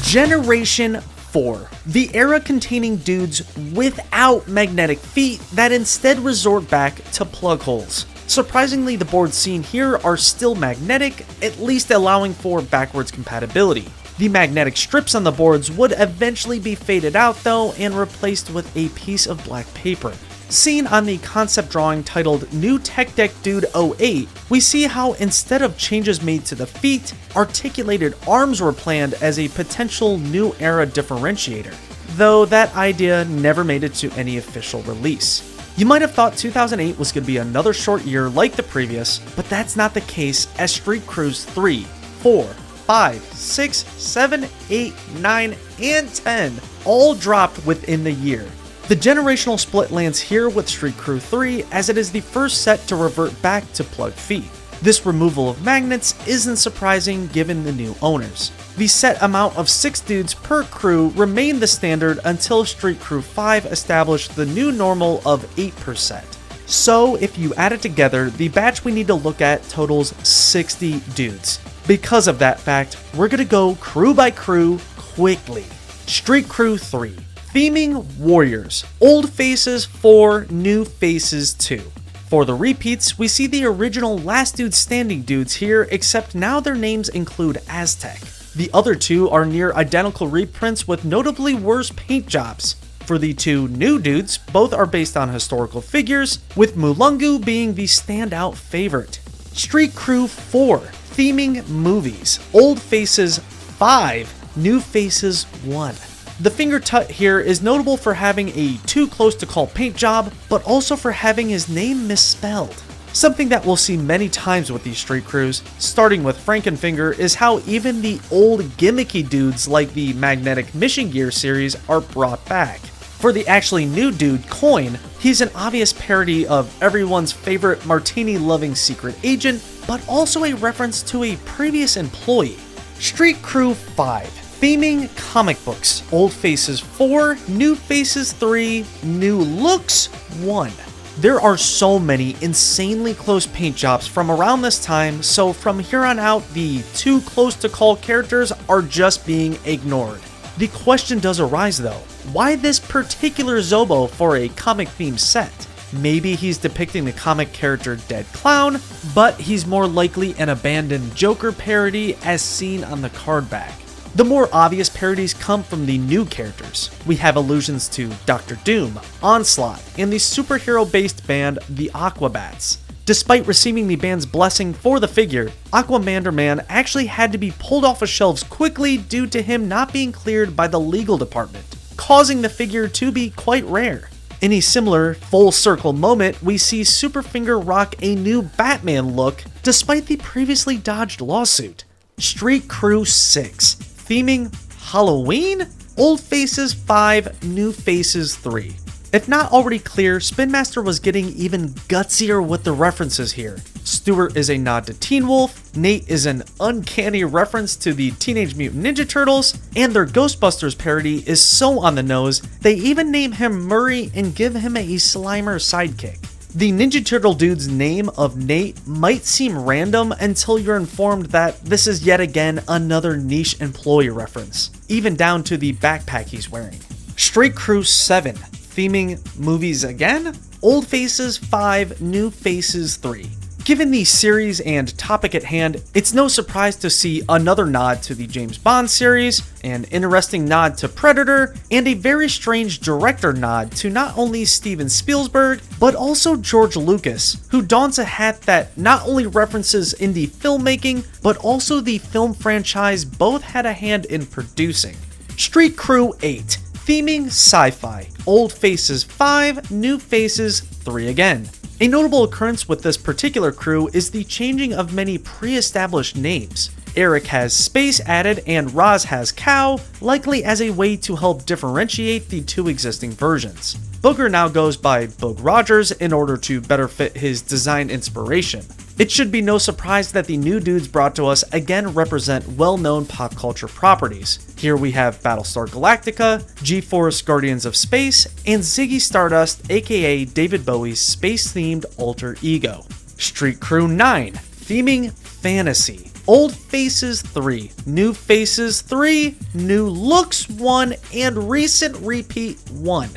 Generation 4, the era containing dudes without magnetic feet that instead resort back to plug holes. Surprisingly, the boards seen here are still magnetic, at least allowing for backwards compatibility. The magnetic strips on the boards would eventually be faded out though and replaced with a piece of black paper. Seen on the concept drawing titled New Tech Deck Dude 08, we see how instead of changes made to the feet, articulated arms were planned as a potential new era differentiator, though that idea never made it to any official release. You might have thought 2008 was going to be another short year like the previous, but that's not the case as Street Crews 3, 4, 5, 6, 7, 8, 9, and 10 all dropped within the year. The generational split lands here with Street Crew 3 as it is the first set to revert back to plug feet. This removal of magnets isn't surprising given the new owners. The set amount of 6 dudes per crew remained the standard until Street Crew 5 established the new normal of 8%. So if you add it together, the batch we need to look at totals 60 dudes. Because of that fact, we're gonna go crew by crew quickly. Street Crew 3. Theming Warriors. Old Faces 4, New Faces 2. For the repeats, we see the original Last Dude Standing dudes here, except now their names include Aztec. The other two are near identical reprints with notably worse paint jobs. For the two new dudes, both are based on historical figures, with Mulungu being the standout favorite. Street Crew 4. Theming Movies. Old Faces 5, New Faces 1. The finger tut here is notable for having a too close to call paint job, but also for having his name misspelled. Something that we'll see many times with these Street Crews, starting with Frankenfinger, is how even the old gimmicky dudes like the Magnetic Mission Gear series are brought back. For the actually new dude, Coin, he's an obvious parody of everyone's favorite martini-loving secret agent, but also a reference to a previous employee. Street Crew 5. Theming Comic Books. Old Faces 4, New Faces 3, New Looks 1. There are so many insanely close paint jobs from around this time, so from here on out, the too close to call characters are just being ignored. The question does arise though, why this particular Zobo for a comic themed set? Maybe he's depicting the comic character Dead Clown, but he's more likely an abandoned Joker parody as seen on the card back. The more obvious parodies come from the new characters. We have allusions to Dr. Doom, Onslaught, and the superhero-based band The Aquabats. Despite receiving the band's blessing for the figure, Aquamander Man actually had to be pulled off of shelves quickly due to him not being cleared by the legal department, causing the figure to be quite rare. In a similar full circle moment, we see Superfinger rock a new Batman look despite the previously dodged lawsuit. Street Crew 6. Theming Halloween? Old Faces 5, New Faces 3. If not already clear, Spin Master was getting even gutsier with the references here. Stuart is a nod to Teen Wolf, Nate is an uncanny reference to the Teenage Mutant Ninja Turtles, and their Ghostbusters parody is so on the nose, they even name him Murray and give him a Slimer sidekick. The Ninja Turtle dude's name of Nate might seem random until you're informed that this is yet again another niche employee reference, even down to the backpack he's wearing. Street Crew 7. Theming Movies again? Old Faces 5, New Faces 3. Given the series and topic at hand, it's no surprise to see another nod to the James Bond series, an interesting nod to Predator, and a very strange director nod to not only Steven Spielberg, but also George Lucas, who dons a hat that not only references indie filmmaking, but also the film franchise both had a hand in producing. Street Crew 8. Theming Sci-Fi. Old Faces 5, New Faces 3 again. A notable occurrence with this particular crew is the changing of many pre-established names. Eric has Space added and Roz has Cow, likely as a way to help differentiate the two existing versions. Booger now goes by Boog Rogers in order to better fit his design inspiration. It should be no surprise that the new dudes brought to us again represent well-known pop culture properties. Here we have Battlestar Galactica, G-Force Guardians of Space, and Ziggy Stardust aka David Bowie's space-themed alter ego. Street Crew 9. Theming Fantasy. Old Faces 3, New Faces 3, New Looks 1, and Recent Repeat 1.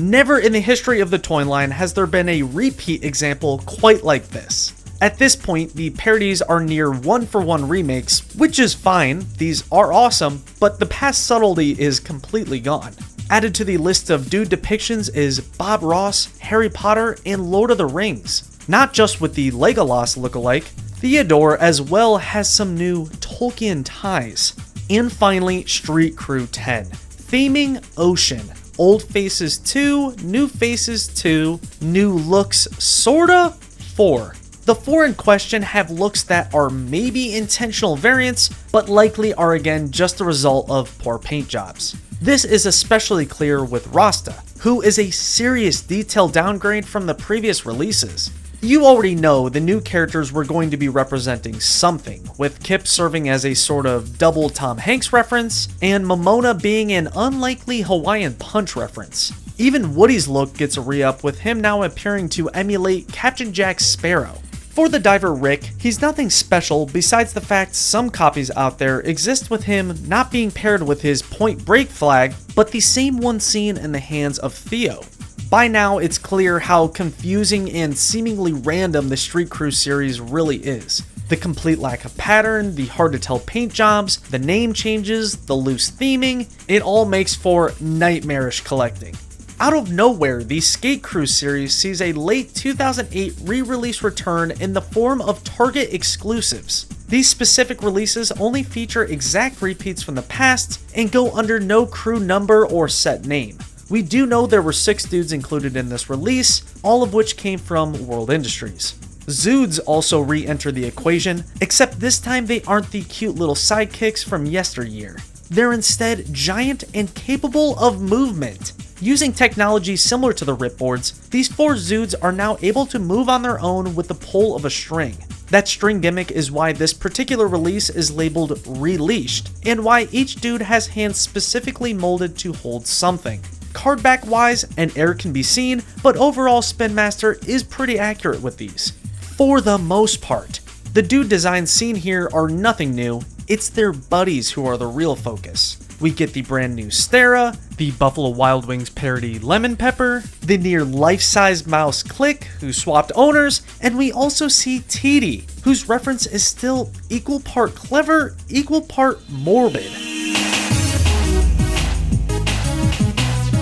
Never in the history of the toy line has there been a repeat example quite like this. At this point, the parodies are near one-for-one remakes, which is fine, these are awesome, but the past subtlety is completely gone. Added to the list of dude depictions is Bob Ross, Harry Potter, and Lord of the Rings. Not just with the Legolas lookalike, Theodore as well has some new Tolkien ties. And finally, Street Crew 10. Theming Ocean. Old faces 2, new faces 2, new looks sorta 4. The 4 in question have looks that are maybe intentional variants, but likely are again just the result of poor paint jobs. This is especially clear with Rasta, who is a serious detail downgrade from the previous releases. You already know the new characters were going to be representing something, with Kip serving as a sort of double Tom Hanks reference, and Momona being an unlikely Hawaiian Punch reference. Even Woody's look gets a re-up, with him now appearing to emulate Captain Jack Sparrow. For the diver Rick, he's nothing special besides the fact some copies out there exist with him not being paired with his Point Break flag, but the same one seen in the hands of Theo. By now, it's clear how confusing and seemingly random the Street Crew series really is. The complete lack of pattern, the hard to tell paint jobs, the name changes, the loose theming, it all makes for nightmarish collecting. Out of nowhere, the Skate Crew series sees a late 2008 re-release return in the form of Target exclusives. These specific releases only feature exact repeats from the past and go under no crew number or set name. We do know there were 6 dudes included in this release, all of which came from World Industries. Zoods also re-enter the equation, except this time they aren't the cute little sidekicks from yesteryear. They're instead giant and capable of movement. Using technology similar to the Ripboards, these 4 Zoods are now able to move on their own with the pull of a string. That string gimmick is why this particular release is labeled Releashed, and why each dude has hands specifically molded to hold something. Cardback wise, an error can be seen, but overall Spin Master is pretty accurate with these. For the most part. The dude designs seen here are nothing new, it's their buddies who are the real focus. We get the brand new Stera, the Buffalo Wild Wings parody Lemon Pepper, the near life-size mouse Click, who swapped owners, and we also see TD, whose reference is still equal part clever, equal part morbid.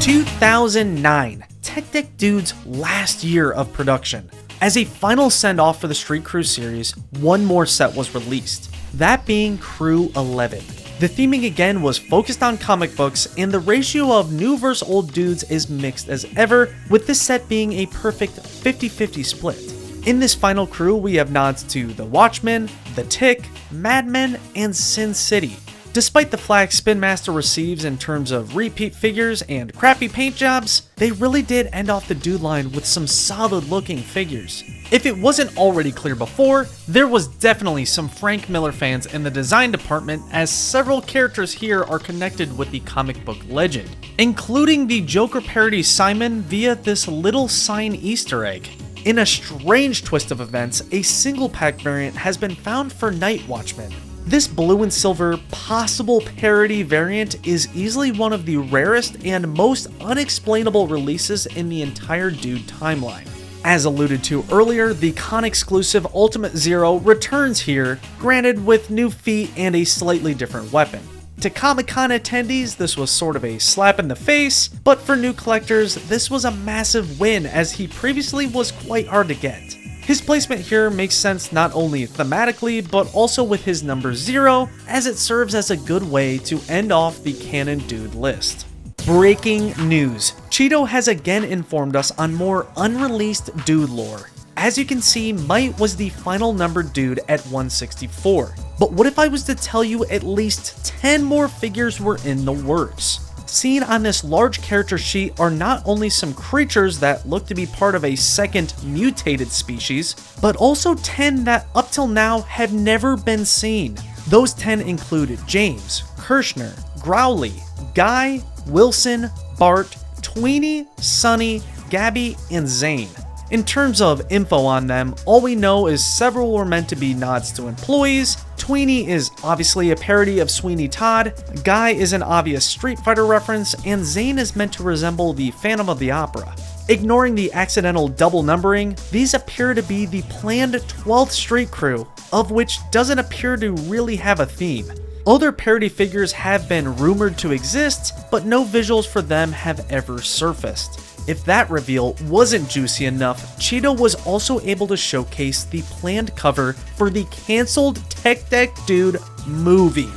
2009, Tech Deck Dude's last year of production. As a final send-off for the Street Crew series, one more set was released, that being Crew 11. The theming again was focused on comic books, and the ratio of new versus old dudes is mixed as ever, with this set being a perfect 50-50 split. In this final crew, we have nods to The Watchmen, The Tick, Mad Men, and Sin City. Despite the flack Spin Master receives in terms of repeat figures and crappy paint jobs, they really did end off the dude line with some solid looking figures. If it wasn't already clear before, there was definitely some Frank Miller fans in the design department, as several characters here are connected with the comic book legend, including the Joker parody Simon via this little sign Easter egg. In a strange twist of events, a single pack variant has been found for Night Watchman. This blue and silver possible parody variant is easily one of the rarest and most unexplainable releases in the entire Dude timeline. As alluded to earlier, the con exclusive Ultimate Zero returns here, granted with new feet and a slightly different weapon. To Comic-Con attendees, this was sort of a slap in the face, but for new collectors, this was a massive win, as he previously was quite hard to get. His placement here makes sense not only thematically, but also with his number 0, as it serves as a good way to end off the Canon Dude list. Breaking news. Cheeto has again informed us on more unreleased Dude lore. As you can see, Might was the final numbered dude at 164. But what if I was to tell you at least 10 more figures were in the works? Seen on this large character sheet are not only some creatures that look to be part of a second mutated species, but also 10 that up till now have never been seen. Those 10 include James, Kirshner, Growly, Guy, Wilson, Bart, Tweenie, Sonny, Gabby, and Zane. In terms of info on them, all we know is several were meant to be nods to employees. Tweenie is obviously a parody of Sweeney Todd, Guy is an obvious Street Fighter reference, and Zane is meant to resemble the Phantom of the Opera. Ignoring the accidental double numbering, these appear to be the planned 12th Street Crew, of which doesn't appear to really have a theme. Other parody figures have been rumored to exist, but no visuals for them have ever surfaced. If that reveal wasn't juicy enough, Cheeto was also able to showcase the planned cover for the cancelled Tech Deck Dude movie.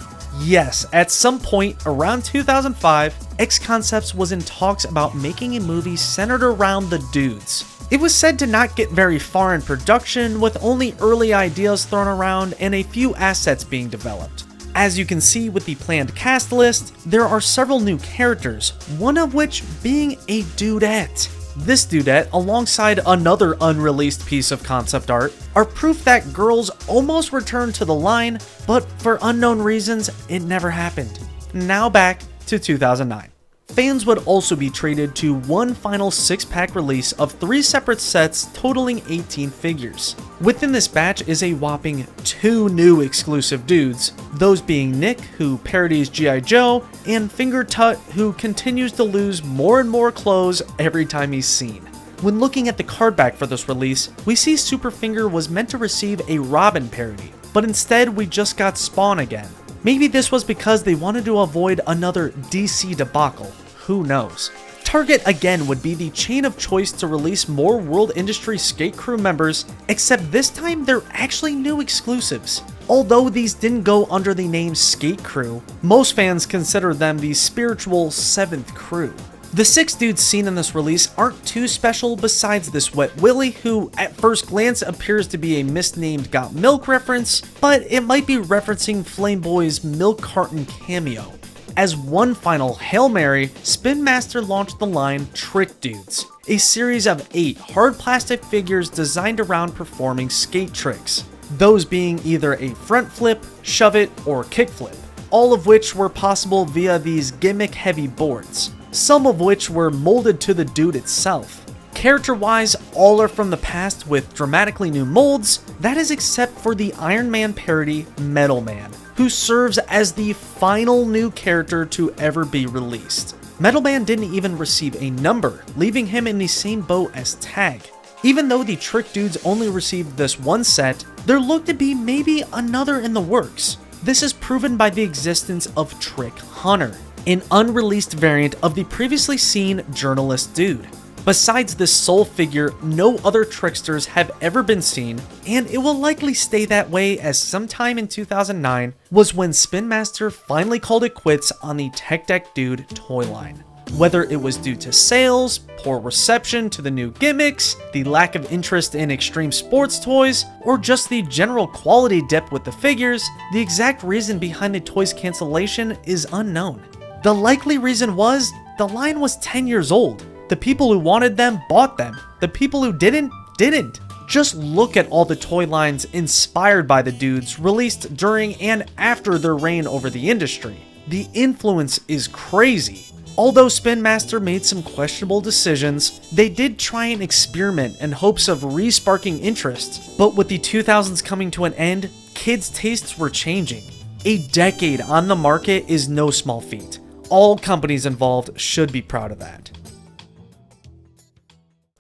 Yes, at some point around 2005, X Concepts was in talks about making a movie centered around the dudes. It was said to not get very far in production, with only early ideas thrown around and a few assets being developed. As you can see with the planned cast list, there are several new characters, one of which being a dudette. This dudette, alongside another unreleased piece of concept art, are proof that girls almost returned to the line, but for unknown reasons, it never happened. Now back to 2009. Fans would also be treated to one final 6-pack release of 3 separate sets totaling 18 figures. Within this batch is a whopping 2 new exclusive dudes, those being Nick, who parodies G.I. Joe, and Finger Tut, who continues to lose more and more clothes every time he's seen. When looking at the card back for this release, we see Superfinger was meant to receive a Robin parody, but instead we just got Spawn again. Maybe this was because they wanted to avoid another DC debacle, who knows. Target again would be the chain of choice to release more World Industry Skate Crew members, except this time they're actually new exclusives. Although these didn't go under the name Skate Crew, most fans consider them the spiritual 7th crew. The 6 dudes seen in this release aren't too special besides this Wet Willie, who at first glance appears to be a misnamed Got Milk reference, but it might be referencing Flame Boy's milk carton cameo. As one final Hail Mary, Spin Master launched the line Trick Dudes, a series of 8 hard plastic figures designed around performing skate tricks, those being either a front flip, shove it, or kick flip, all of which were possible via these gimmick-heavy boards, some of which were molded to the dude itself. Character-wise, all are from the past with dramatically new molds, that is except for the Iron Man parody Metal Man, who serves as the final new character to ever be released. Metal Man didn't even receive a number, leaving him in the same boat as Tag. Even though the Trick Dudes only received this one set, there looked to be maybe another in the works. This is proven by the existence of Trick Hunter, an unreleased variant of the previously seen Journalist Dude. Besides this sole figure, no other tricksters have ever been seen, and it will likely stay that way as sometime in 2009 was when Spin Master finally called it quits on the Tech Deck Dude toy line. Whether it was due to sales, poor reception to the new gimmicks, the lack of interest in extreme sports toys, or just the general quality dip with the figures, the exact reason behind the toy's cancellation is unknown. The likely reason was the line was 10 years old. The people who wanted them bought them. The people who didn't. Just look at all the toy lines inspired by the dudes released during and after their reign over the industry. The influence is crazy. Although Spin Master made some questionable decisions, they did try and experiment in hopes of re-sparking interest. But with the 2000s coming to an end, kids' tastes were changing. A decade on the market is no small feat. All companies involved should be proud of that.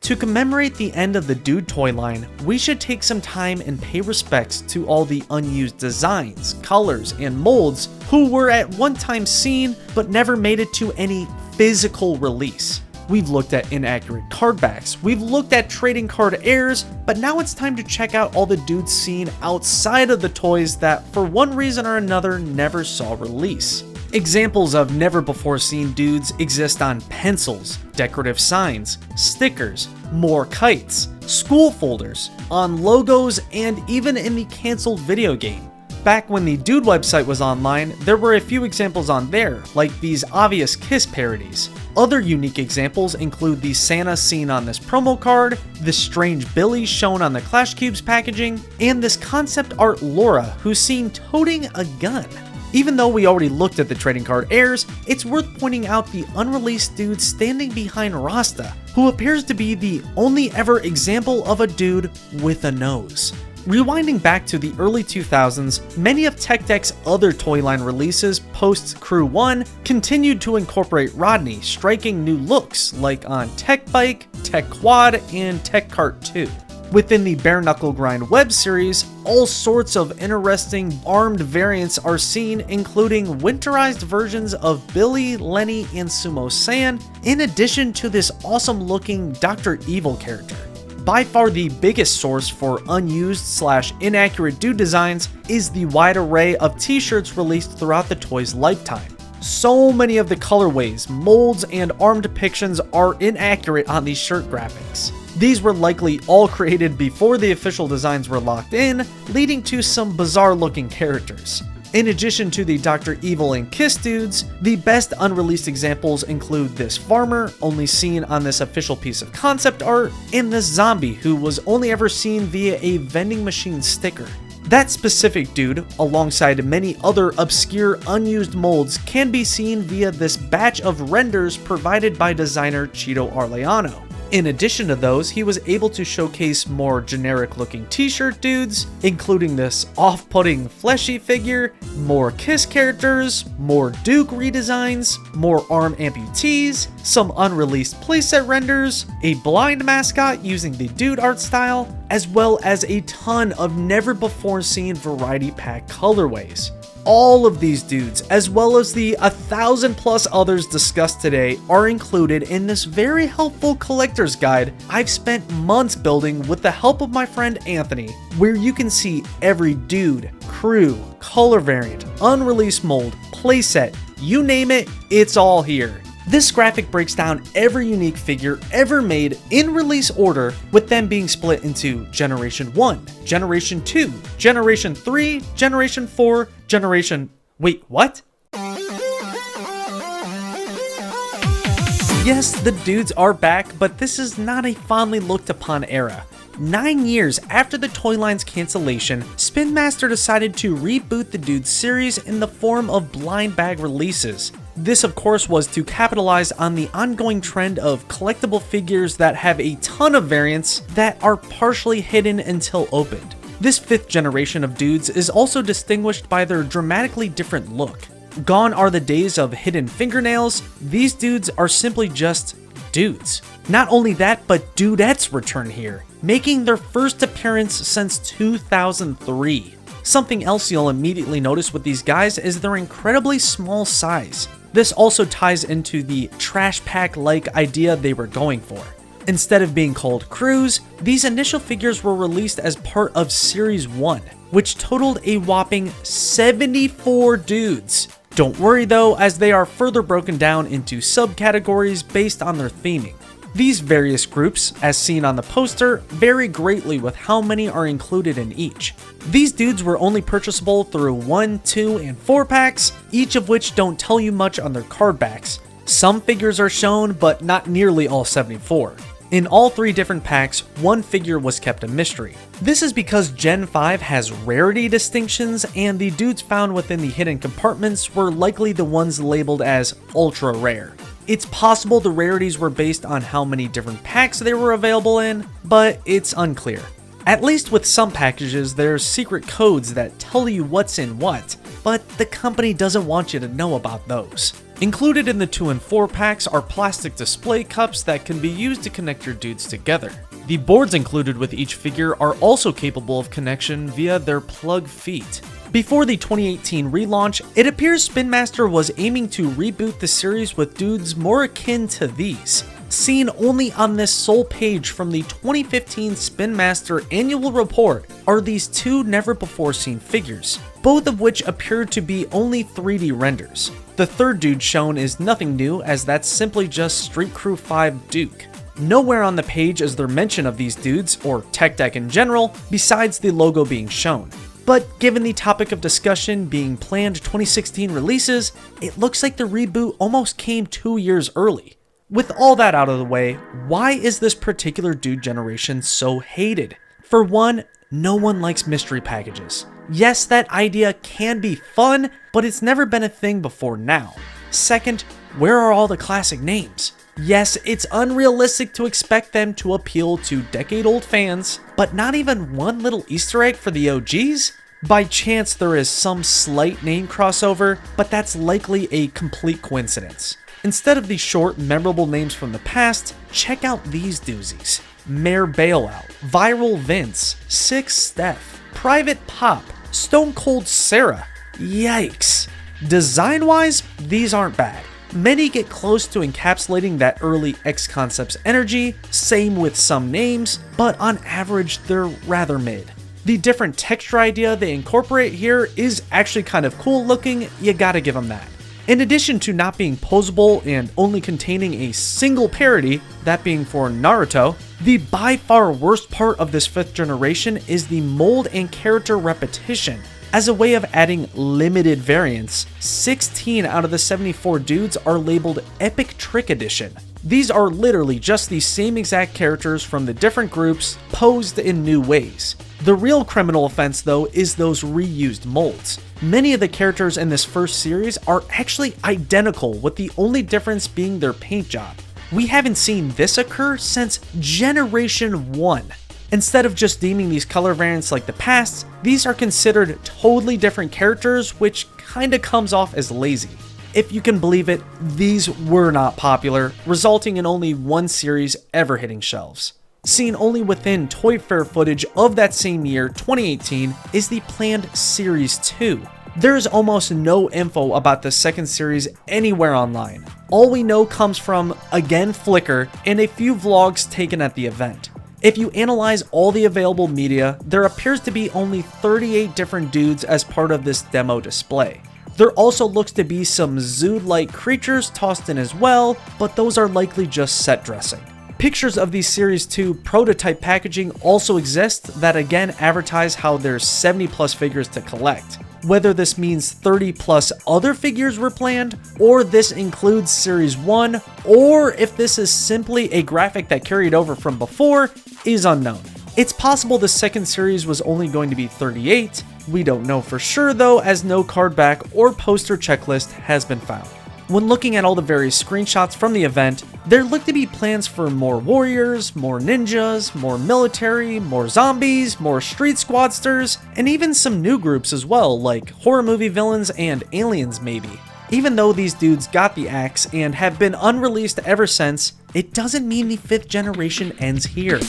To commemorate the end of the Dude toy line, we should take some time and pay respects to all the unused designs, colors, and molds who were at one time seen but never made it to any physical release. We've looked at inaccurate card backs, we've looked at trading card errors, but now it's time to check out all the dudes seen outside of the toys that for one reason or another never saw release. Examples of never before seen dudes exist on pencils, decorative signs, stickers, more kites, school folders, on logos, and even in the canceled video game. Back when the Dude website was online, there were a few examples on there, like these obvious Kiss parodies. Other unique examples include the Santa seen on this promo card, the strange Billy shown on the Clash Cubes packaging, and this concept art Laura who's seen toting a gun. Even though we already looked at the trading card airs, it's worth pointing out the unreleased dude standing behind Rasta, who appears to be the only ever example of a dude with a nose. Rewinding back to the early 2000s, many of Tech Deck's other toy line releases post Crew 1 continued to incorporate Rodney, striking new looks like on Tech Bike, Tech Quad, and Tech Kart 2. Within the Bare Knuckle Grind web series, all sorts of interesting armed variants are seen, including winterized versions of Billy, Lenny, and Sumo Saiyan, in addition to this awesome looking Dr. Evil character. By far the biggest source for unused / inaccurate dude designs is the wide array of t-shirts released throughout the toy's lifetime. So many of the colorways, molds, and arm depictions are inaccurate on these shirt graphics. These were likely all created before the official designs were locked in, leading to some bizarre looking characters. In addition to the Dr. Evil and Kiss dudes, the best unreleased examples include this farmer, only seen on this official piece of concept art, and this zombie who was only ever seen via a vending machine sticker. That specific dude, alongside many other obscure unused molds, can be seen via this batch of renders provided by designer Cheeto Arleano. In addition to those, he was able to showcase more generic looking t-shirt dudes, including this off-putting fleshy figure, more Kiss characters, more Duke redesigns, more arm amputees, some unreleased playset renders, a blind mascot using the dude art style, as well as a ton of never before seen variety pack colorways. All of these dudes, as well as the 1,000+ others discussed today, are included in this very helpful collector's guide I've spent months building with the help of my friend Anthony, where you can see every dude, crew, color variant, unreleased mold, playset, you name it, it's all here. This graphic breaks down every unique figure ever made in release order, with them being split into Generation 1, Generation 2, Generation 3, Generation 4, Generation... Wait, what? Yes, the dudes are back, but this is not a fondly looked upon era. 9 years after the toy line's cancellation, Spin Master decided to reboot the Dudes series in the form of blind bag releases. This of course was to capitalize on the ongoing trend of collectible figures that have a ton of variants that are partially hidden until opened. This 5th generation of dudes is also distinguished by their dramatically different look. Gone are the days of hidden fingernails, these dudes are simply just dudes. Not only that, but dudettes return here, making their first appearance since 2003. Something else you'll immediately notice with these guys is their incredibly small size. This also ties into the trash pack-like idea they were going for. Instead of being called crews, these initial figures were released as part of Series 1, which totaled a whopping 74 dudes. Don't worry though, as they are further broken down into subcategories based on their theming. These various groups, as seen on the poster, vary greatly with how many are included in each. These dudes were only purchasable through 1, 2, and 4 packs, each of which don't tell you much on their card backs. Some figures are shown, but not nearly all 74. In all 3 different packs, one figure was kept a mystery. This is because Gen 5 has rarity distinctions, and the dudes found within the hidden compartments were likely the ones labeled as ultra rare. It's possible the rarities were based on how many different packs they were available in, but it's unclear. At least with some packages, there's secret codes that tell you what's in what, but the company doesn't want you to know about those. Included in the 2 and 4 packs are plastic display cups that can be used to connect your dudes together. The boards included with each figure are also capable of connection via their plug feet. Before the 2018 relaunch, it appears Spin Master was aiming to reboot the series with dudes more akin to these. Seen only on this sole page from the 2015 Spin Master annual report are these 2 never-before-seen figures, both of which appear to be only 3D renders. The 3rd dude shown is nothing new, as that's simply just Street Crew 5 Duke. Nowhere on the page is there mention of these dudes, or tech deck in general, besides the logo being shown. But given the topic of discussion being planned 2016 releases, it looks like the reboot almost came 2 years early. With all that out of the way, why is this particular dude generation so hated? For one, no one likes mystery packages. Yes, that idea can be fun, but it's never been a thing before now. Second, where are all the classic names? Yes, it's unrealistic to expect them to appeal to decade-old fans, but not even one little Easter egg for the OGs? By chance, there is some slight name crossover, but that's likely a complete coincidence. Instead of the short, memorable names from the past, check out these doozies. Mayor Bailout, Viral Vince, Six Steph, Private Pop, Stone Cold Sarah. Yikes. Design-wise, these aren't bad. Many get close to encapsulating that early X Concepts energy, same with some names, but on average they're rather mid. The different texture idea they incorporate here is actually kind of cool looking, you gotta give them that. In addition to not being posable and only containing a single parody, that being for Naruto, the by far worst part of this 5th generation is the mold and character repetition. As a way of adding limited variants, 16 out of the 74 dudes are labeled Epic Trick Edition. These are literally just the same exact characters from the different groups, posed in new ways. The real criminal offense though is those reused molds. Many of the characters in this first series are actually identical, with the only difference being their paint job. We haven't seen this occur since Generation 1. Instead of just deeming these color variants like the past, these are considered totally different characters, which kinda comes off as lazy. If you can believe it, these were not popular, resulting in only one series ever hitting shelves. Seen only within Toy Fair footage of that same year, 2018, is the planned Series 2. There is almost no info about the second series anywhere online. All we know comes from, again, Flickr and a few vlogs taken at the event. If you analyze all the available media, there appears to be only 38 different dudes as part of this demo display. There also looks to be some Zood-like creatures tossed in as well, but those are likely just set dressing. Pictures of the Series 2 prototype packaging also exist that again advertise how there's 70 plus figures to collect. Whether this means 30 plus other figures were planned, or this includes Series 1, or if this is simply a graphic that carried over from before, is unknown. It's possible the second series was only going to be 38, we don't know for sure though, as no card back or poster checklist has been found. When looking at all the various screenshots from the event, there look to be plans for more warriors, more ninjas, more military, more zombies, more street squadsters, and even some new groups as well, like horror movie villains and aliens maybe. Even though these dudes got the axe and have been unreleased ever since, it doesn't mean the 5th generation ends here.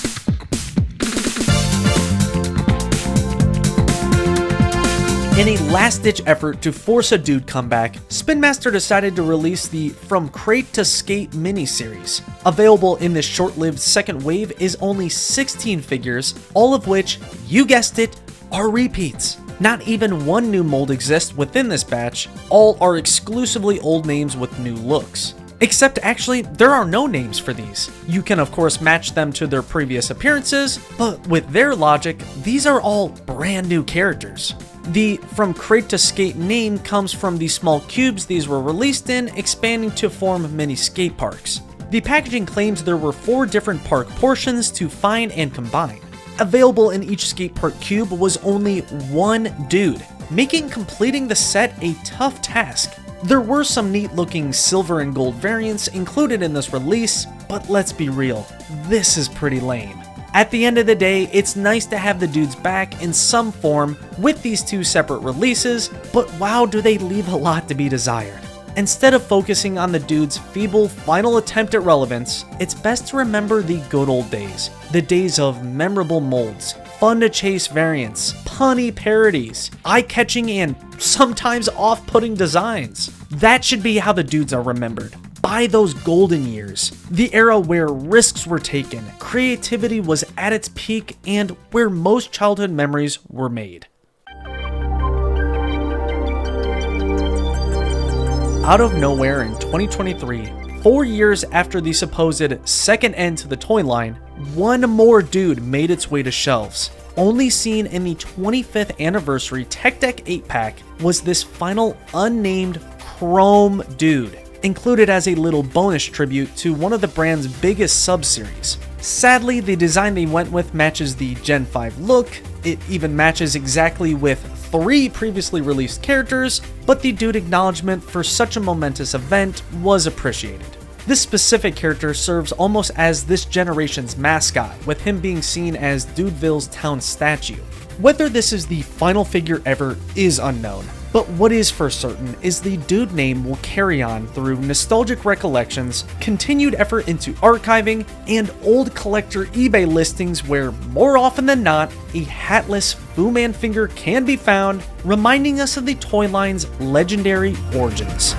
In a last-ditch effort to force a dude comeback, Spin Master decided to release the From Crate to Skate miniseries. Available in this short-lived second wave is only 16 figures, all of which, you guessed it, are repeats. Not even one new mold exists within this batch, all are exclusively old names with new looks. Except actually, there are no names for these. You can of course match them to their previous appearances, but with their logic, these are all brand new characters. The From Crate to Skate name comes from the small cubes these were released in, expanding to form mini skate parks. The packaging claims there were 4 different park portions to find and combine. Available in each skate park cube was only one dude, making completing the set a tough task. There were some neat looking silver and gold variants included in this release, but let's be real, this is pretty lame. At the end of the day, it's nice to have the dudes back in some form with these 2 separate releases, but wow, do they leave a lot to be desired. Instead of focusing on the dude's feeble final attempt at relevance, it's best to remember the good old days. The days of memorable molds, fun to chase variants, punny parodies, eye-catching and sometimes off-putting designs. That should be how the dudes are remembered. By those golden years, the era where risks were taken, creativity was at its peak, and where most childhood memories were made. Out of nowhere in 2023, 4 years after the supposed second end to the toy line, one more dude made its way to shelves. Only seen in the 25th anniversary Tech Deck 8-pack was this final unnamed Chrome dude, included as a little bonus tribute to one of the brand's biggest sub-series. Sadly, the design they went with matches the Gen 5 look, it even matches exactly with 3 previously released characters, but the dude acknowledgement for such a momentous event was appreciated. This specific character serves almost as this generation's mascot, with him being seen as Dudeville's town statue. Whether this is the final figure ever is unknown. But what is for certain is the dude name will carry on through nostalgic recollections, continued effort into archiving, and old collector eBay listings where, more often than not, a hatless Fu Man figure can be found, reminding us of the toy line's legendary origins.